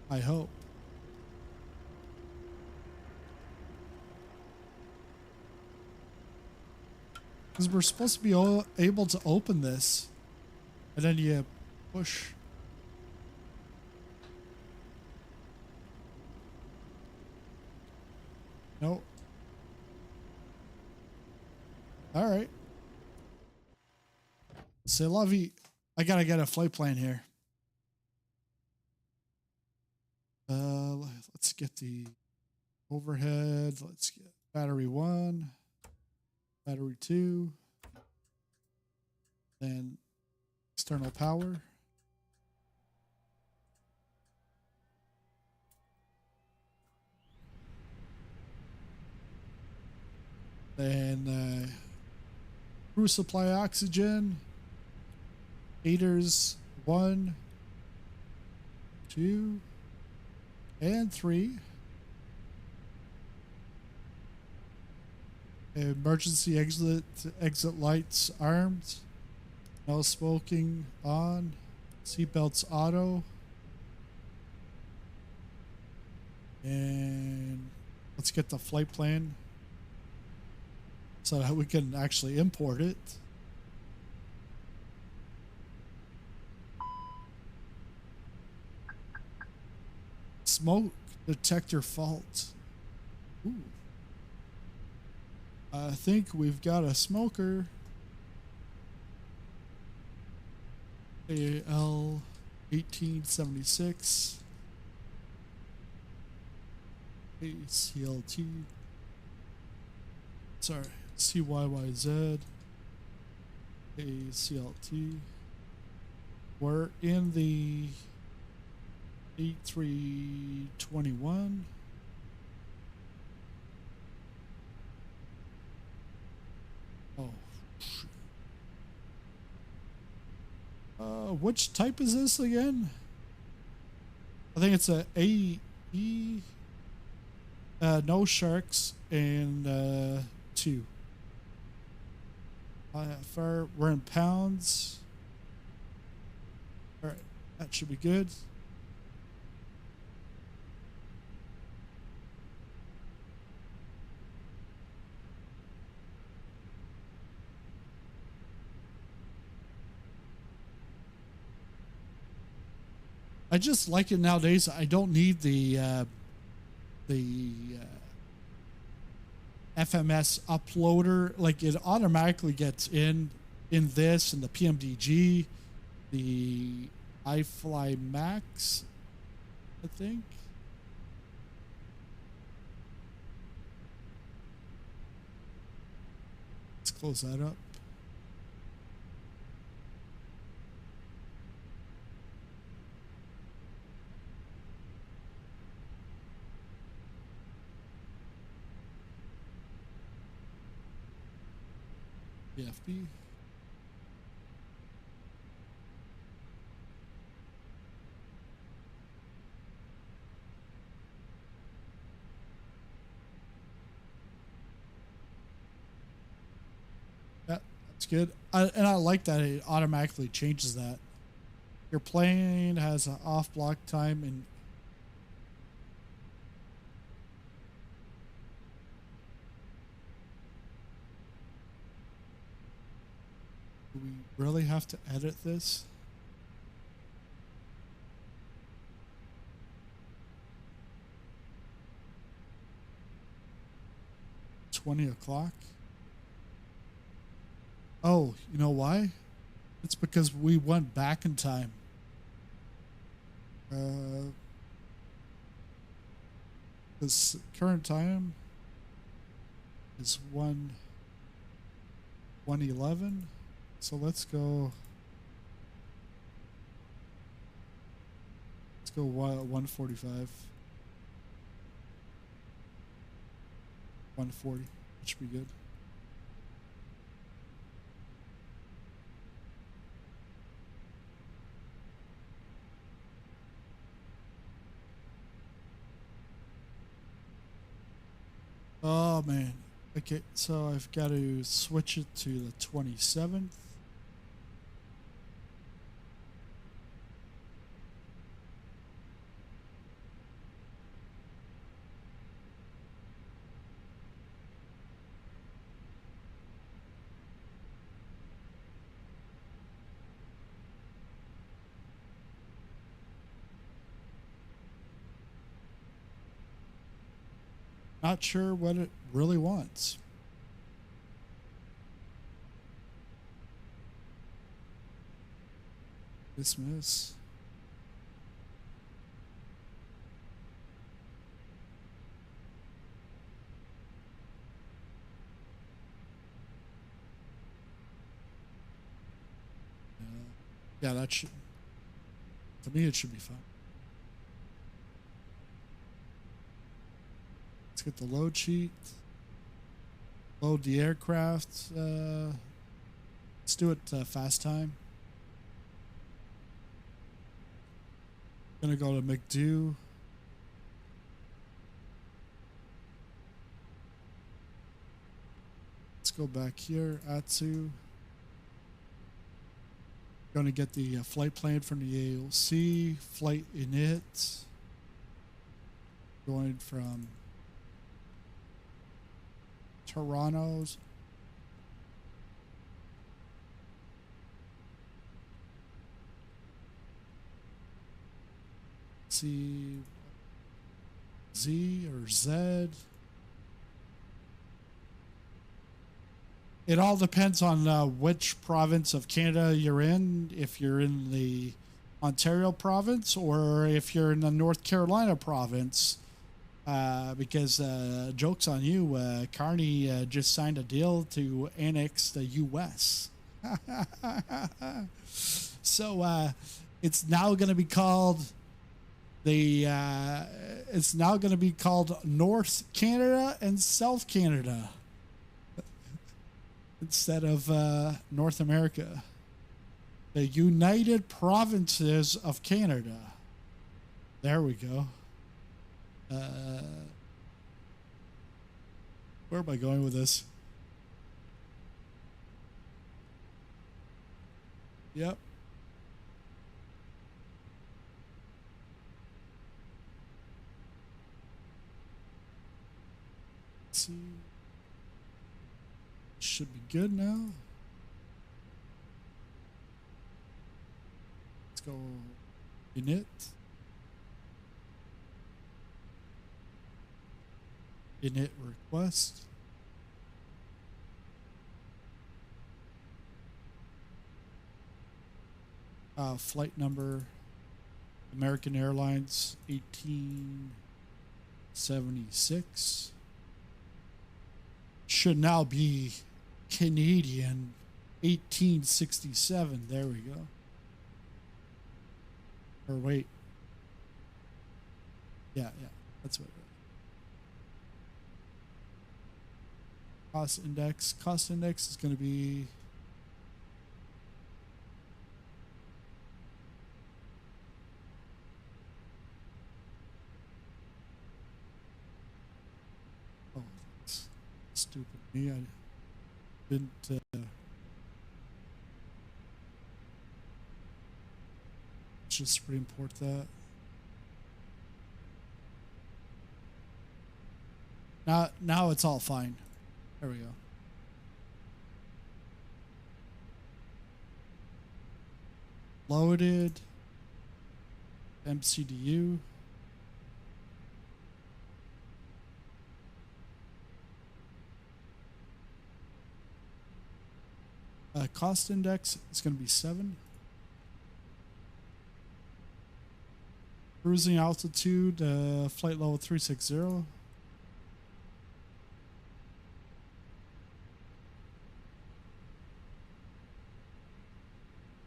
I hope. Because we're supposed to be able to open this and then you push. Nope. All right. C'est la vie. I gotta get a flight plan here. Let's get the overhead. Let's get battery 1, battery 2, then external power. Then crew supply oxygen, heaters 1, 2, and 3. Emergency exit lights armed. No smoking on. Seatbelts auto. And let's get the flight plan so that we can actually import it. Smoke detector fault. Ooh. I think we've got a smoker. AL 1876. KCLT. Sorry, CYYZ. KCLT. We're in the A321. Oh. Which type is this again? I think it's a AE. No sharks and 2. IFR, we're in pounds. All right, that should be good. I just like it nowadays. I don't need the FMS uploader. Like, it automatically gets in this and the PMDG, the iFly Max, I think. Let's close that up. FB. Yeah, that's good. And I like that it automatically changes that. Your plane has an off block time and do we really have to edit this? $20. Oh, you know why? It's because we went back in time. This current time is 1:11. So let's go 1:45. 1:40. That should be good. Oh man. Okay, so I've got to switch it to the 27th. Not sure what it really wants. Dismiss. Yeah, that should, to me, it should be fine. Let's get the load sheet. Load the aircraft. Let's do it fast time. Gonna go to McDo. Let's go back here. Atsu. Gonna get the flight plan from the AOC. Flight init. Going from Toronto's. See, Z or Z. It all depends on which province of Canada you're in. If you're in the Ontario province or if you're in the North Carolina province. Because joke's on you, Carney just signed a deal to annex the U.S. So it's now going to be called it's now going to be called North Canada and South Canada instead of North America. The United Provinces of Canada. There we go. Where am I going with this? Yep. Let's see. Should be good now. Let's go init. Init request. Flight number, American Airlines 1876. Should now be Canadian 1867. There we go. Or wait. Yeah, that's what it is. Cost index. Cost index is going to be that's stupid me. I didn't just re-import that. Now it's all fine. There we go. Loaded. MCDU. Cost index is going to be 7. Cruising altitude, flight level 360.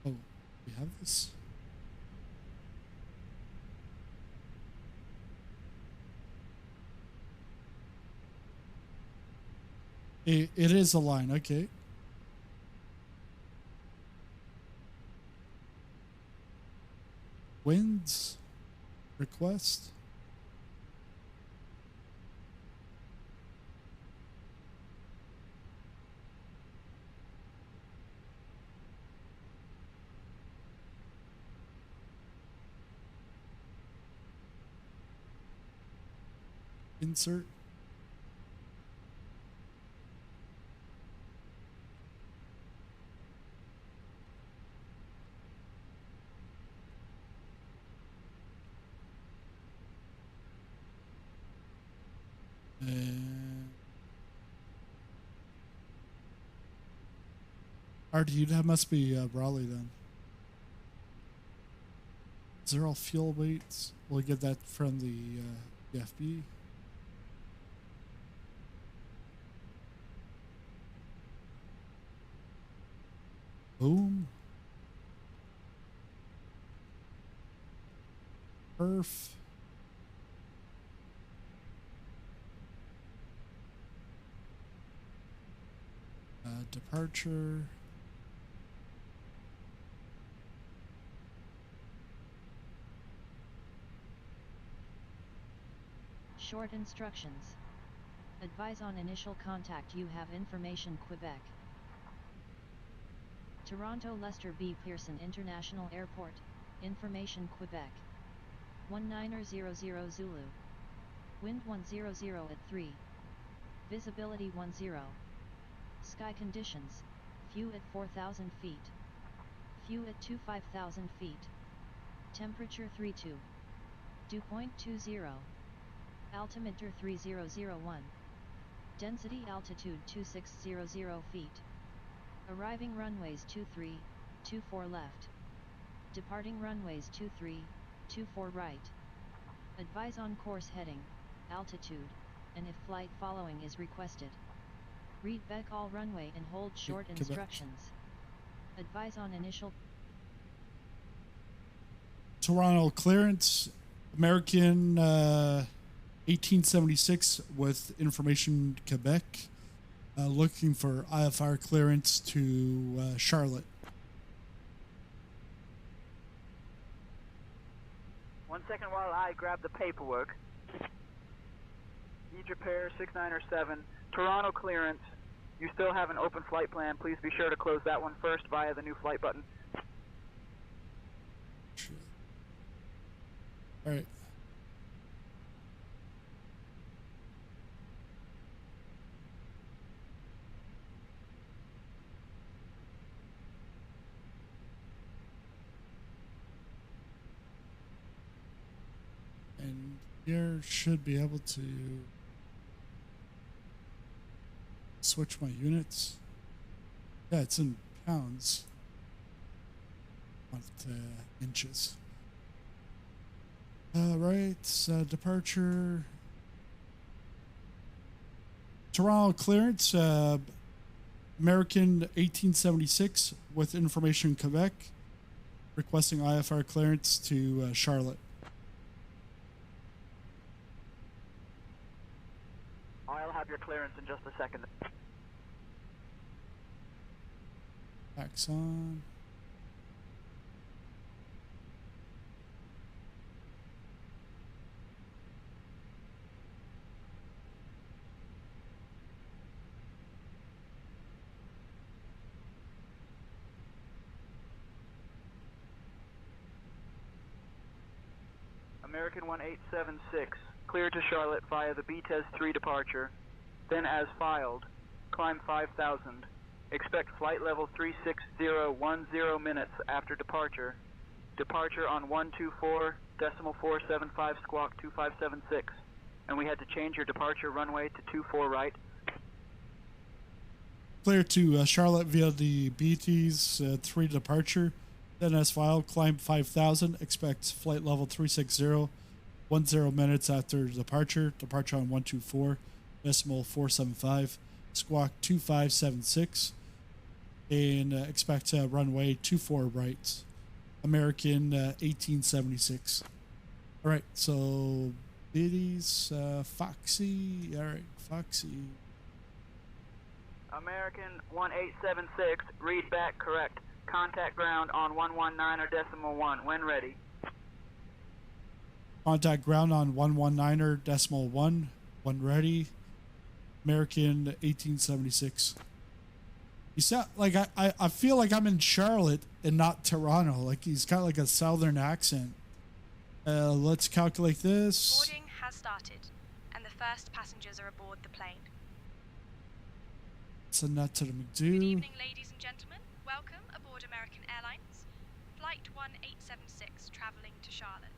Oh, we have this. It is a line, okay. Winds request. Insert. RDU, that must be Raleigh then. Zero fuel weights. We'll get that from the FB. Boom. Perf. Departure. Short instructions. Advise on initial contact. You have information. Quebec. Toronto Lester B. Pearson International Airport. Information. Quebec. 1900 Zulu. Wind 100 at 3. Visibility 10. Sky conditions. Few at 4,000 feet. Few at 5,000 feet. Temperature 32. Dew point 20. Altimeter 3001. Density altitude 2600 feet. Arriving runways 23, 24 left. Departing runways 23, 24 right. Advise on course heading, altitude, and if flight following is requested. Read back all runway and hold short instructions. Advise on initial. Toronto clearance, American 1876 with information Quebec, looking for IFR clearance to Charlotte. 1 second while I grab the paperwork. Need repair 6907, Toronto clearance. You still have an open flight plan. Please be sure to close that one first via the new flight button. All right. And here should be able to switch my units. Yeah, it's in pounds, not inches. Right, departure. Toronto clearance, American 1876 with information Quebec, requesting IFR clearance to Charlotte. I'll have your clearance in just a second. Axon. American 1876, clear to Charlotte via the BTES 3 departure, then as filed, climb 5,000, expect flight level 36010 minutes after departure, departure on 124.475 squawk 2576, and we had to change your departure runway to 24 right. Clear to Charlotte via the BT's 3 departure, Then as filed, climb 5,000. Expect flight level 360. 10 minutes after departure. Departure on 124.475. Squawk 2576. And expect runway 24 right. American 1876. All right, so Biddy's Foxy. All right, Foxy. American 1876, read back correct. Contact ground on 119.1. When ready. Contact ground on 119.1. When ready. American 1876. You sound like I feel like I'm in Charlotte and not Toronto. Like he's got like a southern accent. Let's calculate this. Boarding has started, and the first passengers are aboard the plane. Send that to the McDo. Good evening, ladies and gentlemen. Welcome aboard American Airlines. Flight 1876 traveling to Charlotte.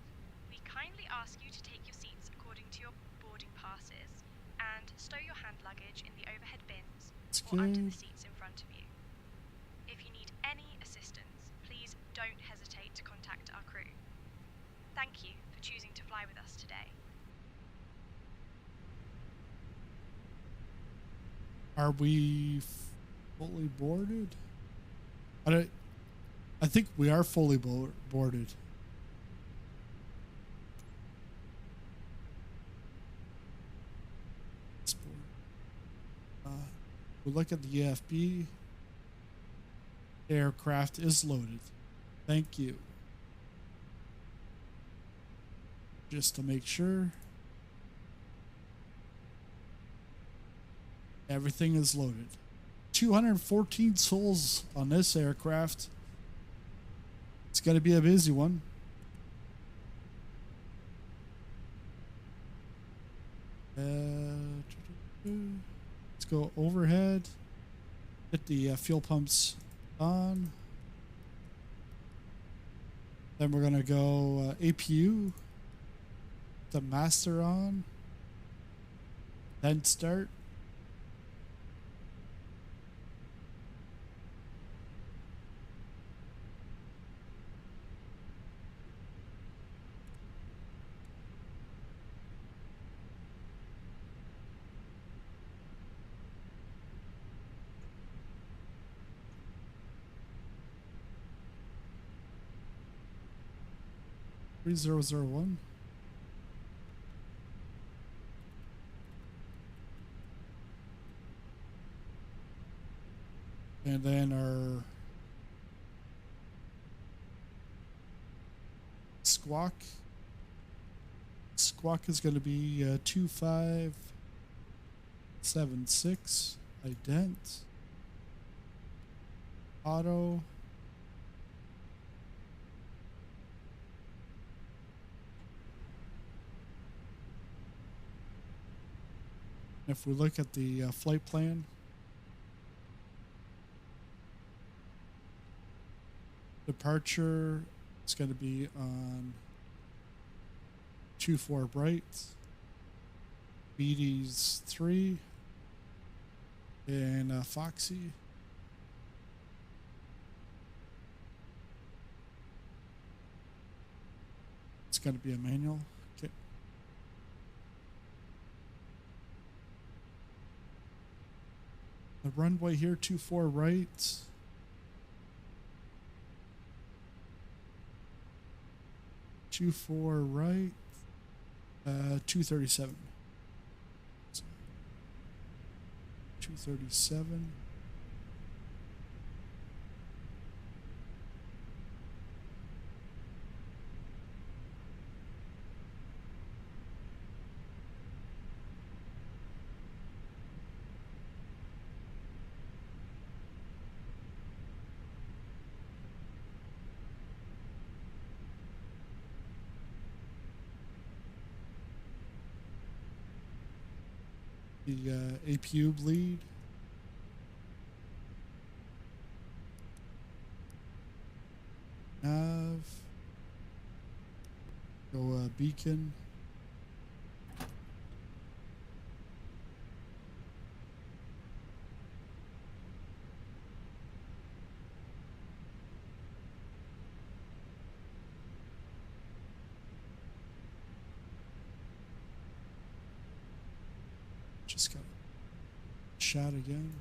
We kindly ask you to take your seats according to your boarding passes and stow your hand luggage in the overhead bins or under the seats in front of you. If you need any assistance, please don't hesitate to contact our crew. Thank you for choosing to fly with us today. Are we fully boarded? I think we are fully boarded. We look at the EFB. The aircraft is loaded. Thank you. Just to make sure. Everything is loaded. 214 souls on this aircraft. It's going to be a busy one. Let's go overhead. Get the fuel pumps on. Then we're going to go APU. The master on. Then start. Three 001. And then our squawk is going to be 2576 ident auto. If we look at the flight plan, departure is going to be on 24 bright, BD's 3, and Foxy. It's going to be a manual. Okay. The runway here, 24 right. Two four right. 237. 237. The APU bleed. Nav. Go beacon. Just got shot again.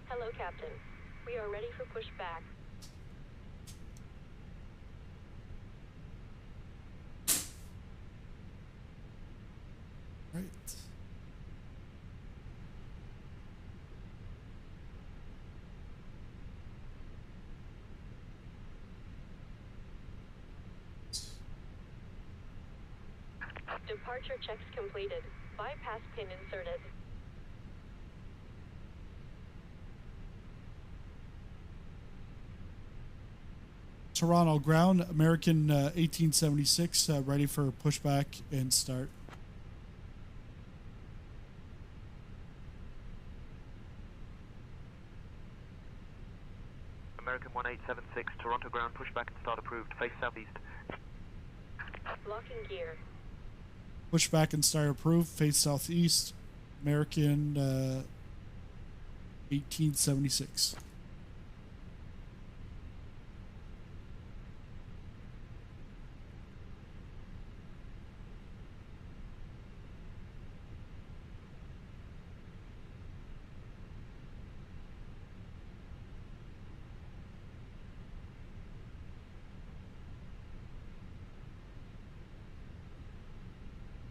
Hello, Captain. We are ready for pushback. Right. Departure checks completed. Bypass pin inserted. Toronto ground, American 1876, ready for pushback and start. American 1876, Toronto ground, pushback and start approved. Face southeast. Locking gear. Pushback and start approved. Face southeast. American 1876.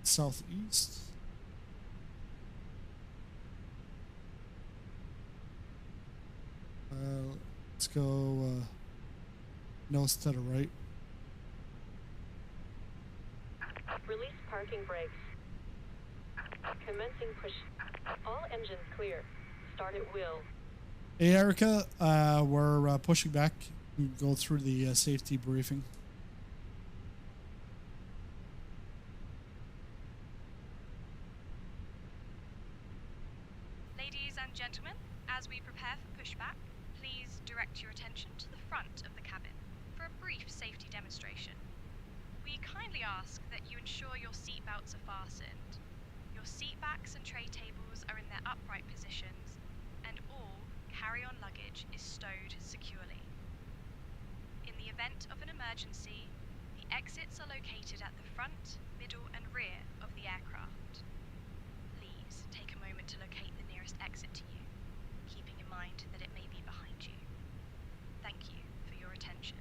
Southeast. Let's go nose to the right. Release parking brakes. Commencing push. All engines clear. Start at will. Hey Erica, we're pushing back. We go through the safety briefing. Ladies and gentlemen, as we prepare for pushback, please direct your attention to the front of the cabin for a brief safety demonstration. We kindly ask that you ensure your seat belts are fastened, your seat backs and tray tables are in their upright positions, and all carry-on luggage is stowed securely. In the event of an emergency, the exits are located at the front, middle and rear of the aircraft. Please take a moment to locate the nearest exit to you, keeping in mind that it may be behind you. Thank you for your attention.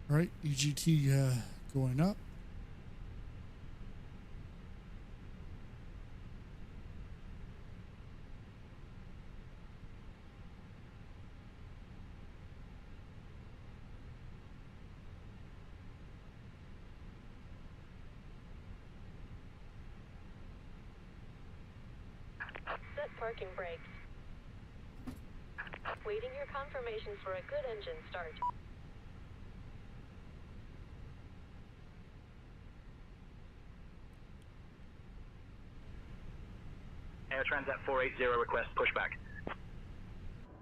All right, EGT going up. Set parking brakes. Waiting your confirmation for a good engine start. Air Transat 480 request pushback.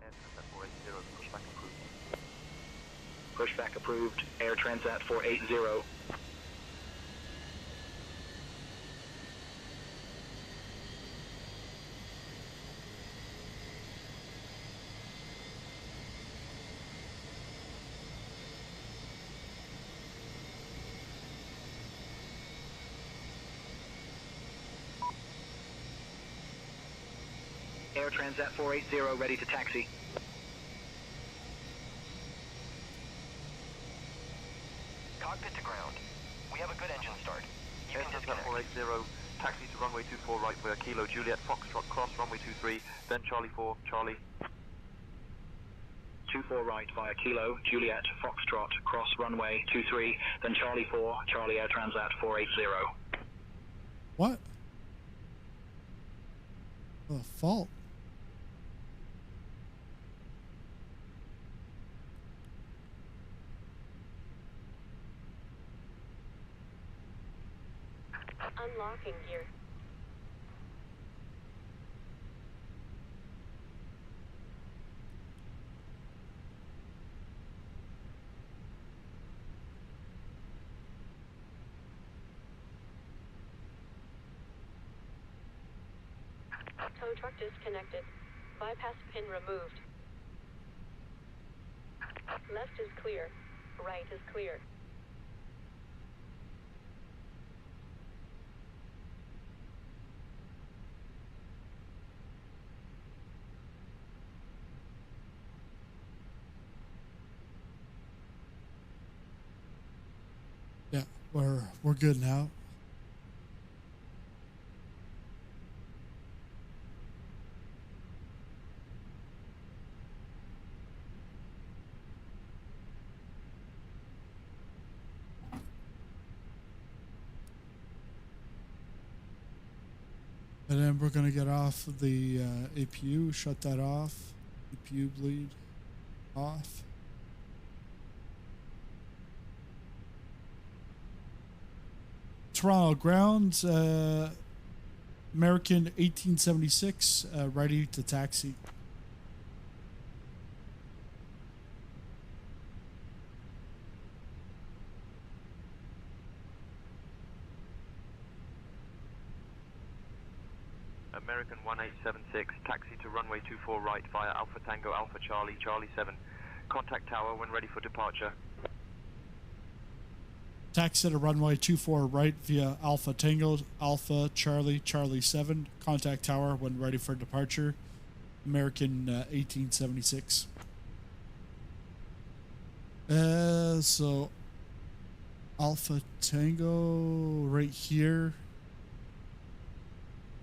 Air Transat 480, pushback approved. Pushback approved. Air Transat 480. Air Transat 480 ready to taxi. Cockpit to ground. We have a good engine start. You Air can Transat disconnect. 480, taxi to runway 24 right via Kilo Juliet, Foxtrot, cross runway 23, then Charlie 4, Charlie. 24 right via Kilo, Juliet, Foxtrot, cross runway 23, then Charlie 4, Charlie Air Transat 480. What? The fault. Unlocking gear. Tow truck disconnected. Bypass pin removed. Left is clear. Right is clear. Yeah, we're good now. And then we're going to get off of the APU, shut that off. APU bleed off. Toronto ground, American 1876, ready to taxi. American 1876, taxi to runway 24 right via Alpha Tango Alpha Charlie, Charlie 7. Contact tower when ready for departure. Taxi to runway 24 right via Alpha Tango Alpha Charlie, Charlie 7. Contact tower when ready for departure. American 1876. So Alpha Tango right here.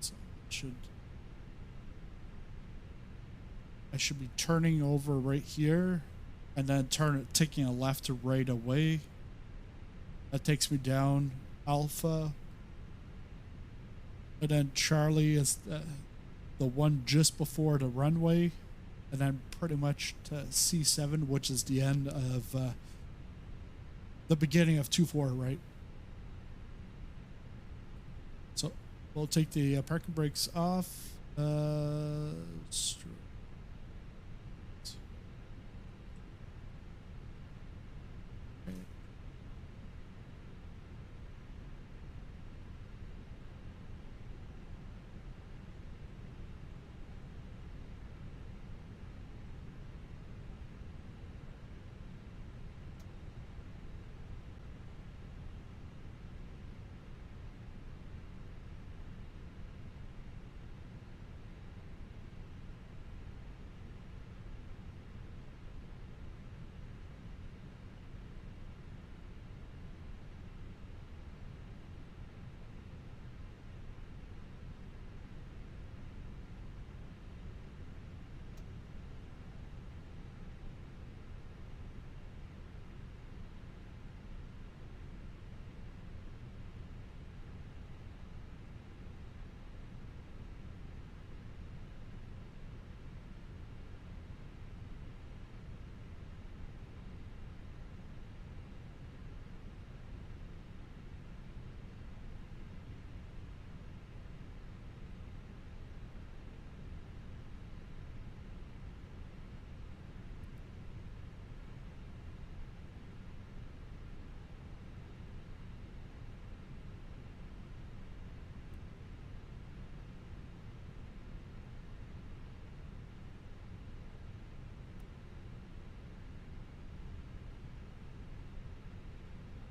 So I should be turning over right here and then taking a left to right away. That takes me down Alpha. And then Charlie is the one just before the runway. And then pretty much to C7, which is the end of the beginning of 24, right? So we'll take the parking brakes off.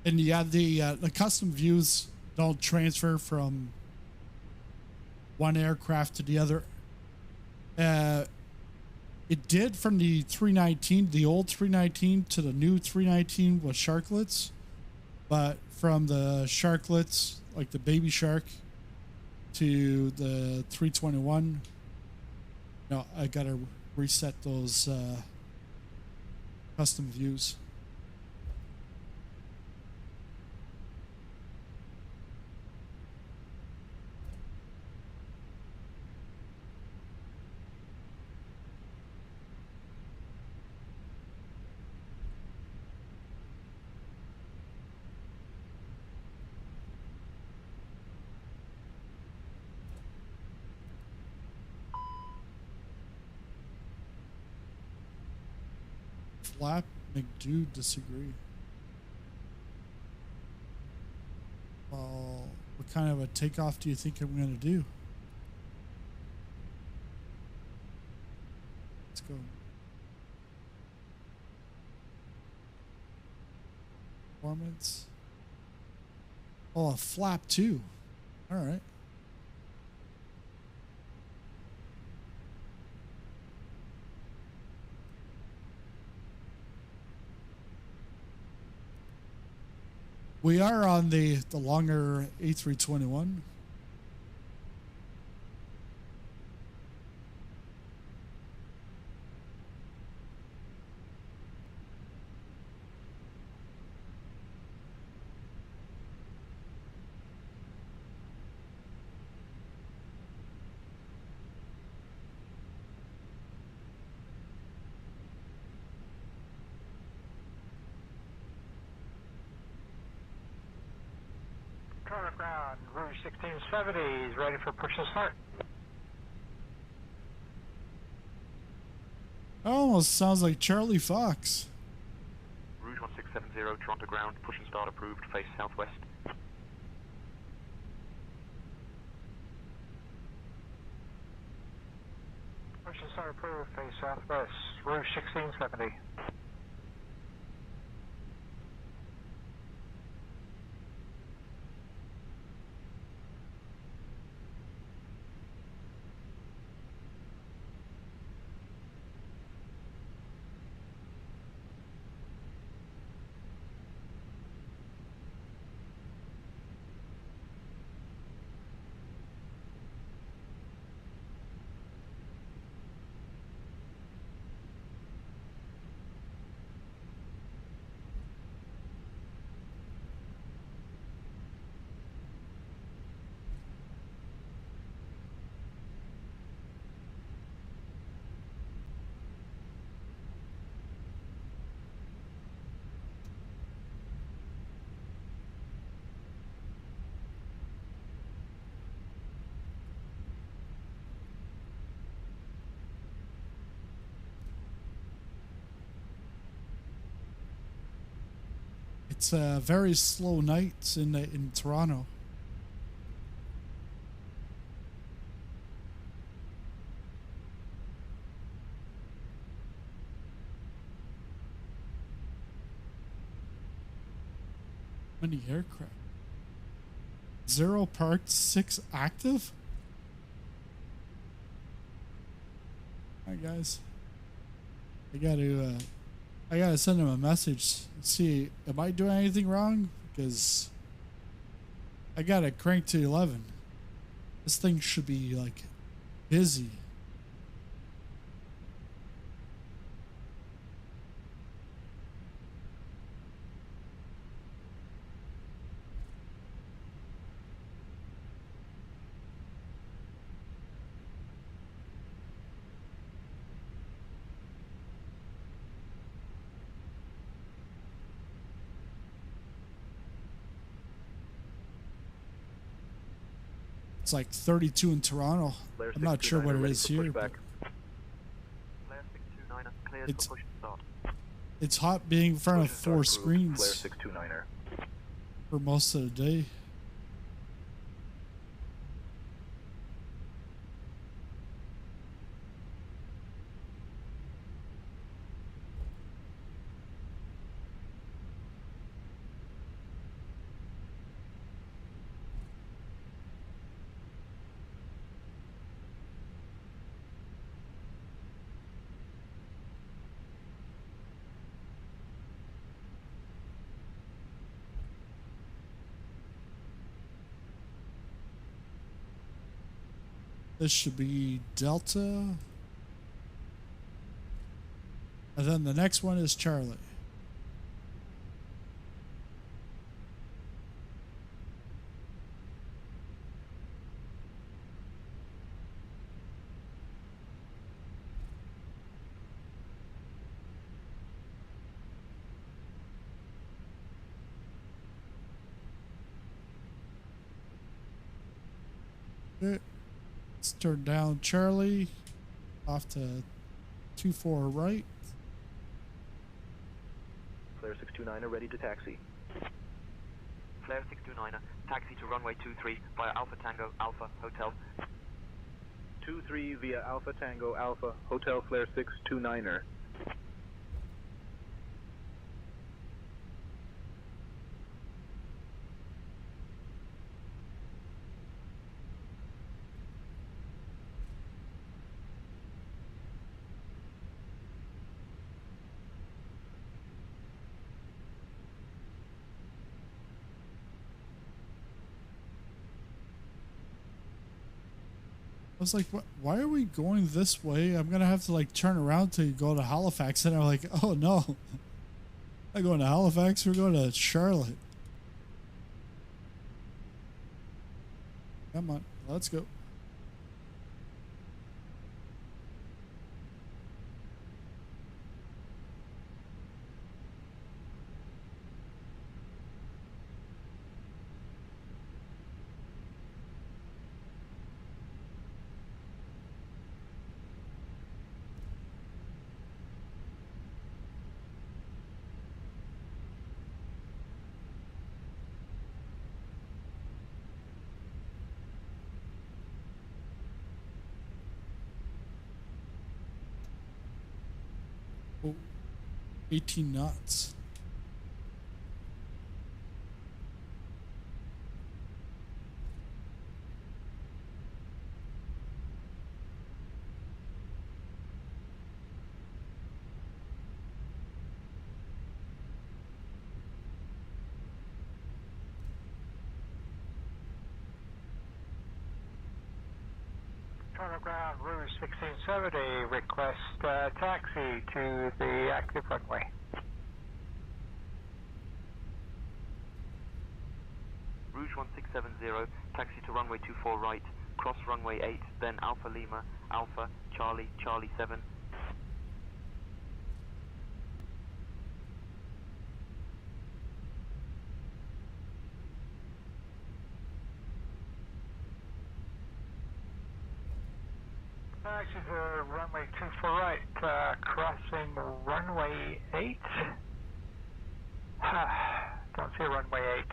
And yeah, the custom views don't transfer from one aircraft to the other. It did from the 319, the old 319 to the new 319 with sharklets, but from the sharklets, like the baby shark, to the 321, no, I gotta reset those custom views. Flap McDo disagree. Well, what kind of a takeoff do you think I'm going to do? Let's go. Performance. Oh, a flap too. All right. We are on the longer A321. Ground, Rouge 1670 is ready for push and start. Almost sounds like Charlie Fox. Rouge 1670, Toronto ground, push and start approved, face southwest. Push and start approved, face southwest, Rouge 1670. It's a very slow night in Toronto. Many aircraft. 0 parked, 6 active. All right, guys. I gotta send him a message. See, am I doing anything wrong? Because I got it cranked to 11. This thing should be like busy. It's like 32 in Toronto. I'm not sure what it is here. It's hot being in front of 4 screens for most of the day. This should be Delta. And then the next one is Charlie. Let's turn down Charlie off to 24 right. Flare 629er ready to taxi. Flare 629er, taxi to runway 23 via Alpha Tango Alpha Hotel. 23 via Alpha Tango Alpha Hotel Flare 629er. I was like, what, why are we going this way? I'm gonna have to like turn around to go to Halifax, and I'm like, oh no, I'm going to Halifax. We're going to Charlotte. Come on, let's go. Oh, 18 knots. Toronto Ground, Rouge 1670, request taxi to the active runway. Rouge 1670, taxi to runway 24 right, cross runway 8, then Alpha Lima, Alpha, Charlie, Charlie 7. Taxi to runway 24 right, crossing runway 8. Don't see runway 8.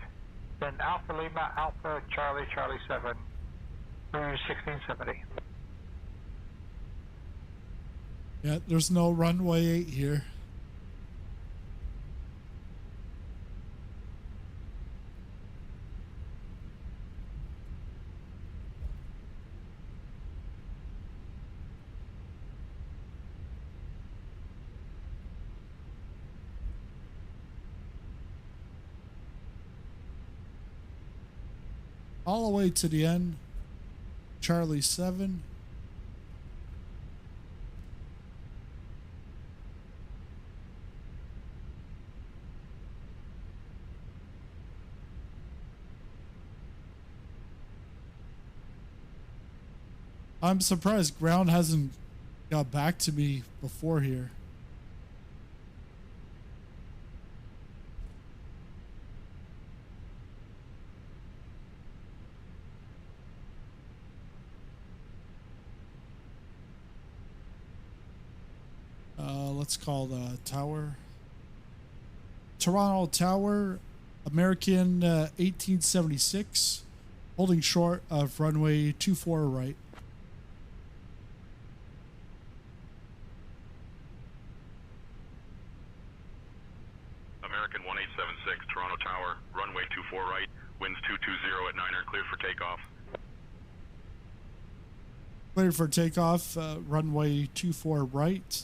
Then Alpha Lima, Alpha, Charlie, Charlie 7, Rouge 1670. Yeah, there's no runway 8 here. All the way to the end. Charlie 7. I'm surprised ground hasn't got back to me before here. Let's call the tower Toronto Tower, American 1876, holding short of runway 24 right. American 1876, Toronto Tower, runway 24 right, winds 220 at 9er, clear for takeoff. Cleared for takeoff, runway 24 right,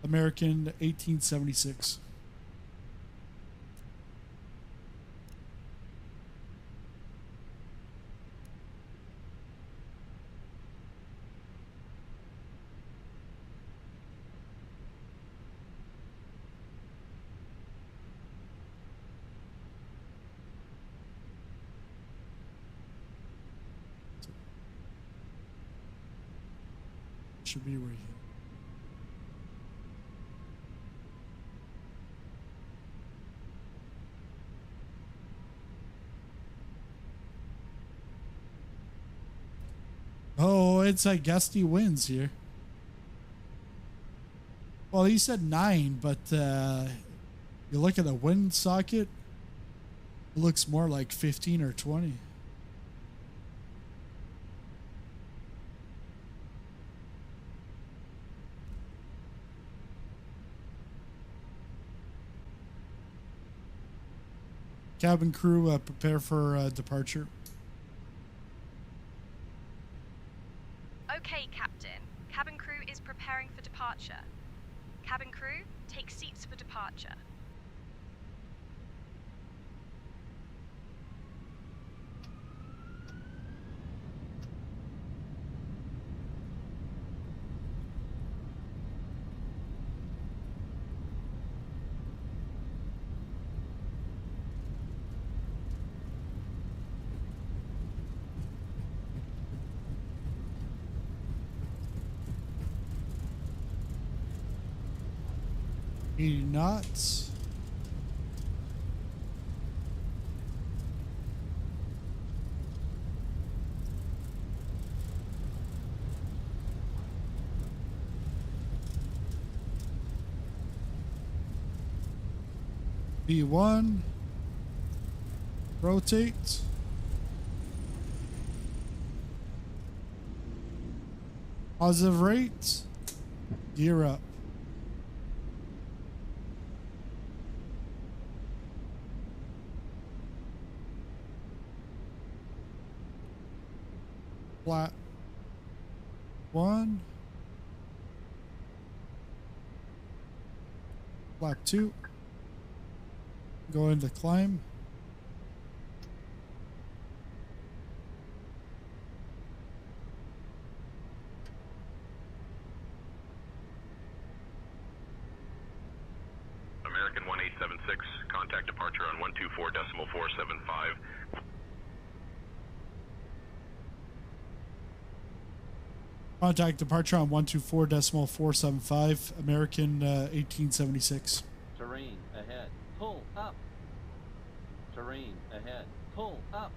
American 1876. should be right here. Oh, it's a gusty winds here. Well, he said 9, but you look at the wind socket, it looks more like 15 or 20. Cabin crew, prepare for departure. Okay, Captain. Cabin crew is preparing for departure. Cabin crew, take seats for departure. Knots. B1. Rotate. Positive rate. Gear up. Flat 1, flap 2, go into climb, American 1876, contact departure on 124.475. contact departure on 124.475, American 1876. Terrain ahead. Pull up. Terrain ahead. Pull up.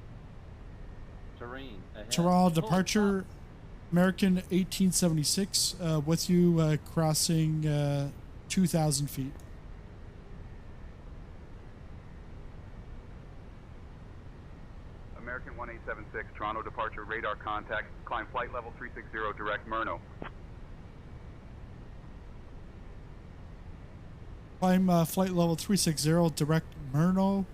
Terrain ahead. Toronto Pull departure, up. American 1876, with you crossing 2,000 feet. American 1876, Toronto departure, radar contact, climb flight level 360, direct Murno. Climb flight level 360, direct Murno,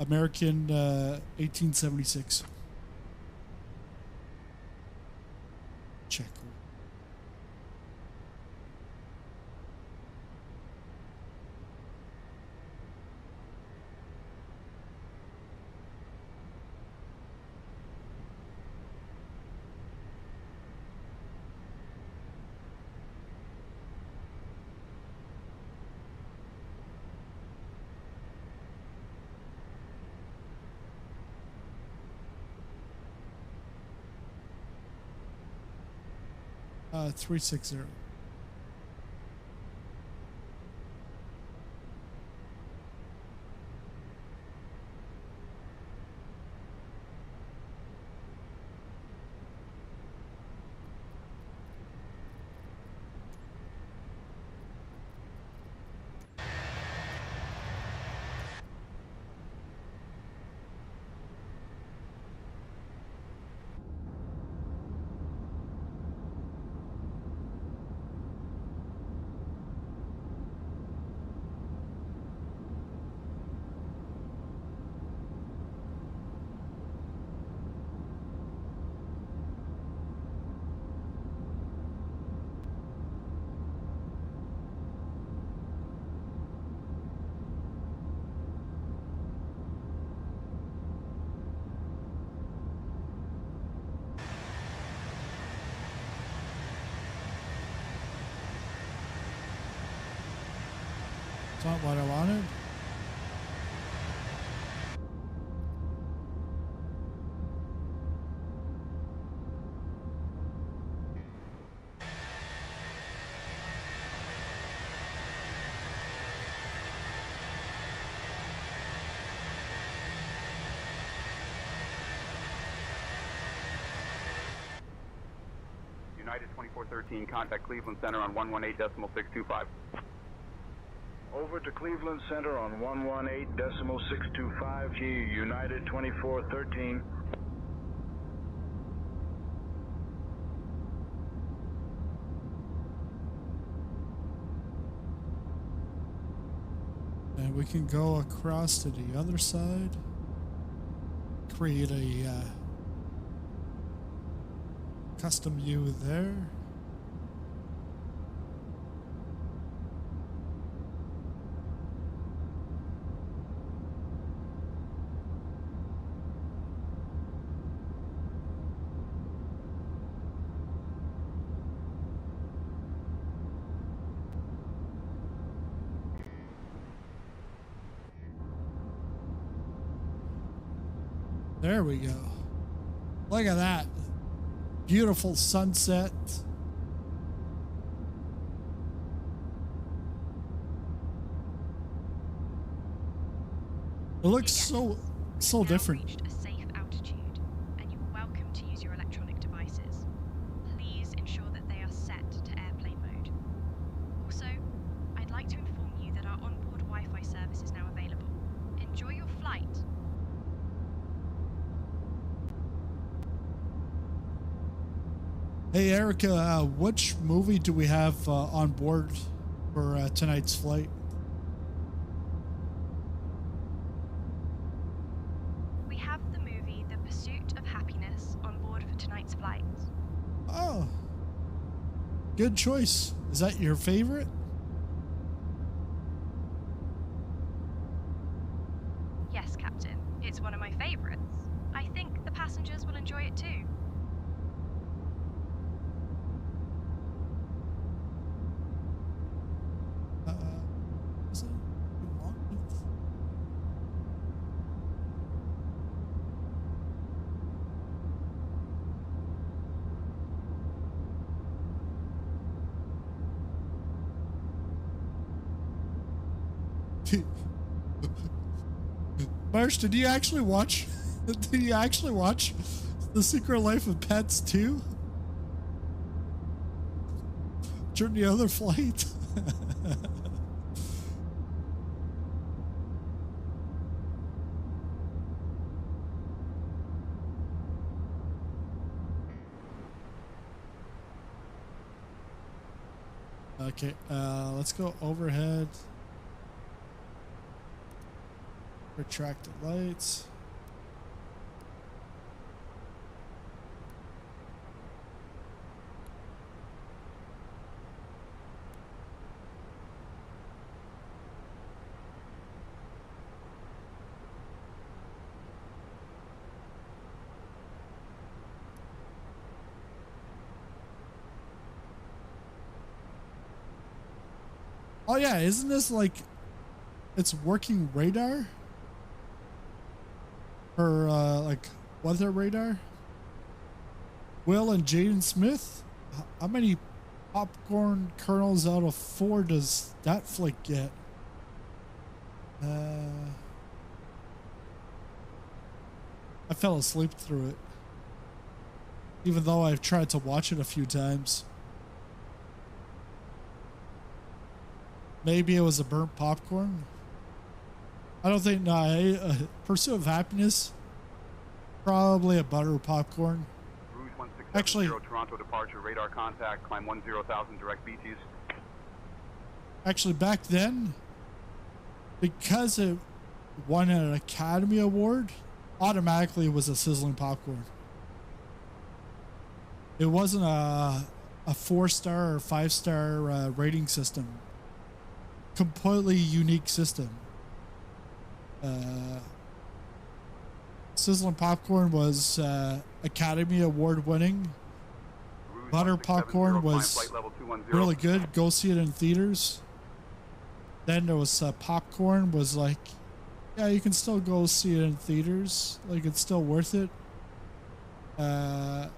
American 1876. Check. Uh, 360. It's not what I wanted. United 2413, contact Cleveland Center on 118.625. Over to Cleveland Center on 118.625, United 2413. And we can go across to the other side. Create a custom view there. There we go. Look at that. Beautiful sunset. It looks so different. Reached a safe altitude, and you are welcome to use your electronic devices. Please ensure that they are set to airplane mode. Also, I'd like to inform you that our onboard Wi-Fi service is now available. Enjoy your flight. Hey Erica, which movie do we have on board for tonight's flight? We have the movie The Pursuit of Happiness on board for tonight's flight. Oh, good choice. Is that your favorite? Yes, Captain. It's one of my favorites. I think the passengers will enjoy it too. Is it too long? Marsh, did you actually watch? Did you actually watch The Secret Life of Pets 2? During the other flight? Okay, let's go overhead. Retracted lights. Oh yeah, isn't this like it's working radar? Or like weather radar? Will and Jaden Smith? How many popcorn kernels out of 4 does that flick get? I fell asleep through it. Even though I've tried to watch it a few times. Maybe it was a burnt popcorn. I don't think, no, Pursuit of Happiness, probably a butter popcorn. Rouge 1670, Actually, Toronto departure, radar contact, climb 10,000, direct BTs. Actually, back then, because it won an Academy Award, automatically it was a sizzling popcorn. It wasn't a 4-star or 5-star rating system. Completely unique system. Sizzling popcorn was Academy Award winning. Butter popcorn was really good. Go see it in theaters. Then there was popcorn was like, yeah, you can still go see it in theaters. Like, it's still worth it. A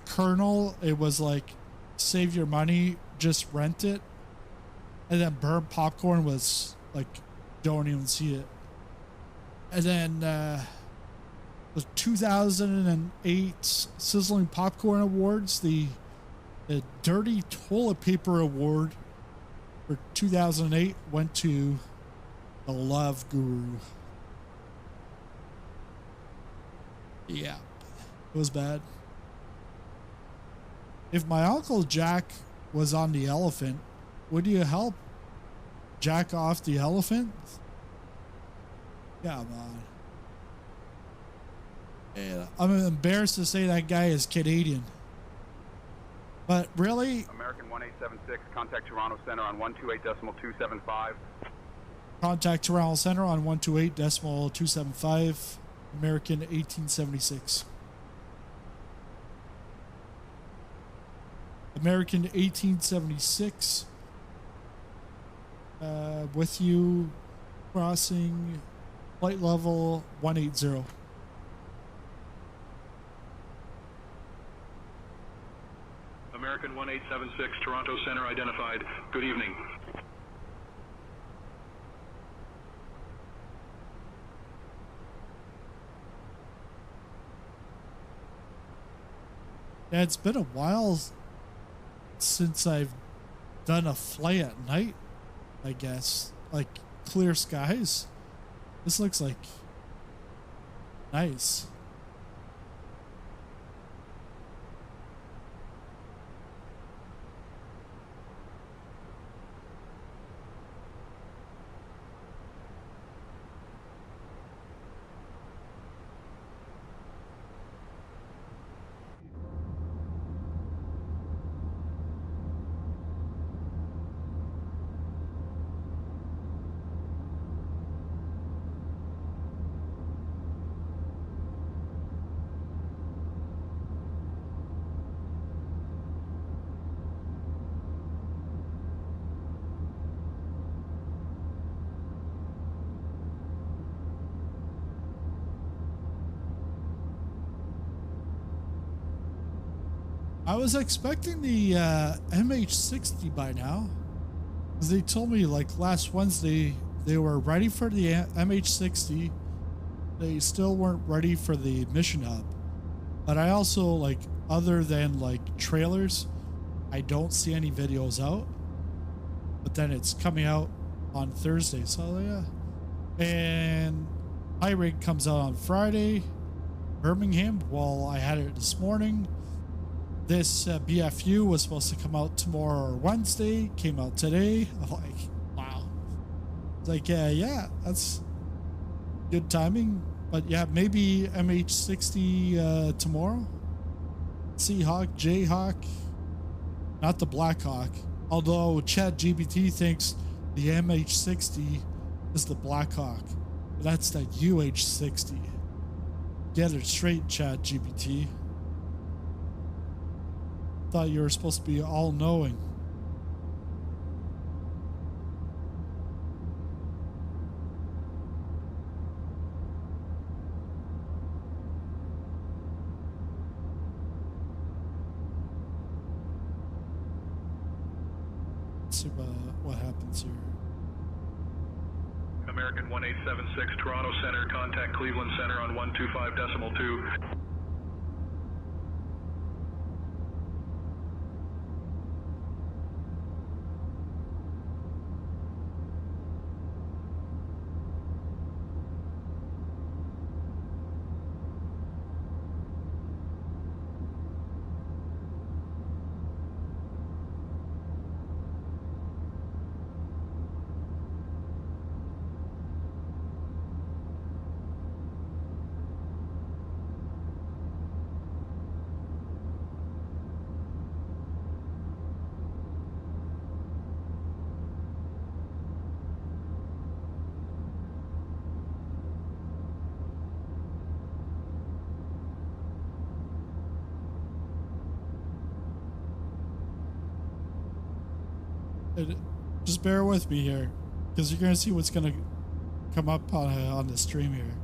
kernel, it was like, save your money, just rent it. And then burnt popcorn was like, don't even see it. And then the 2008 Sizzling Popcorn Awards, the The Dirty Toilet Paper Award for 2008 went to the Love Guru. Yeah, it was bad. If my Uncle Jack was on the elephant, would you help jack off the elephant? Come on. Yeah, I'm embarrassed to say that guy is Canadian. But really? American 1876, contact Toronto Center on 128.275. Contact Toronto Center on 128.275. American 1876. American 1876. With you, crossing flight level 180. American 1876, Toronto Center identified. Good evening. Yeah, it's been a while since I've done a flight at night, I guess. Like clear skies. This looks like nice. I was expecting the MH60 by now, because they told me like last Wednesday they were ready for the MH60. They still weren't ready for the mission hub. But I also, like, other than like trailers, I don't see any videos out. But then it's coming out on Thursday, so yeah. And High Rig comes out on Friday. Birmingham, well, I had it this morning. This BFU was supposed to come out tomorrow or Wednesday. Came out today. I'm like, wow. It's like, yeah, that's good timing. But yeah, maybe MH60 tomorrow. Seahawk, Jayhawk, not the Blackhawk. Although ChatGPT thinks the MH60 is the Blackhawk. That's that UH60. Get it straight, ChatGPT. Thought you were supposed to be all-knowing. Let's see what happens here. American 1876, Toronto Center, contact Cleveland Center on 125.2. Just bear with me here, because you're going to see what's going to come up on the stream here.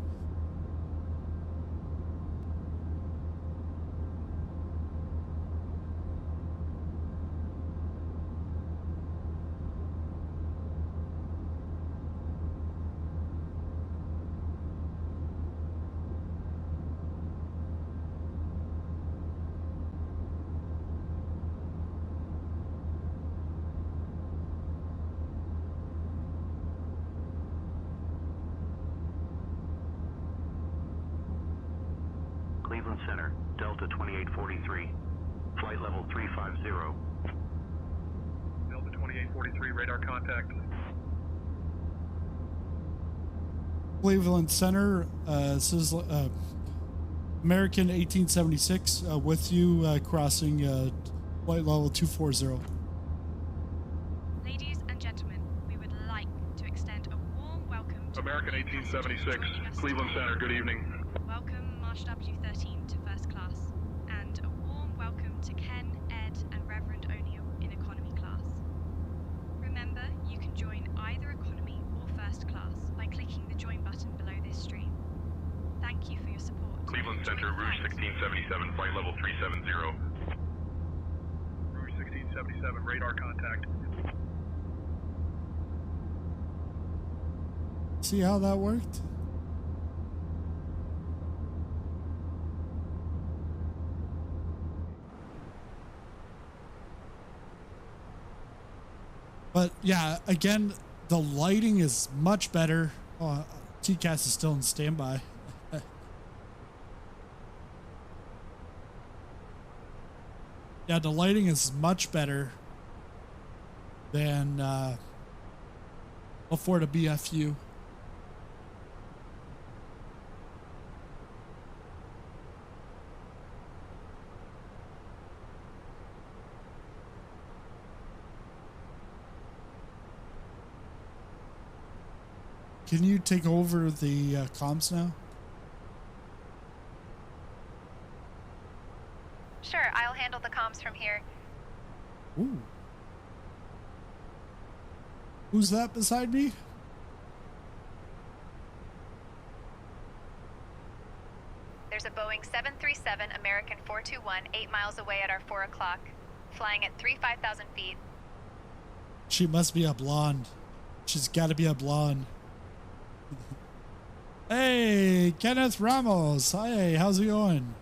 Cleveland Center, Delta 2843. Flight level 350. Delta 2843, radar contact. Cleveland Center, this is American 1876 with you crossing flight level 240. Ladies and gentlemen, we would like to extend a warm welcome to American 1876, Cleveland Center, good evening. Welcome Marsh W13 to first class, and a warm welcome to Ken, Ed, and Reverend O'Neill in economy class. Remember, you can join either economy or first class by clicking the join button below this stream. Thank you for your support. Cleveland Center, Rouge 1677, flight level 370. Rouge 1677, radar contact. See how that worked? But yeah, again, the lighting is much better. Oh, TCAS is still in standby. Yeah, the lighting is much better than before the BFU. Can you take over the comms now? Sure, I'll handle the comms from here. Ooh. Who's that beside me? There's a Boeing 737 American 421 8 miles away at our 4 o'clock, flying at 5,000 feet. She must be a blonde. She's got to be a blonde. Hey, Kenneth Ramos. Hi, how's it going?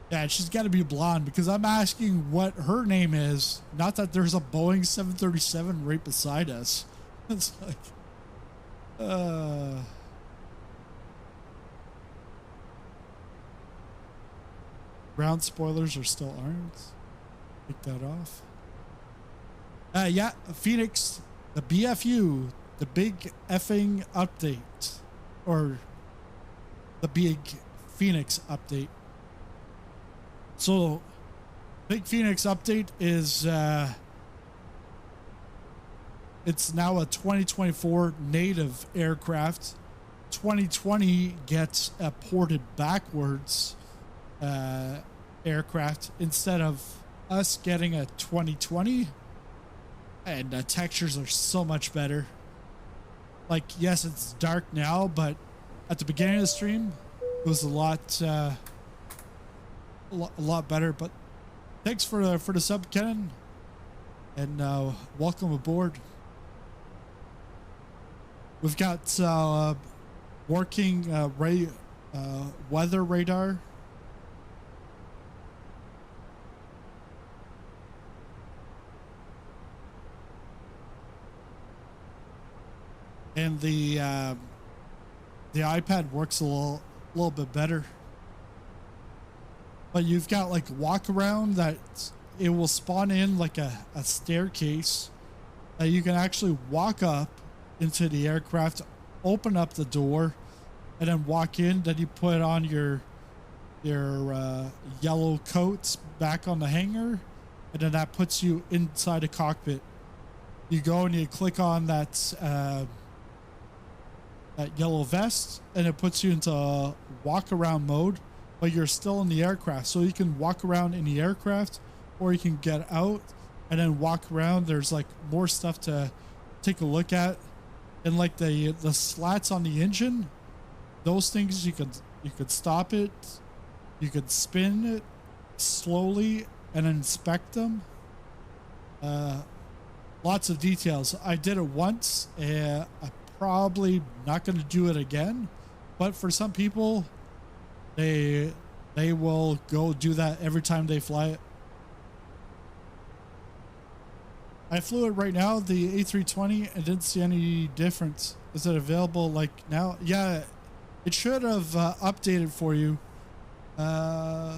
Yeah, she's got to be blonde because I'm asking what her name is. Not that there's a Boeing 737 right beside us. It's like, ground spoilers are still armed. Take that off. Yeah, Phoenix, the BFU, the big effing update, or the big Phoenix update. So, big Phoenix update is, it's now a 2024 native aircraft. 2020 gets a ported backwards aircraft instead of us getting a 2020. And the textures are so much better. Like, yes, it's dark now, but at the beginning of the stream, it was a lot better. But thanks for the sub, Ken, and welcome aboard. We've got working weather radar. And the iPad works a little bit better. But you've got like walk around that it will spawn in like a staircase that you can actually walk up into the aircraft, open up the door, and then walk in. Then you put on your yellow coats back on the hanger, and then that puts you inside a cockpit. You go and you click on that yellow vest, and it puts you into walk around mode, but you're still in the aircraft. So you can walk around in the aircraft, or you can get out and then walk around. There's like more stuff to take a look at, and like the slats on the engine, those things you could stop it, you could spin it slowly and inspect them. Lots of details. I did it once. I'm probably not going to do it again, but for some people, they will go do that every time they fly it. I flew it right now, the A320, and didn't see any difference. Is it available like now? Yeah, it should have updated for you. Let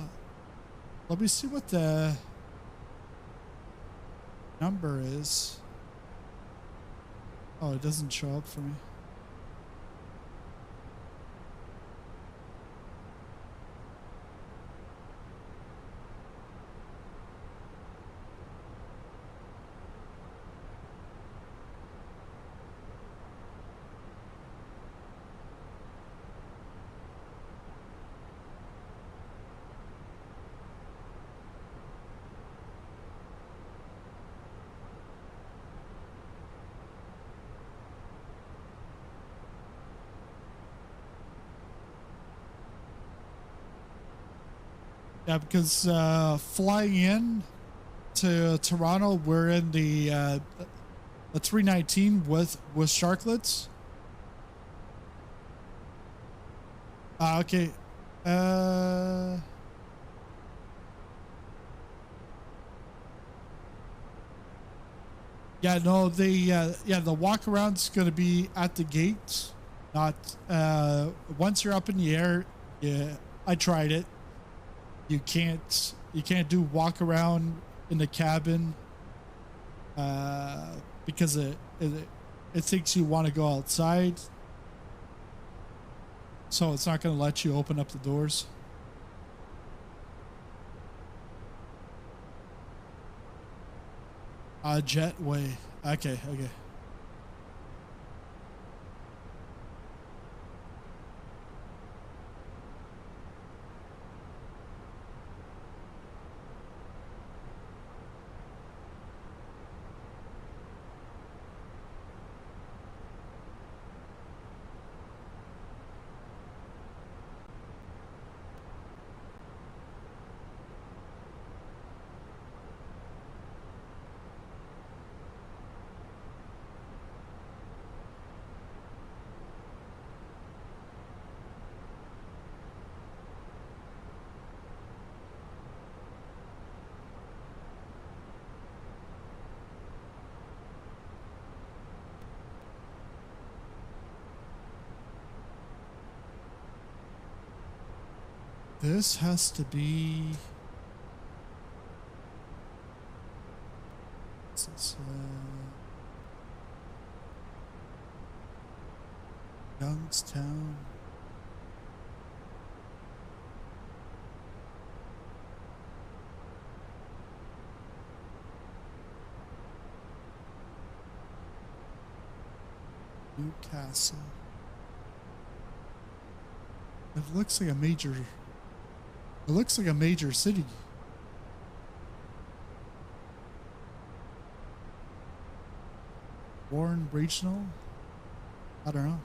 me see what the number is. Oh, it doesn't show up for me. Yeah, because flying in to Toronto, we're in the A319 with sharklets. Okay. Yeah, no, the walk around's gonna be at the gate, not once you're up in the air. Yeah, I tried it. You can't do walk around in the cabin because it thinks you want to go outside, so it's not going to let you open up the doors. Jetway. Okay. This has to be. This is, Youngstown. Newcastle. It looks like a major. It looks like a major city. Warren Regional? I don't know.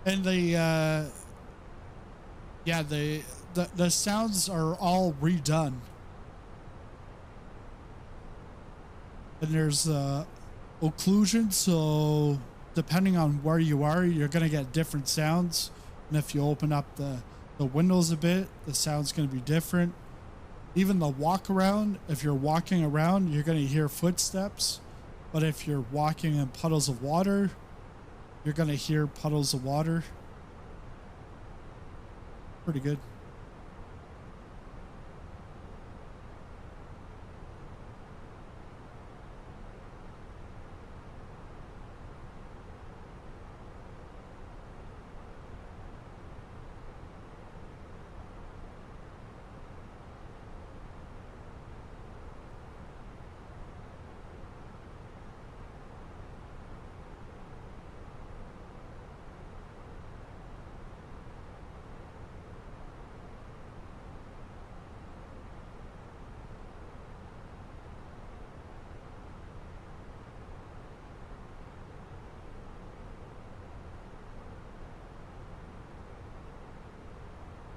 And the sounds are all redone. And there's occlusion, so depending on where you are, you're gonna get different sounds. And if you open up the windows a bit, the sound's gonna be different. Even the walk around, if you're walking around, you're gonna hear footsteps. But if you're walking in puddles of water, you're going to hear puddles of water. Pretty good.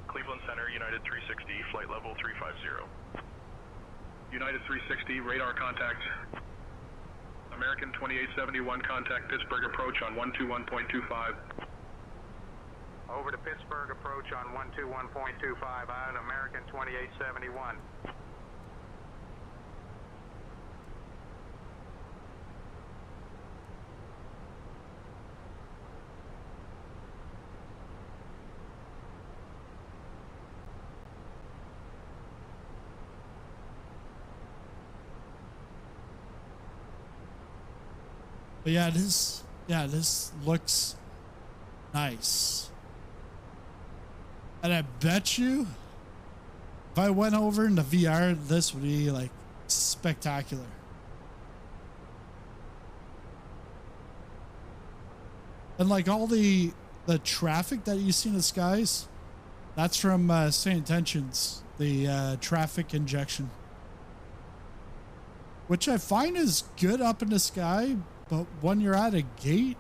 Cleveland Center, United 360, flight level 350. United 360, radar contact. American 2871, contact Pittsburgh approach on 121.25. Over to Pittsburgh approach on 121.25, out American 2871. But yeah, this looks nice. And I bet you if I went over into VR, this would be like spectacular. And like all the traffic that you see in the skies, that's from St. Intentions, the traffic injection. Which I find is good up in the sky, but when you're at a gate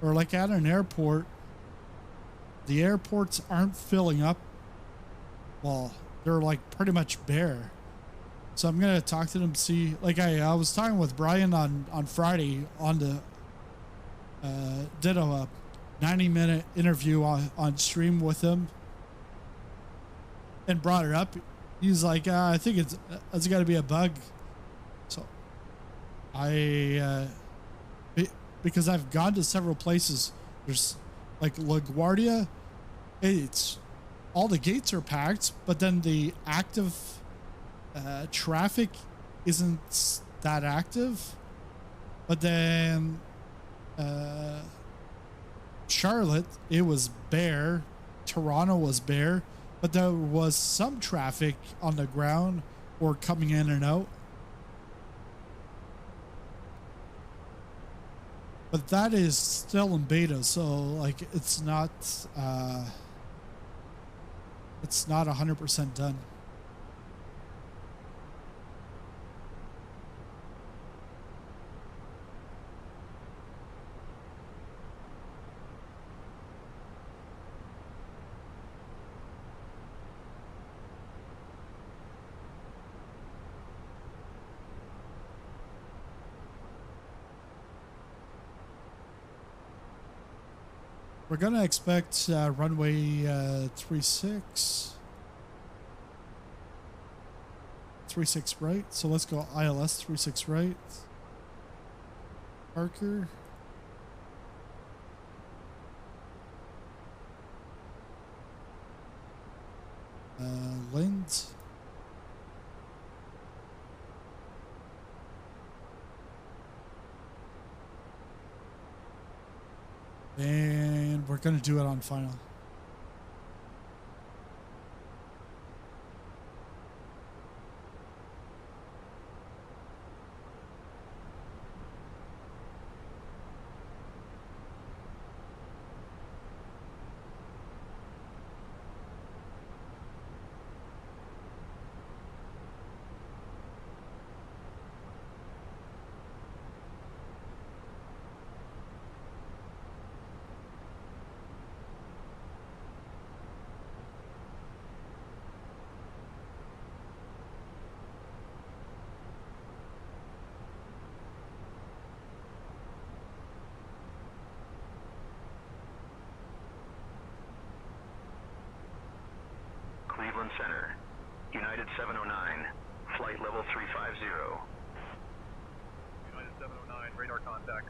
or like at an airport, the airports aren't filling up. Well, they're like pretty much bare. So I'm gonna talk to them, see, like I was talking with Brian on Friday on the did a 90-minute interview on stream with him and brought it up. He's like, I think it's got to be a bug. So because I've gone to several places, there's like LaGuardia, it's all the gates are packed, but then the active traffic isn't that active. But then Charlotte, it was bare. Toronto was bare, but there was some traffic on the ground or coming in and out. But that is still in beta, so like it's not 100% done. We're gonna expect runway 36 right. So let's go ILS 36 right. Parker. Lind. And we're going to do it on final. Cleveland Center, United 709, flight level 350. United 709, radar contact.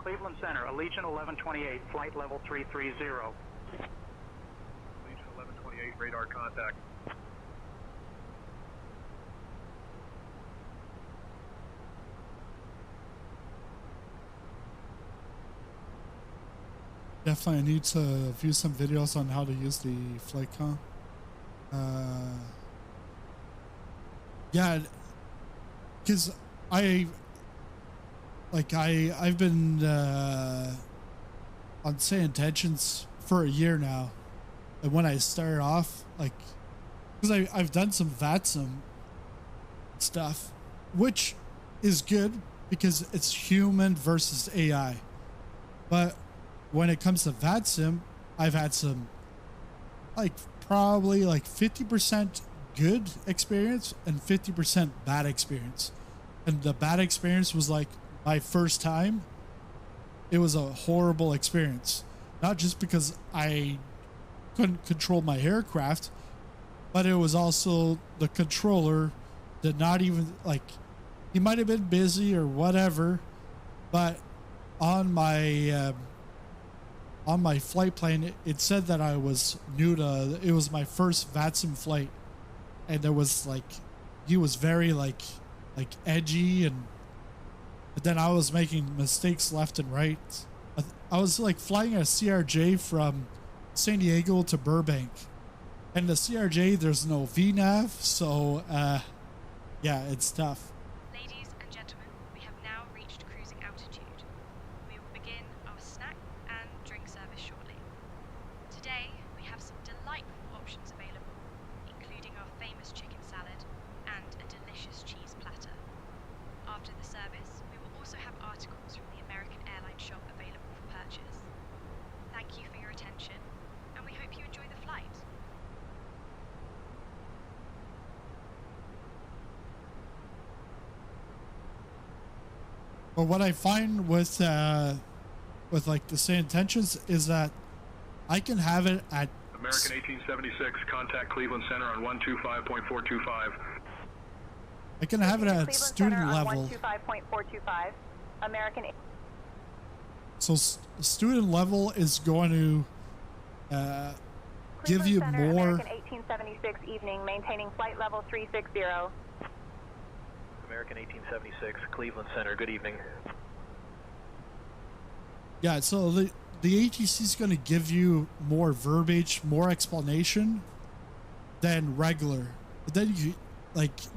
Cleveland Center, Allegiant 1128, flight level 330. Legion 1128, radar contact. Definitely need to view some videos on how to use the flight com. Yeah, because I've been on say intentions for a year now, and when I started off, like, because I've done some VATSIM stuff, which is good because it's human versus AI, but when it comes to VATSIM, I've had some, like, probably like 50% good experience and 50% bad experience. And the bad experience was like my first time. It was a horrible experience. Not just because I couldn't control my aircraft, but it was also the controller did not even, like, he might have been busy or whatever, but on my flight plan, it said that I was new to, it was my first VATSIM flight, and there was like, he was very like edgy, and then I was making mistakes left and right. I was like flying a CRJ from San Diego to Burbank, and the CRJ, there's no VNAV, so yeah, it's tough. Ladies and gentlemen, we have now reached cruising altitude. We will begin our snack and drink service shortly. Today, we have some delightful options available, including our famous chicken salad and a delicious cheese platter. After the service, we will also have articles from the American Airlines shop available for purchase. Thank you for your attention, and we hope you enjoy the flight. But what I find with like the same intentions is that I can have it at American 1876, contact Cleveland Center on 125.425. I can have it at Cleveland student Center level. on 125.425. American. So student level is going to give Cleveland you Center, more. American 1876 evening, maintaining flight level 360. American 1876, Cleveland Center, good evening. Yeah, so the ATC is going to give you more verbiage, more explanation than regular. But then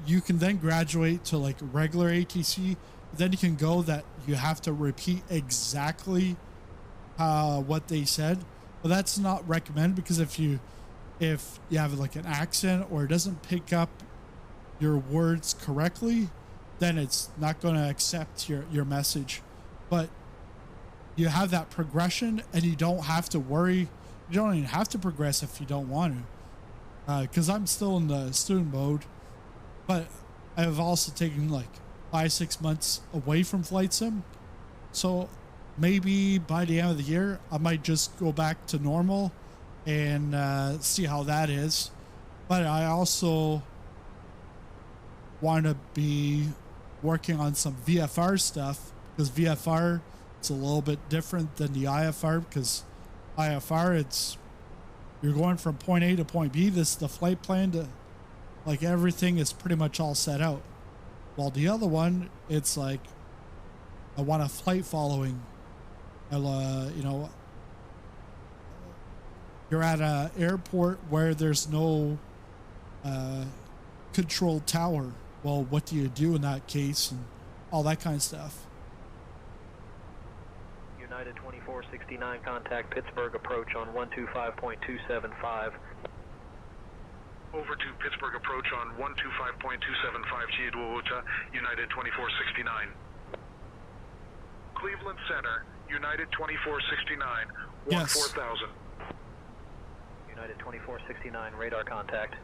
you can then graduate to like regular ATC. Then you can go that you have to repeat exactly what they said. But that's not recommended, because if you have like an accent or it doesn't pick up your words correctly, then it's not going to accept your message. But you have that progression, and you don't have to worry. You don't even have to progress if you don't want to. Because I'm still in the student mode, but I've also taken like 5-6 months away from flight sim. So maybe by the end of the year, I might just go back to normal and see how that is. But I also want to be working on some VFR stuff, because VFR, it's a little bit different than the IFR, because IFR, you're going from point A to point B. This is the flight plan to, like, everything is pretty much all set out. While the other one, it's like, I want a flight following. You're at an airport where there's no control tower. Well, what do you do in that case, and all that kind of stuff. United 2469, contact Pittsburgh approach on 125.275. Over to Pittsburgh approach on 125.275 Chihuahua, United 2469. Cleveland Center, United 2469, yes. 14,000. United 2469, radar contact.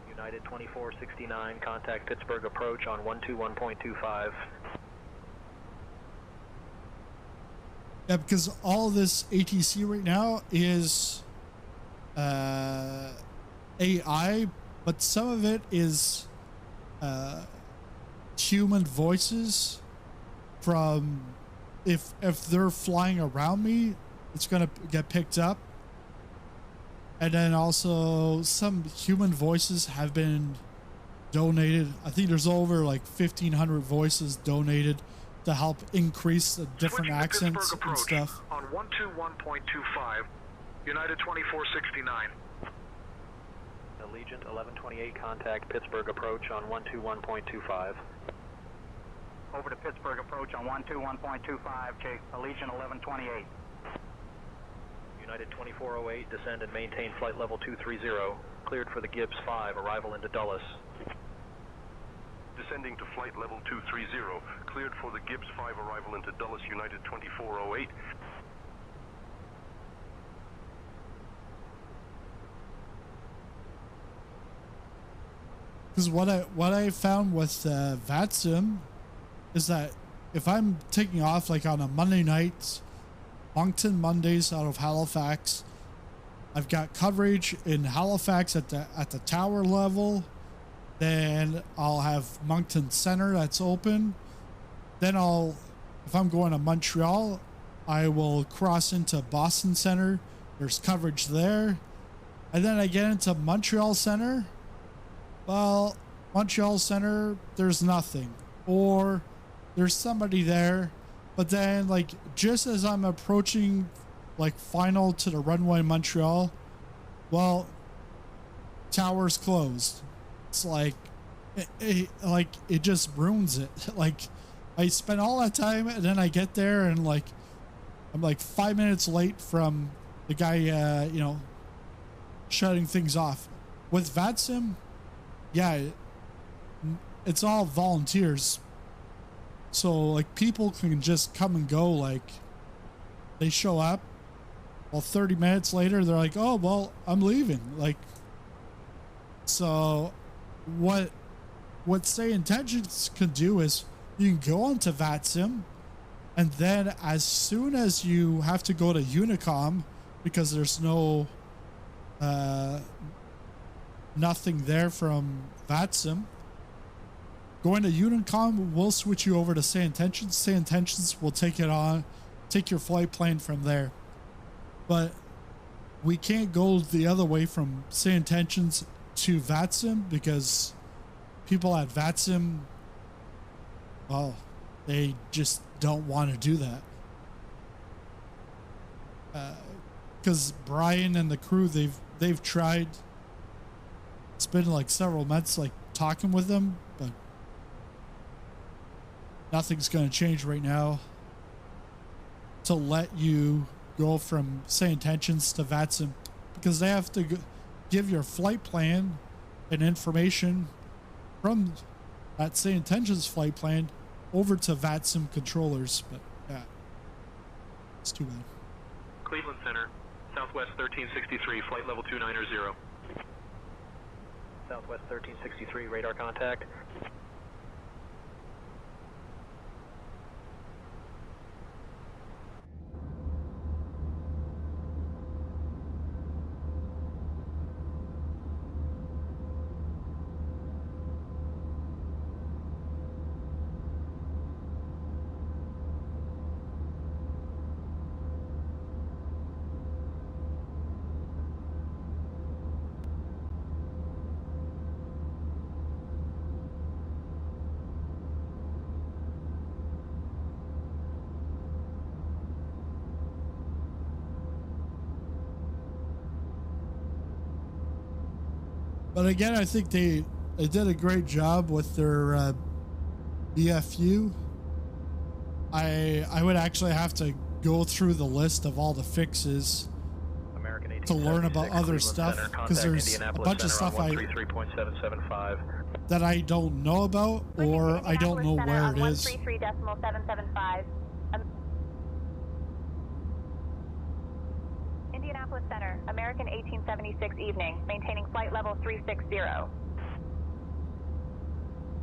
United 2469, contact Pittsburgh approach on 121.25. Yeah, because all this ATC right now is AI, but some of it is human voices from, if they're flying around me, it's going to get picked up. And then also some human voices have been donated. I think there's over like 1,500 voices donated to help increase the different accents and stuff. On 121.25, United 2469. Allegiant 1128, contact Pittsburgh approach on 121.25. Over to Pittsburgh approach on 121.25, Chase Allegiant 1128. United 2408, descend and maintain flight level 230. Cleared for the Gibbs 5, arrival into Dulles. Descending to flight level 230. Cleared for the Gibbs 5, arrival into Dulles, United 2408. Because what I found with VATSIM is that if I'm taking off like on a Monday night, Moncton Mondays out of Halifax, I've got coverage in Halifax at the tower level. Then I'll have Moncton Center that's open. Then if I'm going to Montreal, I will cross into Boston Center. There's coverage there. And then I get into Montreal Center. Well, Montreal Center, there's nothing. Or there's somebody there. But then, like, just as I'm approaching, like, final to the runway in Montreal, well, tower's closed. It's like, it just ruins it. Like, I spend all that time, and then I get there, and, like, I'm, like, 5 minutes late from the guy, shutting things off. With VATSIM, yeah, it's all volunteers. So, like, people can just come and go. Like, they show up. Well, 30 minutes later, they're like, oh, well, I'm leaving. Like, so what Say Intentions can do is you can go onto VATSIM, and then as soon as you have to go to Unicom, because there's nothing there from VATSIM, going to Unicom will switch you over to Say Intentions. Say Intentions will take your flight plan from there. But we can't go the other way from Say Intentions to VATSIM because people at VATSIM, well, they just don't want to do that. Because Brian and the crew, they've tried. It's been like several months, like talking with them, but nothing's going to change right now to let you go from Say Intentions to VATSIM, because they have to give your flight plan and information from that Say Intentions flight plan over to VATSIM controllers. But yeah, it's too bad. Cleveland Center, Southwest 1363, flight level 290. Southwest 1363, radar contact. But again, I think they did a great job with their BFU. I would actually have to go through the list of all the fixes to learn about other stuff, because there's a bunch of stuff that I don't know about, or I don't know where it is. 133.775. Indianapolis Center, American 1876 evening, maintaining flight level 360.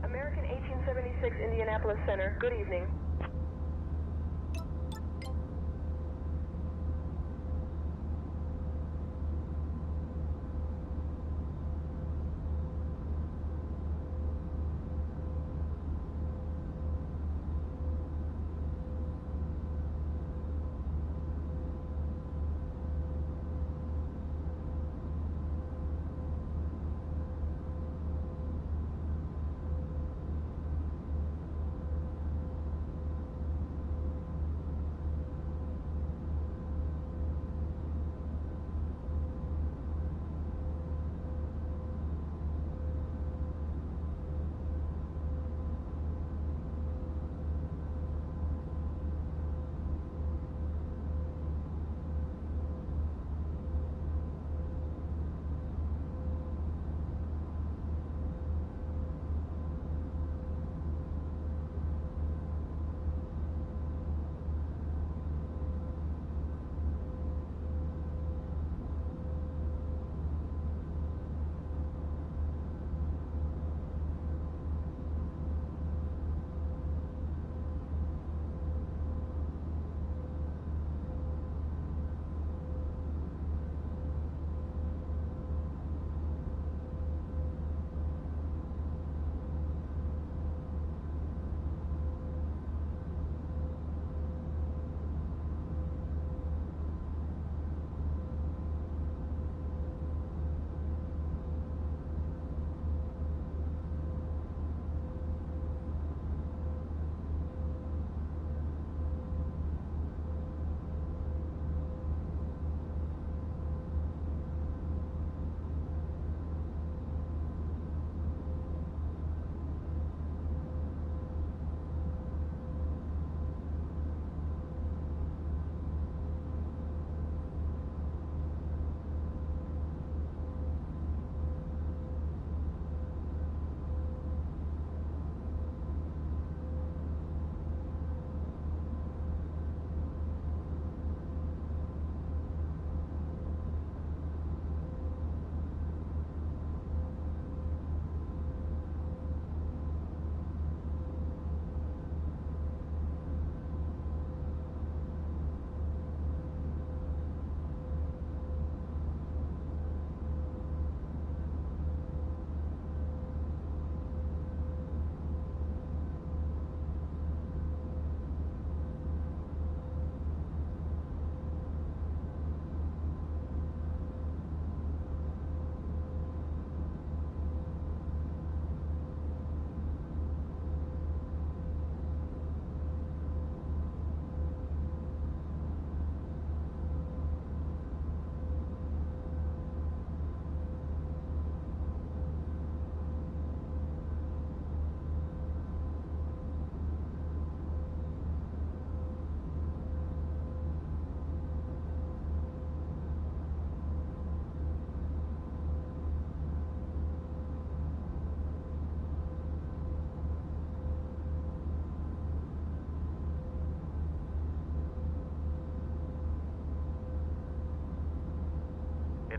American 1876 Indianapolis Center, good evening.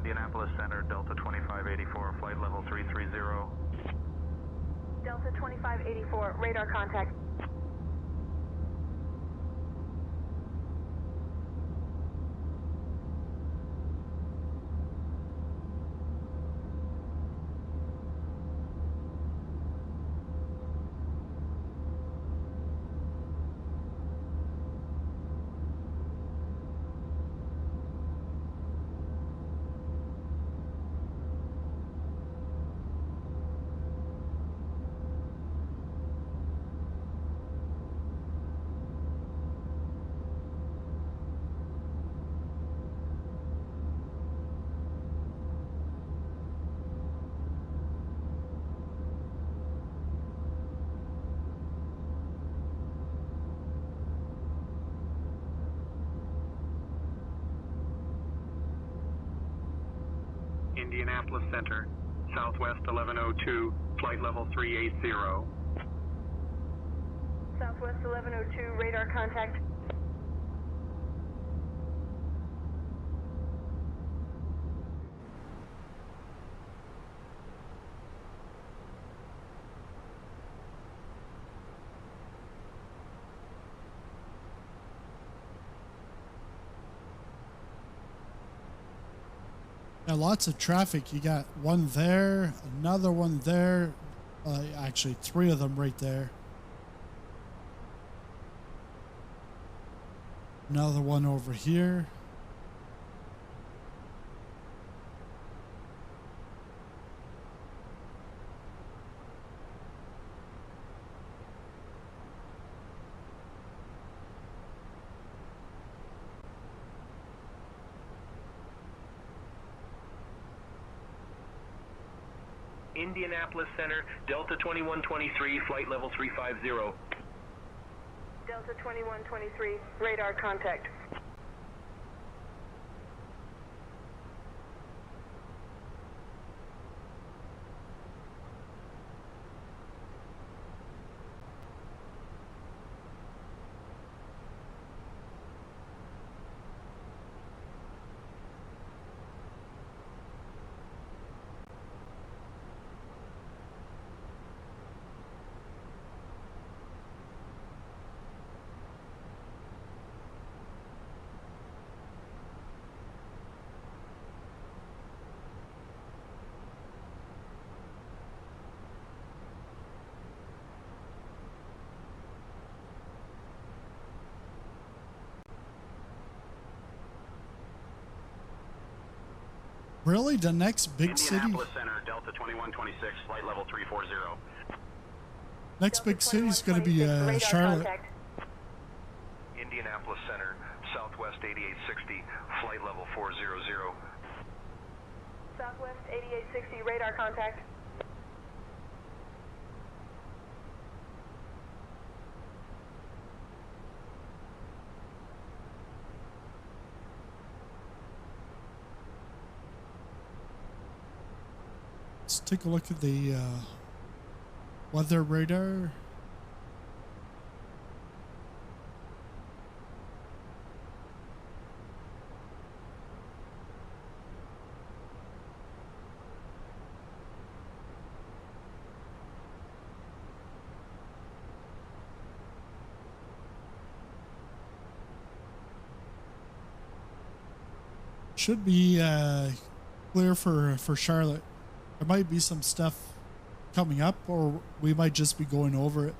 Indianapolis Center, Delta 2584, flight level 330. Delta 2584, radar contact. Indianapolis Center, Southwest 1102, flight level 380. Southwest 1102, radar contact. Yeah, lots of traffic. You got one there, another one there. Actually, three of them right there. Another one over here. Indianapolis Center, Delta 2123, flight level 350. Delta 2123, radar contact. Really? The next big city? Indianapolis Center, Delta 2126, flight level 340. Next big city is going to be Charlotte. Indianapolis Center, Southwest 8860, flight level 400. Southwest 8860, radar contact. Let's take a look at the weather radar. Should be clear for Charlotte. There might be some stuff coming up, or we might just be going over it.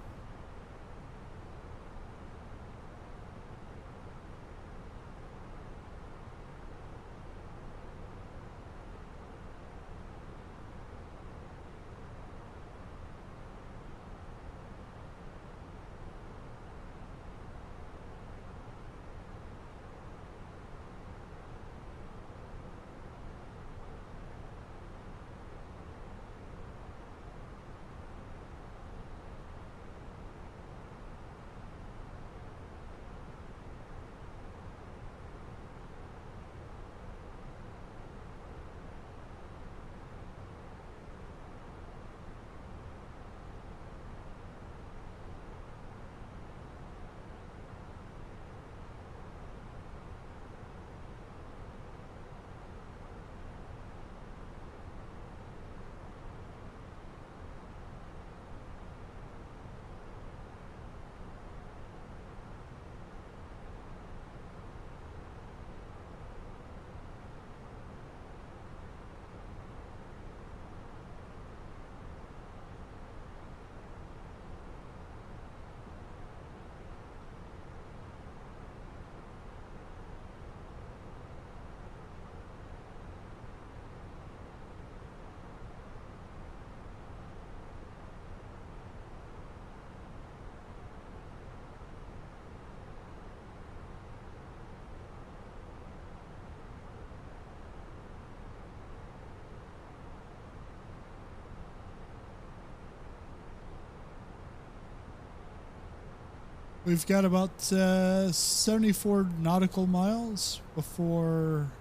We've got about 74 nautical miles before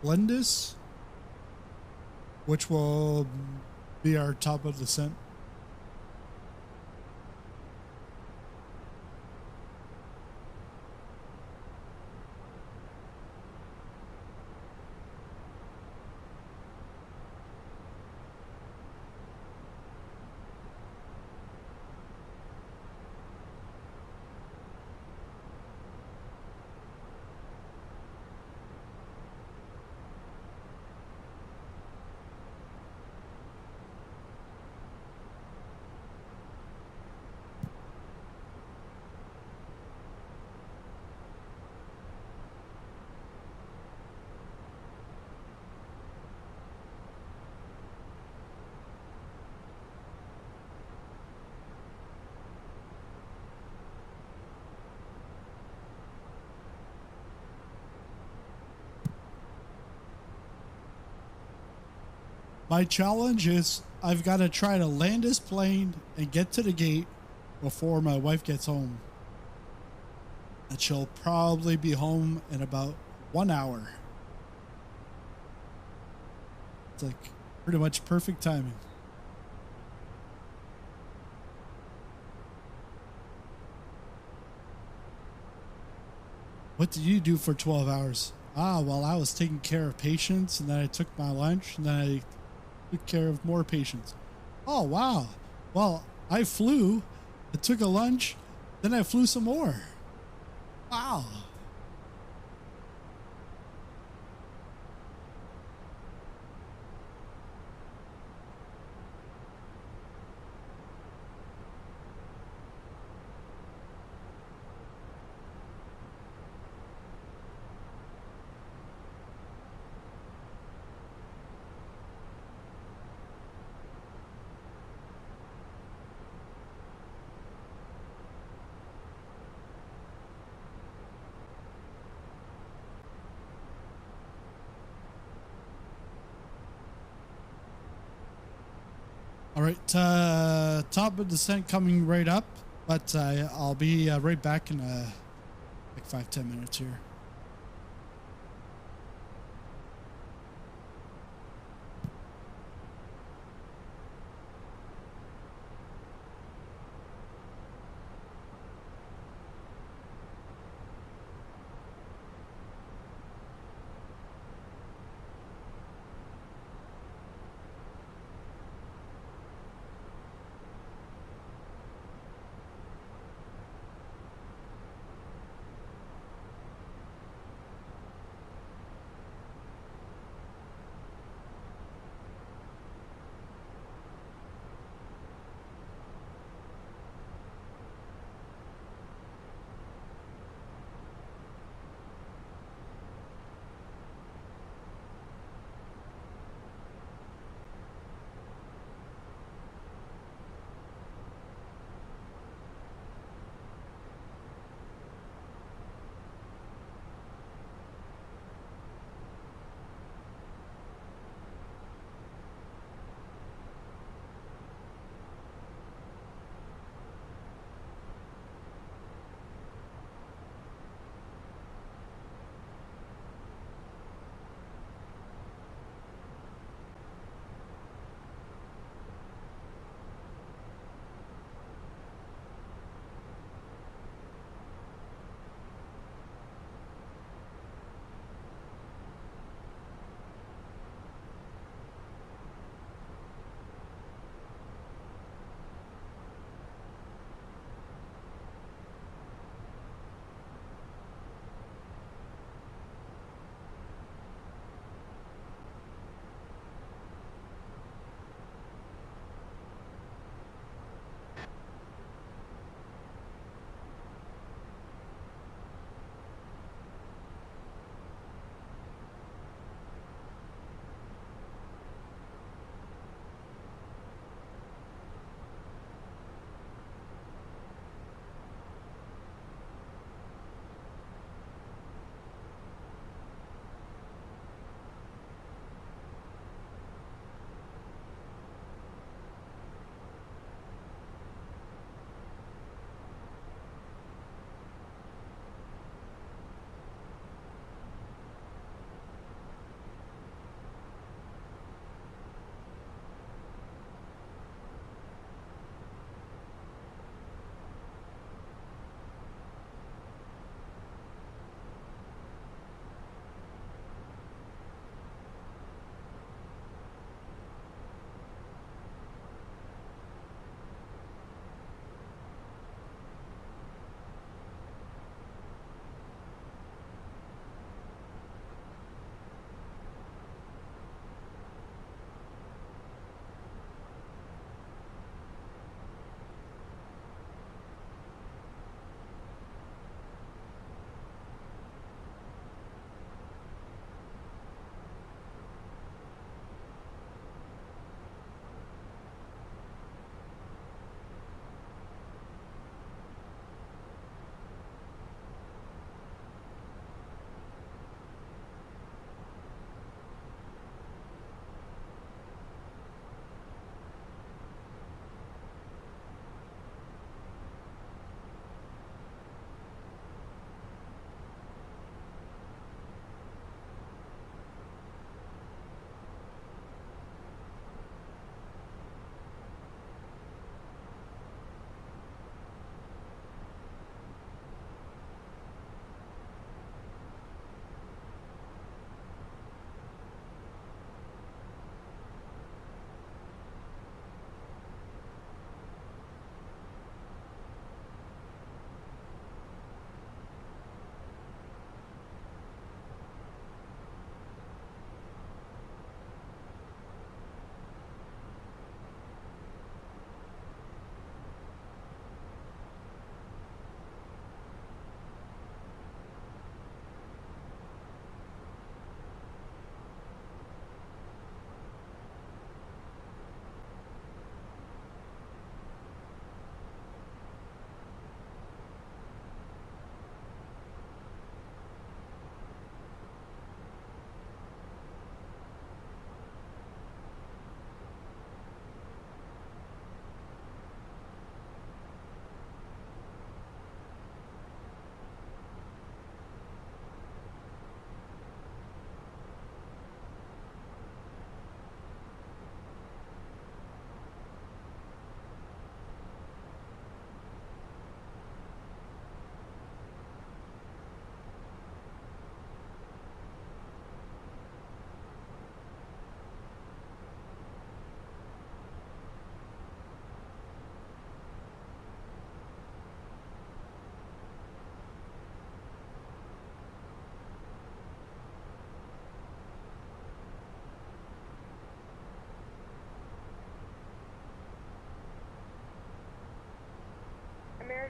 Lindis, which will be our top of descent. My challenge is I've got to try to land this plane and get to the gate before my wife gets home. And she'll probably be home in about 1 hour. It's like pretty much perfect timing. What did you do for 12 hours? Well, I was taking care of patients, and then I took my lunch, and then I took care of more patients. Oh, wow. Well, I flew, I took a lunch, then I flew some more. Wow. All right, top of descent coming right up, but I'll be right back in like 5-10 minutes here.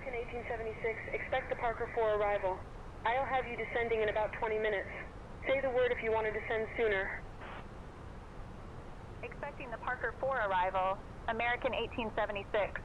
American 1876, expect the Parker 4 arrival. I'll have you descending in about 20 minutes. Say the word if you want to descend sooner. Expecting the Parker 4 arrival, American 1876.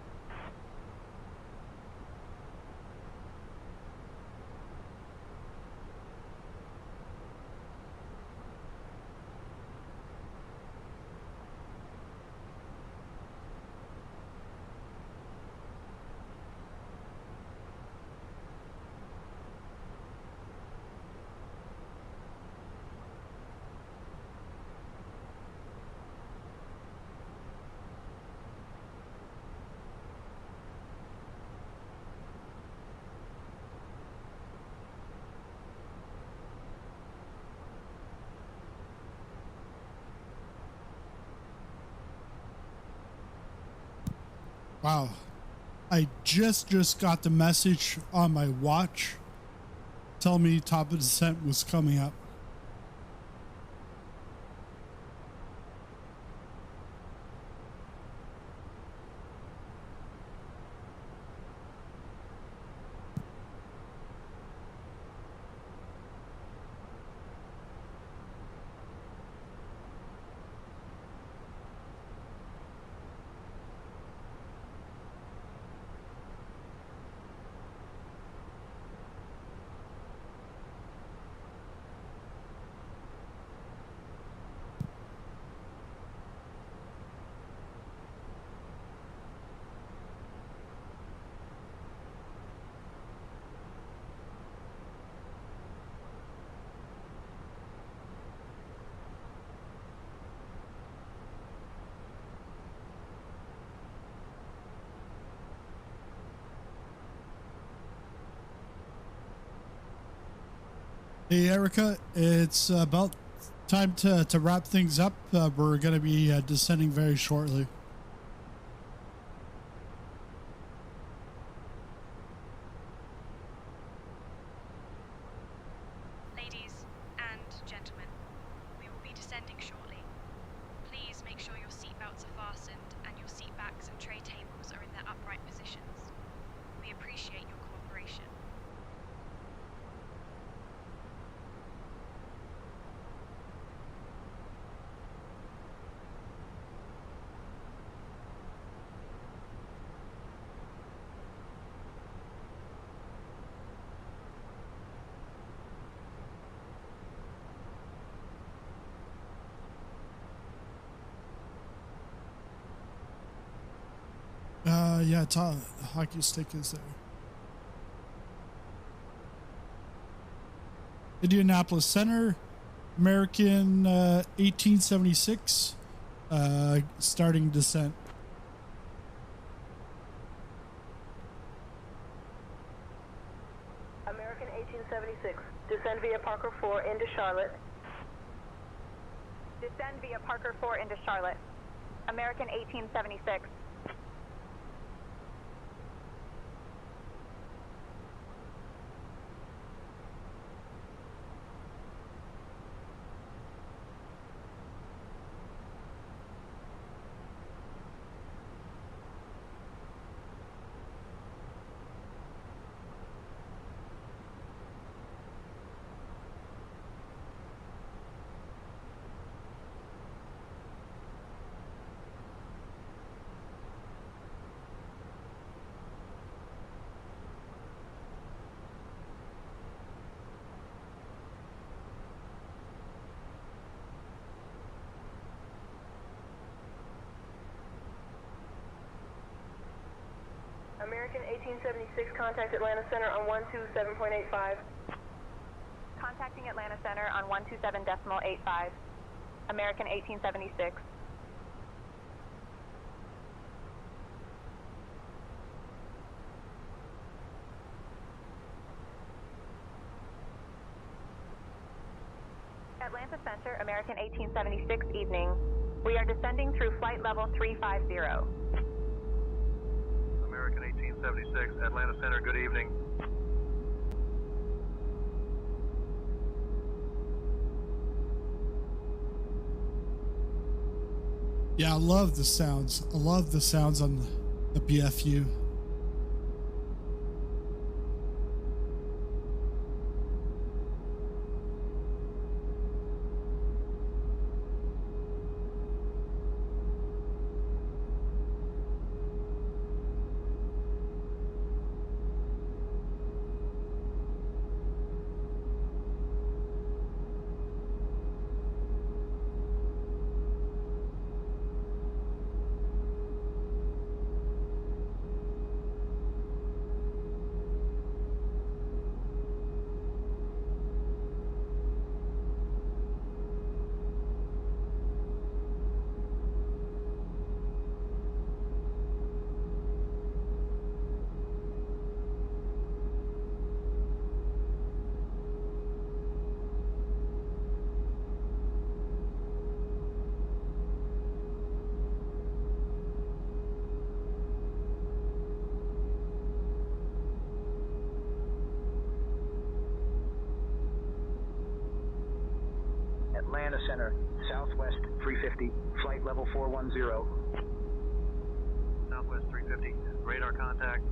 Wow. I just got the message on my watch telling me top of descent was coming up. Hey, Erica, it's about time to wrap things up. We're going to be descending very shortly. Ladies and gentlemen, we will be descending shortly. Please make sure your seatbelts are fastened and your seat backs and tray tables are in their upright positions. We appreciate your cooperation. Yeah, hockey stick is there. Indianapolis Center, American 1876, starting descent. American 1876, descend via Parker 4 into Charlotte. Descend via Parker 4 into Charlotte. American 1876. American 1876, contact Atlanta Center on 127.85. Contacting Atlanta Center on 127.85. American 1876. Atlanta Center, American 1876, evening. We are descending through flight level 350. American 1876, Atlanta Center, good evening. Yeah, I love the sounds. I love the sounds on the BFU. Atlanta Center, Southwest 350, flight level 410. Southwest 350, radar contact.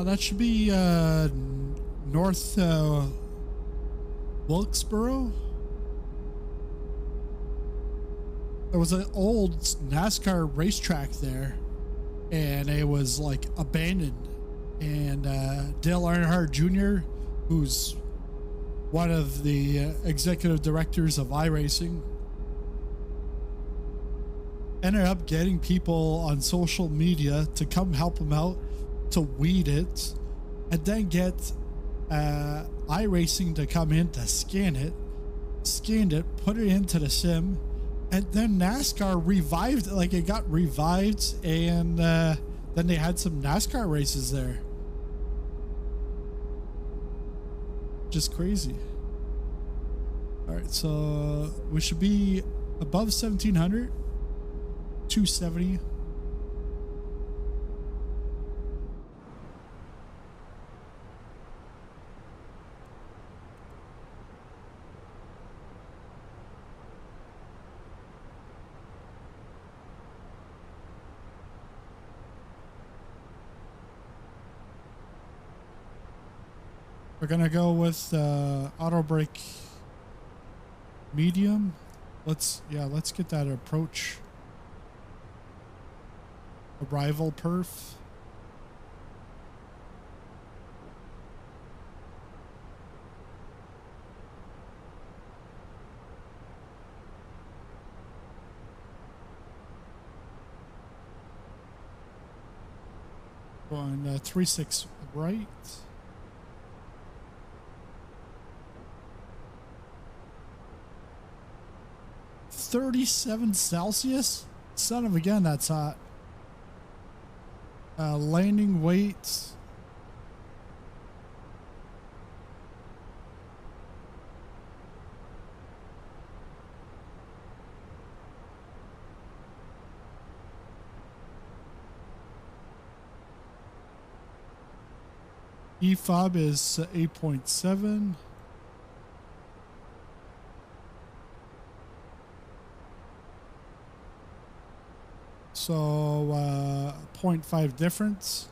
That should be North Wilkesboro. There was an old NASCAR racetrack there, and it was like abandoned. And Dale Earnhardt Jr., who's one of the executive directors of iRacing, ended up getting people on social media to come help him out to weed it, and then get iRacing to come in to scan it, scanned it, put it into the sim, and then NASCAR revived it. Like, it got revived, and then they had some NASCAR races there. Just crazy. All right, so we should be above 1700, 270. We're gonna go with auto brake medium. Let's get that approach arrival perf. Going 36 right. 37 Celsius? Son of a gun, that's hot. Landing weight. EFOB is 8.7. So 0.5 difference.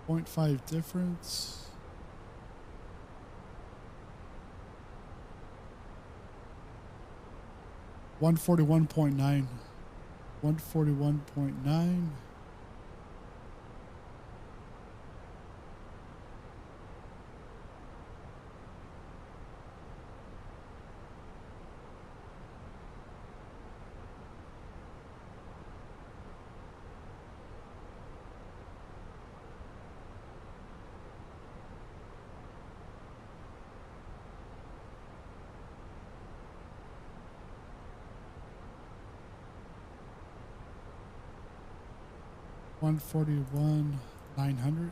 .5 difference. 141.9. 141.9. $141,900.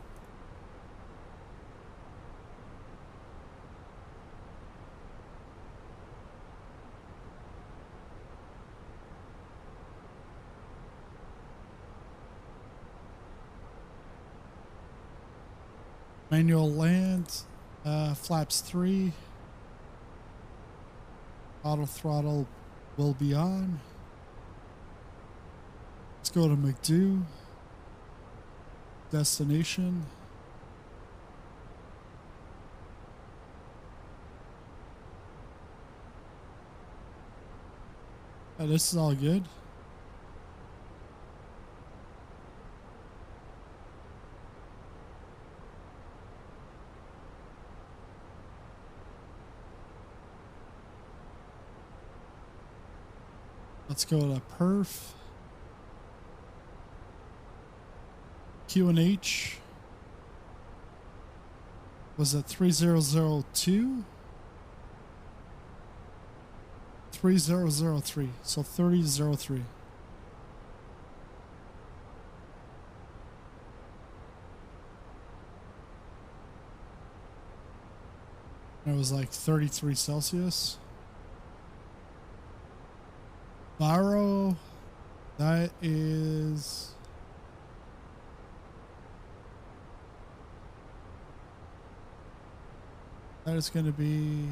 Manual land, flaps 3. Auto throttle will be on. Let's go to McDo. Destination. This is all good. Let's go to perf. QNH was at 3002. 3003, so 3003. It was like 33 Celsius. Baro, that is going to be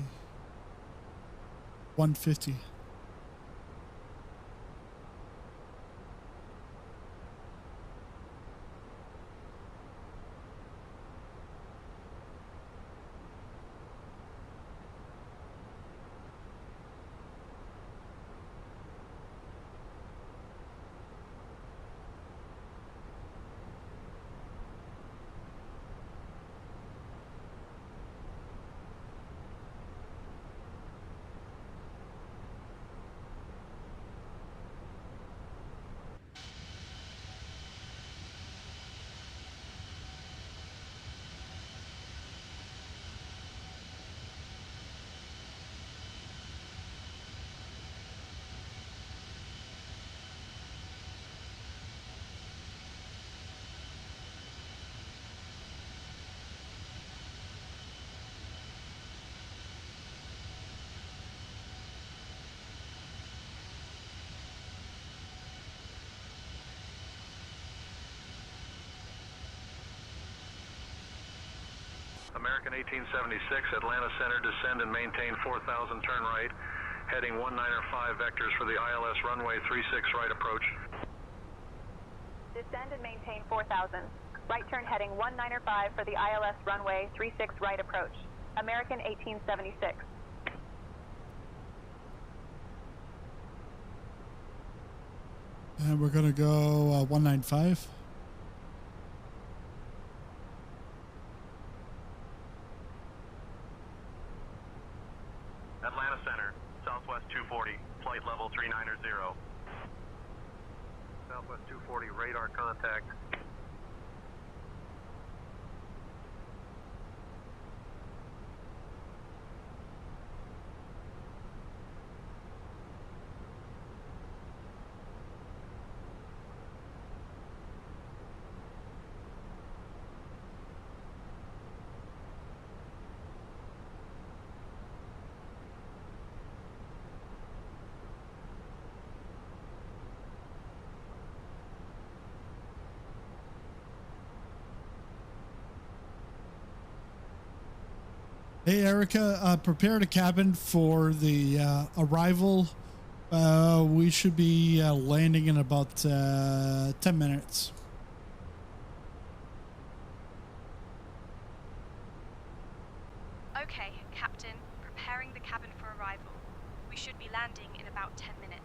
150. American 1876, Atlanta Center, descend and maintain 4,000, turn right. Heading 195 vectors for the ILS runway 36 right approach. Descend and maintain 4,000. Right turn heading 195 for the ILS runway 36 right approach. American 1876. And we're going to go 195. Atlanta Center, Southwest 240, flight level 390. Southwest 240, radar contact. Hey, Erica, prepare the cabin for the arrival. We should be landing in about 10 minutes. Okay, Captain. Preparing the cabin for arrival. We should be landing in about 10 minutes.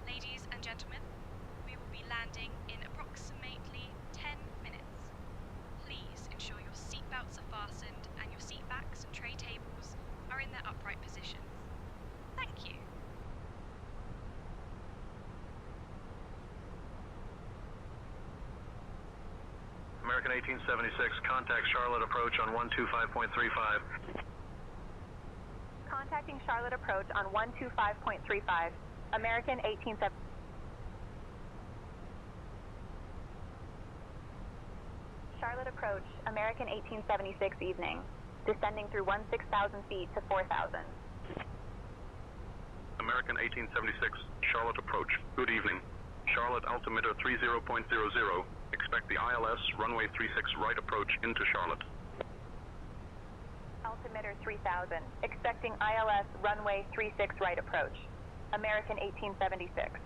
Ladies and gentlemen, we will be landing in approximately 10 minutes. Please ensure your seatbelts are fastened and your seat backs and tray tables are in their upright positions. Thank you. American 1876, contact Charlotte approach on 125.35. Contacting Charlotte approach on 125.35. American 1876. Charlotte approach, American 1876 evening. Descending through 16,000 feet to 4,000. American 1876, Charlotte approach. Good evening. Charlotte altimeter 30.00. expect the ILS runway 36 right approach into Charlotte. Altimeter 3000, expecting ILS runway 36 right approach. American 1876.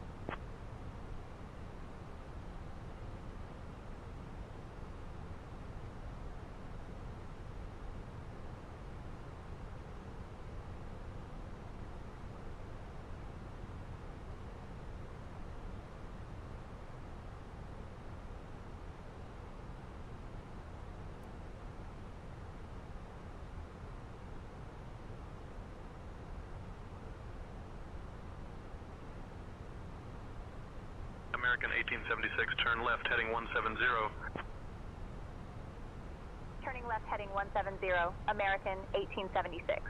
American 1876, turn left heading 170. Turning left heading 170, American 1876.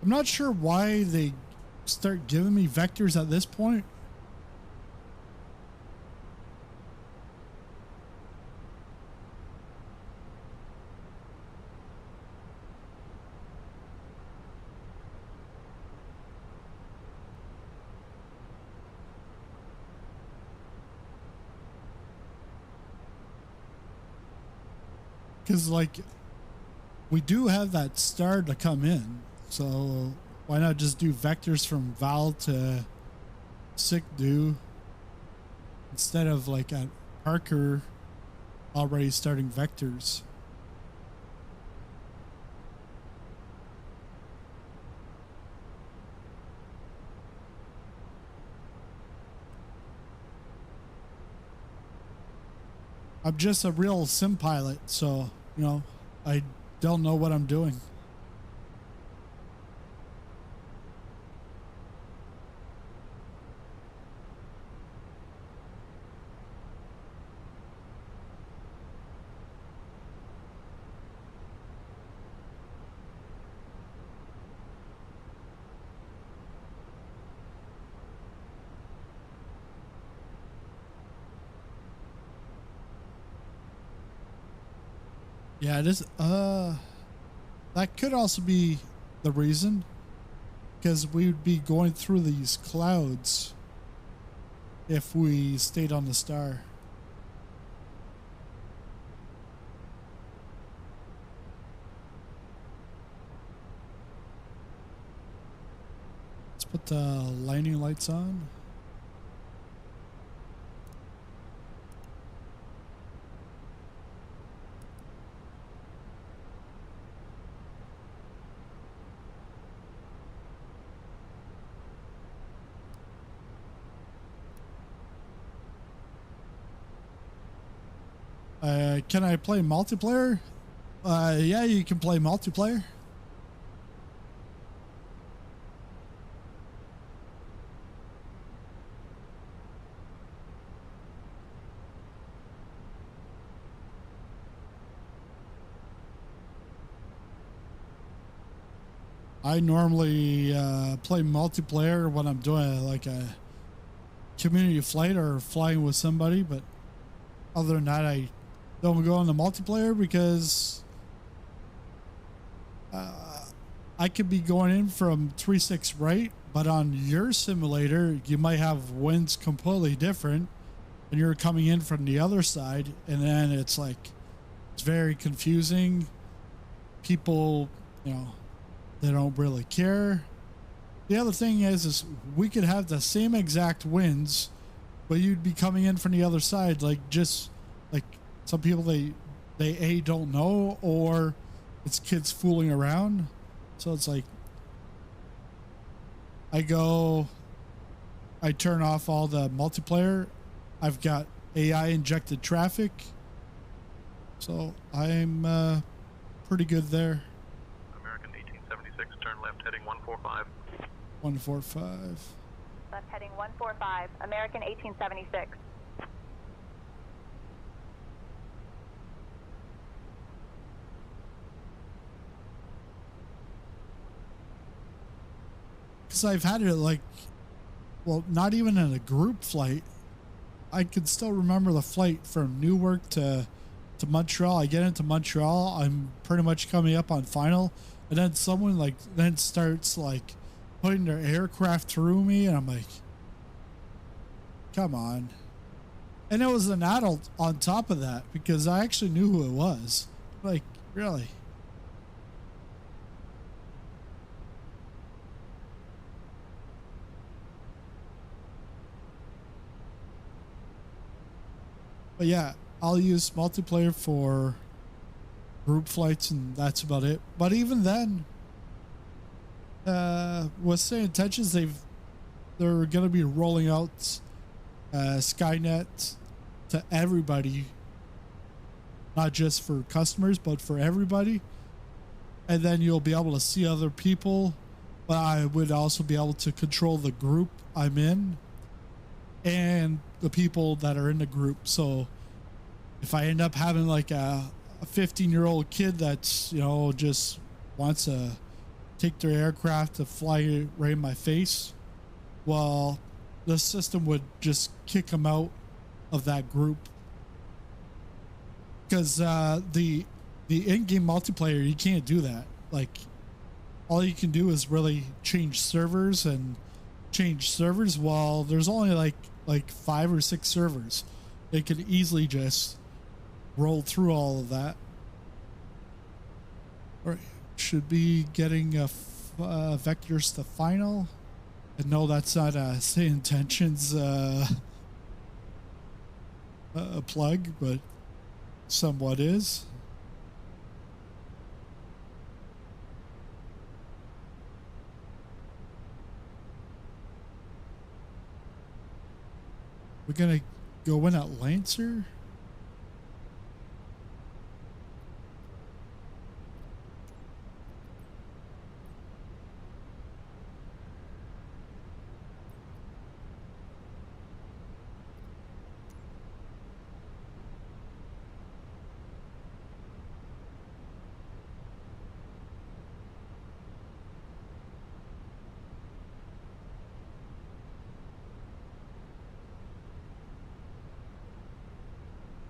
I'm not sure why they start giving me vectors at this point. Because, like, we do have that star to come in, so why not just do vectors from Val to SICDU instead of, like, at Parker already starting vectors? I'm just a real sim pilot, so, you know, I don't know what I'm doing. Yeah, it is. That could also be the reason, because we would be going through these clouds if we stayed on the star. Let's put the landing lights on. Can I play multiplayer? Yeah, you can play multiplayer. I normally play multiplayer when I'm doing like a community flight or flying with somebody, but other than that, I don't go on the multiplayer because I could be going in from 36 right, but on your simulator, you might have winds completely different and you're coming in from the other side. And then it's like, it's very confusing. People, you know, they don't really care. The other thing is we could have the same exact winds, but you'd be coming in from the other side. Like, just like some people, they don't know, or it's kids fooling around. So it's like, I turn off all the multiplayer. I've got AI injected traffic, so I'm pretty good there. American 1876, turn left heading 145. 145. Left heading 145, American 1876. because I've had it like, well, not even in a group flight. I can still remember the flight from Newark to Montreal. I get into Montreal. I'm pretty much coming up on final, and then someone like then starts like putting their aircraft through me, and I'm like, come on. And it was an adult on top of that because I actually knew who it was. Like, really? But yeah, I'll use multiplayer for group flights and that's about it. But even then, with Say Intentions, they're going to be rolling out Skynet to everybody, not just for customers, but for everybody. And then you'll be able to see other people, but I would also be able to control the group I'm in and the people that are in the group. So if I end up having like a 15-year-old kid that's, you know, just wants to take their aircraft to fly right in my face, well, the system would just kick them out of that group. Because the in-game multiplayer, you can't do that. Like, all you can do is really change servers and change servers. While there's only like 5 or 6 servers, they could easily just roll through all of that. All right, should be getting vectors to final. And no, that's not a Say Intentions a plug, but somewhat is. We're gonna go in at Lancer.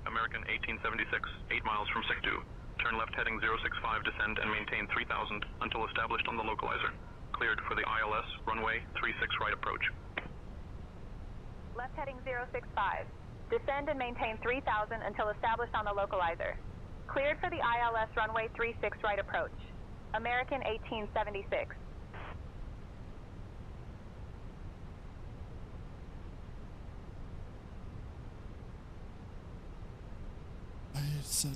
American 1876, 8 miles from Sikdu. Turn left heading 065, descend and maintain 3000 until established on the localizer. Cleared for the ILS, runway 36 right approach. Left heading 065. Descend and maintain 3000 until established on the localizer. Cleared for the ILS, runway 36 right approach. American 1876. I said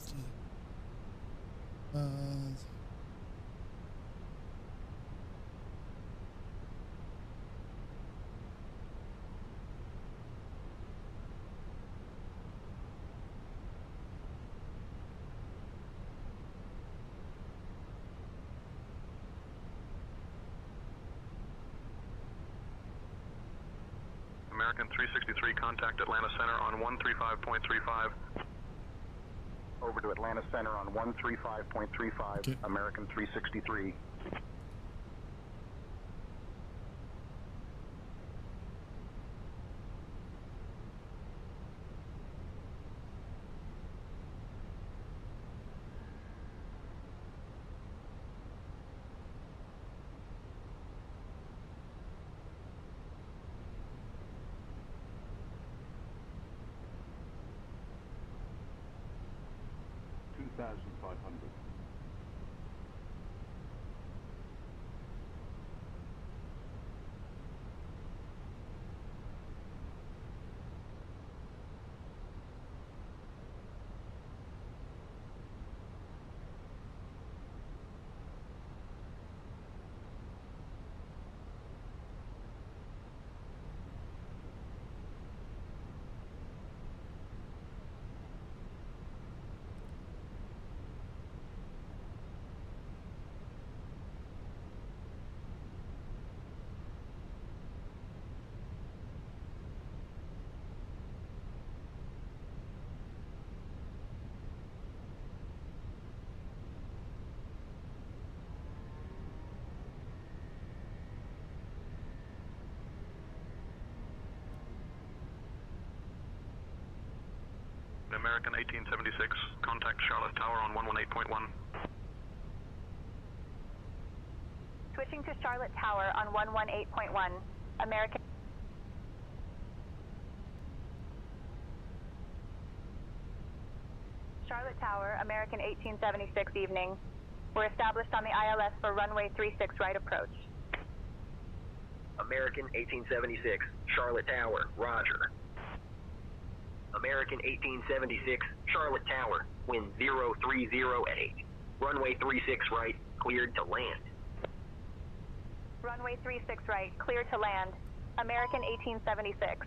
American 363, contact Atlanta Center on 135.35. Over to Atlanta Center on 135.35, okay. American 363. American 1876, contact Charlotte Tower on 118.1. Switching to Charlotte Tower on 118.1. American. Charlotte Tower, American 1876 evening. We're established on the ILS for runway 36 right approach. American 1876, Charlotte Tower, roger. American 1876, Charlotte Tower, wind 030 at 8. Runway 36 right, cleared to land. Runway 36 right, clear to land. American 1876.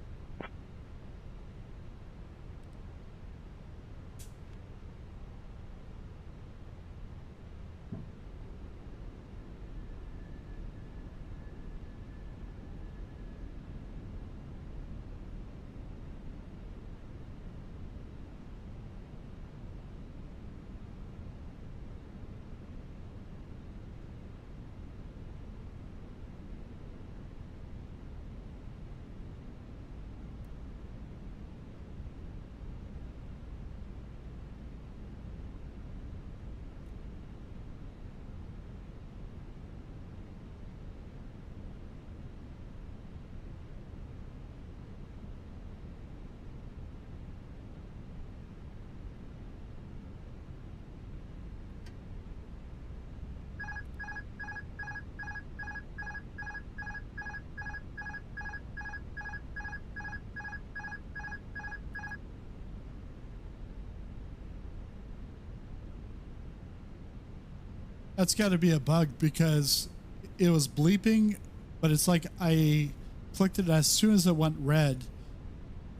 That's got to be a bug because it was bleeping, but it's like I clicked it as soon as it went red.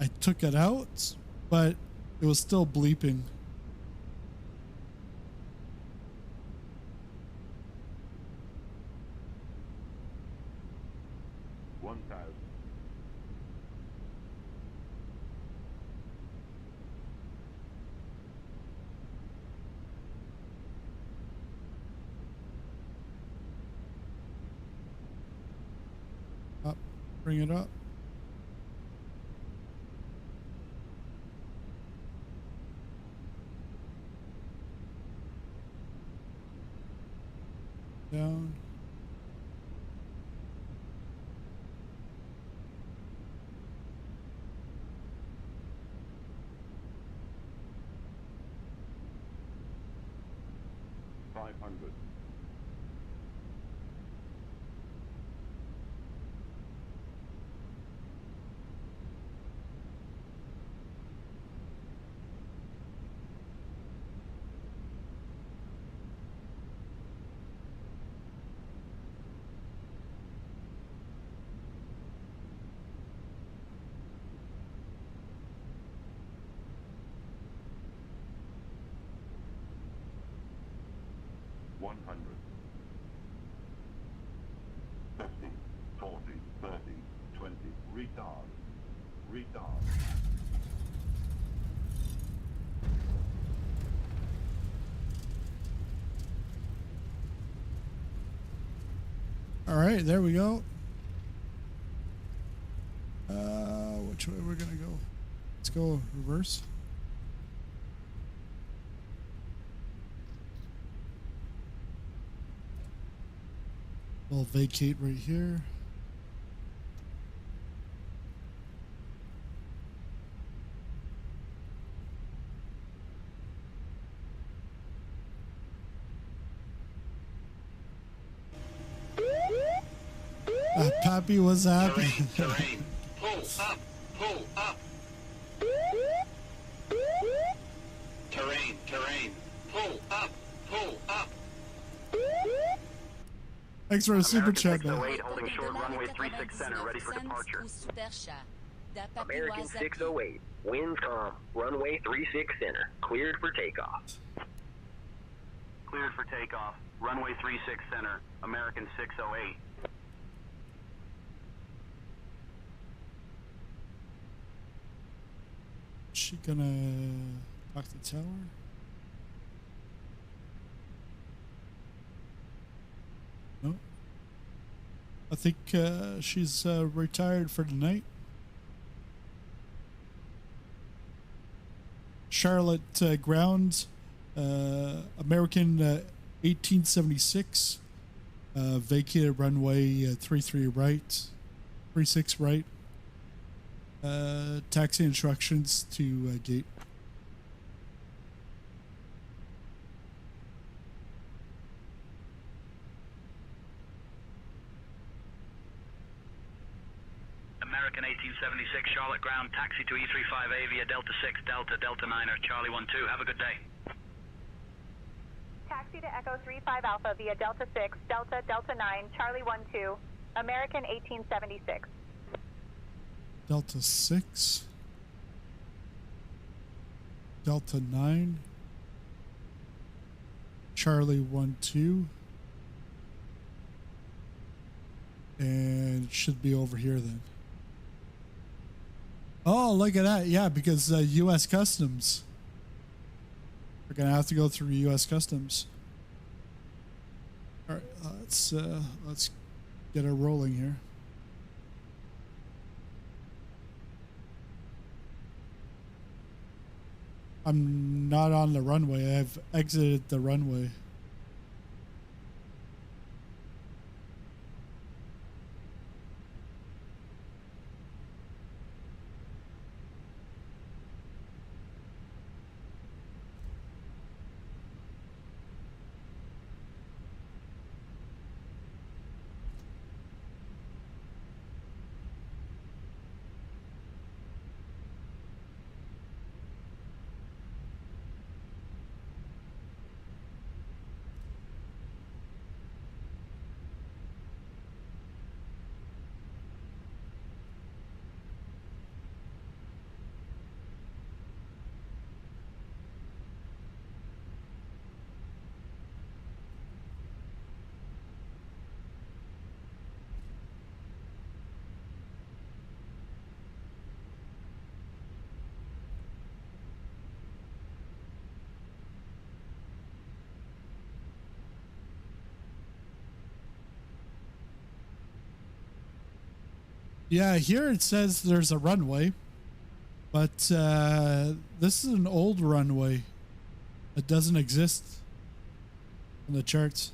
I took it out, but it was still bleeping. Bring it up. Down. All right, there we go. Which way we're gonna go? Let's go reverse. We'll vacate right here. Pappy was happy. Terrain. Pull up. Pull up. Terrain. Terrain. Pull up. Pull up. Thanks for a super chat, man. American 608 holding short runway 36 center, ready for departure. American 608, winds calm, runway 36 center, cleared for takeoff. Cleared for takeoff, runway 36 center, American 608. She gonna talk to the tower? No. I think she's retired for the night. Charlotte ground, American 1876, vacated runway 33 right, 36 right. Taxi instructions to gate. American 1876, Charlotte ground, taxi to E35A via Delta 6, Delta, Delta 9er, Charlie 12. Have a good day. Taxi to Echo 35 Alpha via Delta 6, Delta, Delta 9, Charlie 12, American 1876. Delta 6, Delta 9, Charlie 12, and it should be over here then. Oh, look at that. Yeah, because U.S. Customs. We're going to have to go through U.S. Customs. All right, let's get her rolling here. I'm not on the runway. I've exited the runway. Yeah, here it says there's a runway, but this is an old runway. It doesn't exist in the charts.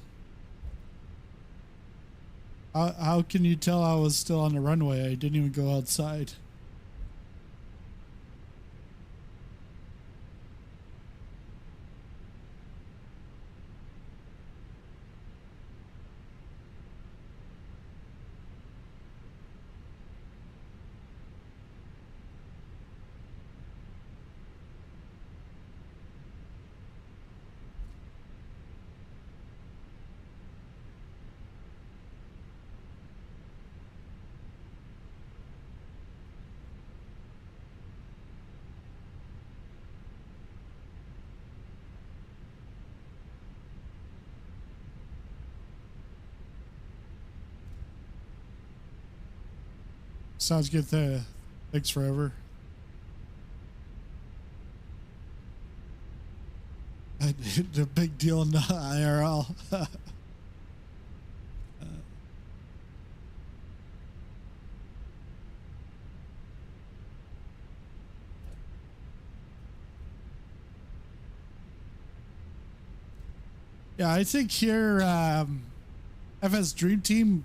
How can you tell I was still on the runway? I didn't even go outside. Sounds good there. Thanks forever. The big deal in the IRL. Yeah, I think here FS Dream Team,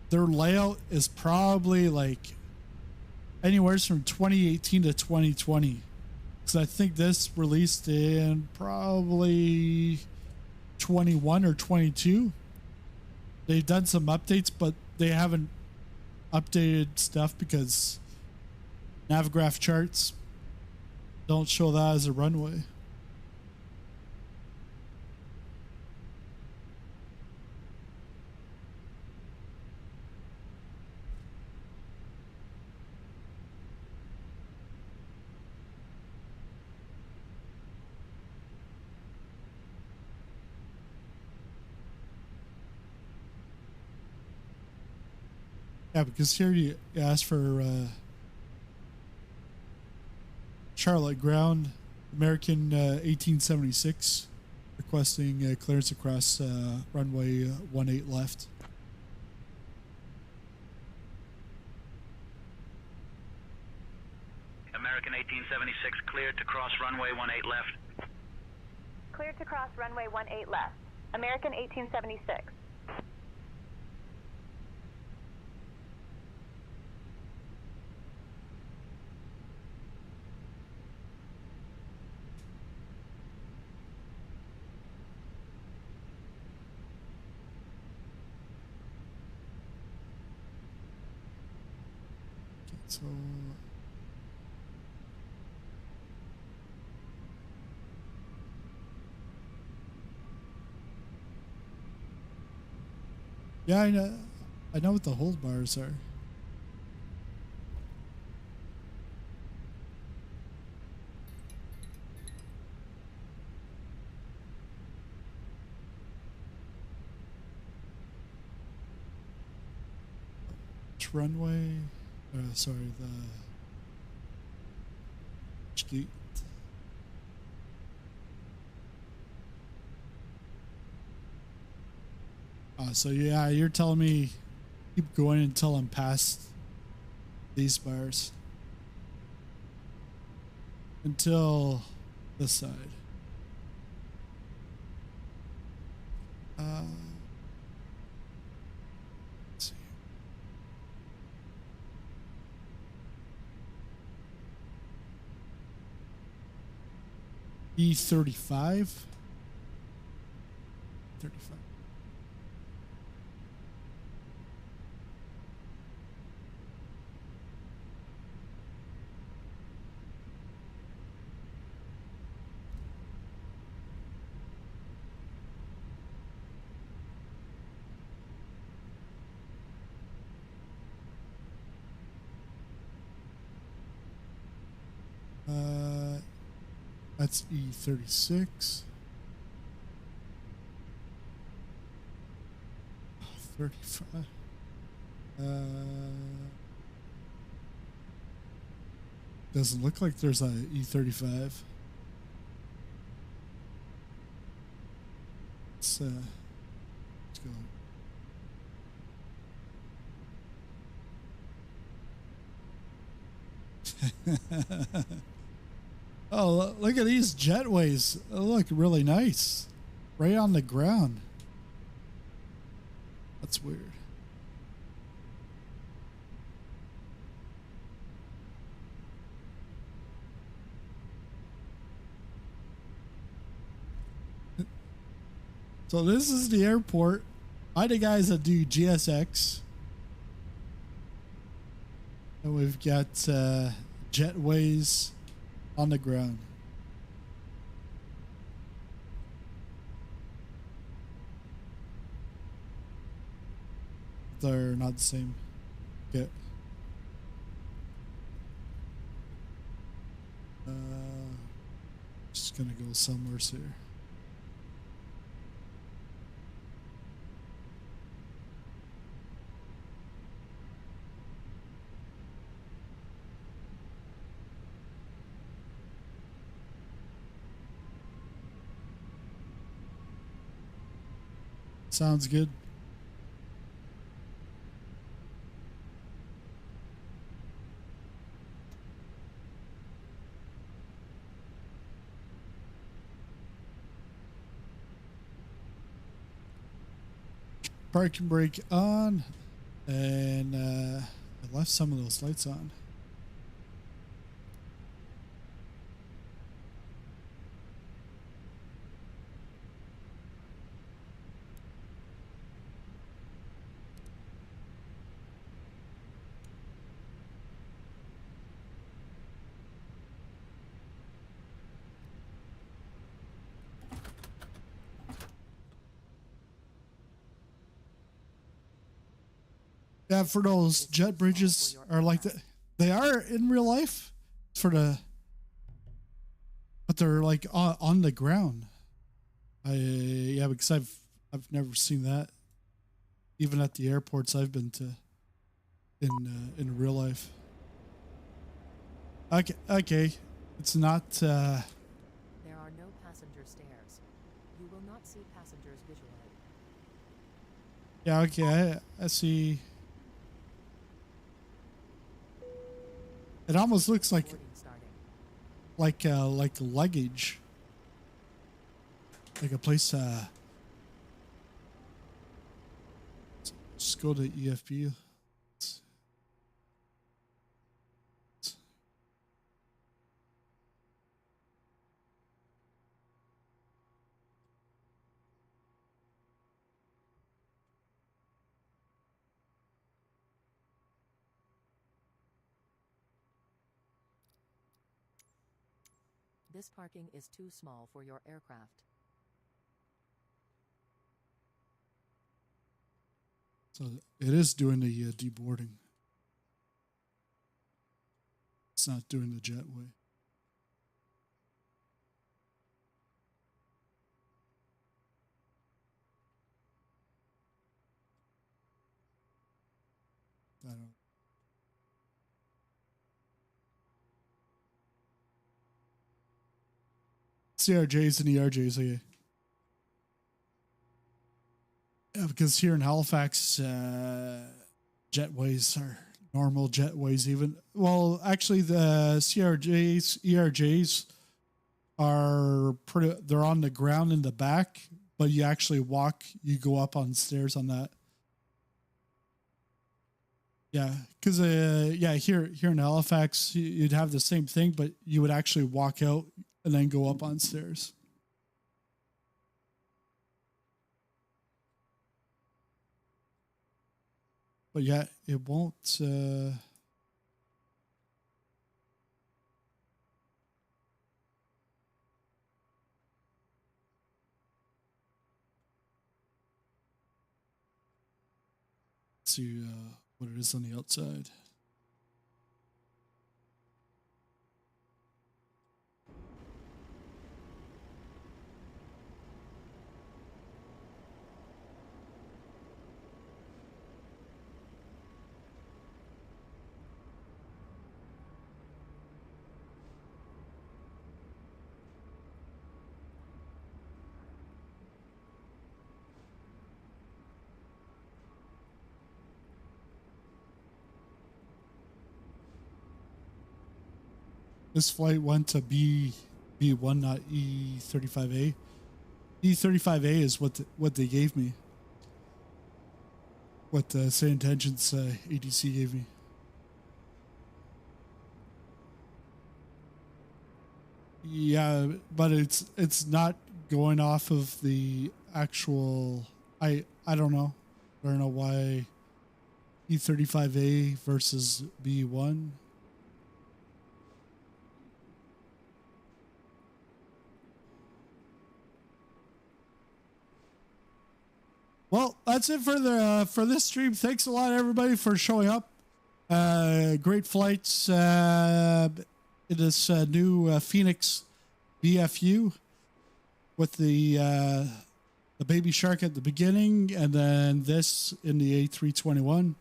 their layout is probably like anywhere from 2018 to 2020. So I think this released in probably 21 or 22. They've done some updates, but they haven't updated stuff because Navigraph charts don't show that as a runway. Yeah, because here you ask for Charlotte ground, American 1876, requesting clearance across runway 18 left. American American 1876, cleared to cross runway 18 left. Cleared to cross runway 18 left. American 1876. So yeah, I know what the hold bars are. Which runway? Sorry, the gate. So yeah, you're telling me keep going until I'm past these bars. Until this side. Let's see. E35. 35. That's E36. 35. Doesn't look like there's a E35. Let's go. Oh, look at these jetways. They look really nice. Right on the ground. That's weird. So this is the airport. Hi, the guys that do GSX. And we've got jetways on the ground. They're not the same. Okay. Just gonna go somewhere here. Sounds good. Parking brake on, and I left some of those lights on. Yeah, for those jet bridges are like that. They are in real life but they're like on the ground. Yeah, because I've never seen that, even at the airports I've been to in real life. Okay, it's not. There are no passenger stairs. You will not see passengers visually. Yeah, okay, I see. It almost looks like like luggage, like a place. Let's go to EFB. This parking is too small for your aircraft. So it is doing the deboarding. It's not doing the jetway. I don't. CRJs and ERJs, okay. Yeah, because here in Halifax, jetways are normal jetways even. Well, actually the CRJs, ERJs are they're on the ground in the back, but you actually you go up on stairs on that. Yeah, because here in Halifax, you'd have the same thing, but you would actually walk out and then go up on stairs. But yeah, it won't. Let's see what it is on the outside. This flight went to B1, not E35A. E35A is what they gave me. What the St. Intentions ADC gave me. Yeah, but it's not going off of the actual. I don't know. I don't know why E35A versus B1. Well, that's it for this stream. Thanks a lot, everybody, for showing up. Great flights in this new Fenix BFU with the baby shark at the beginning, and then this in the A321.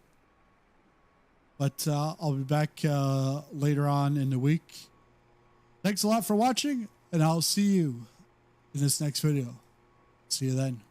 But I'll be back later on in the week. Thanks a lot for watching, and I'll see you in this next video. See you then.